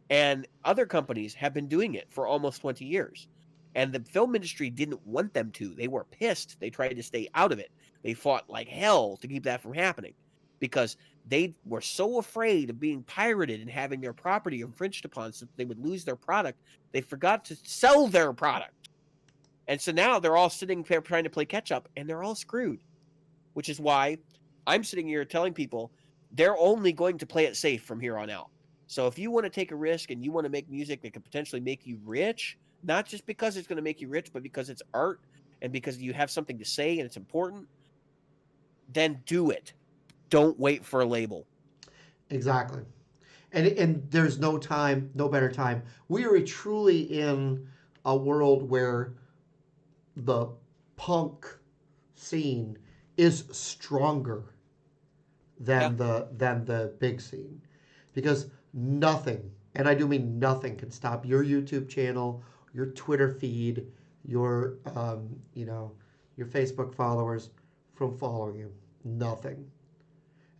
And other companies have been doing it for almost 20 years. And the film industry didn't want them to. They were pissed. They tried to stay out of it. They fought like hell to keep that from happening, because they were so afraid of being pirated and having their property infringed upon, so they would lose their product. They forgot to sell their product. And so now they're all sitting there trying to play catch up, and they're all screwed, which is why I'm sitting here telling people they're only going to play it safe from here on out. So if you want to take a risk and you want to make music that could potentially make you rich, not just because it's going to make you rich, but because it's art and because you have something to say and it's important, then do it. Don't wait for a label. Exactly. And there's no time, no better time. We are truly in a world where the punk scene is stronger Yeah. than the big scene, because nothing, and I do mean nothing, can stop your YouTube channel, your Twitter feed, your your Facebook followers from following you. Nothing.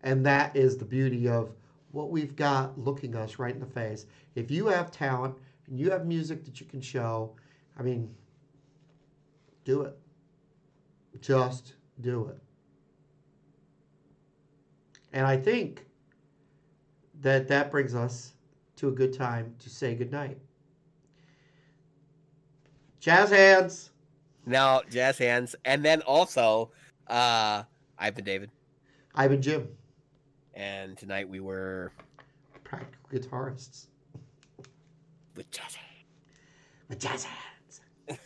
And that is the beauty of what we've got looking us right in the face. If you have talent and you have music that you can show, I mean, do it. Just do it. And I think that brings us to a good time to say goodnight. Jazz hands. Now, jazz hands. And then also, I've been David. I've been Jim. And tonight we were Practical guitarists. with jazz hands. With jazz hands.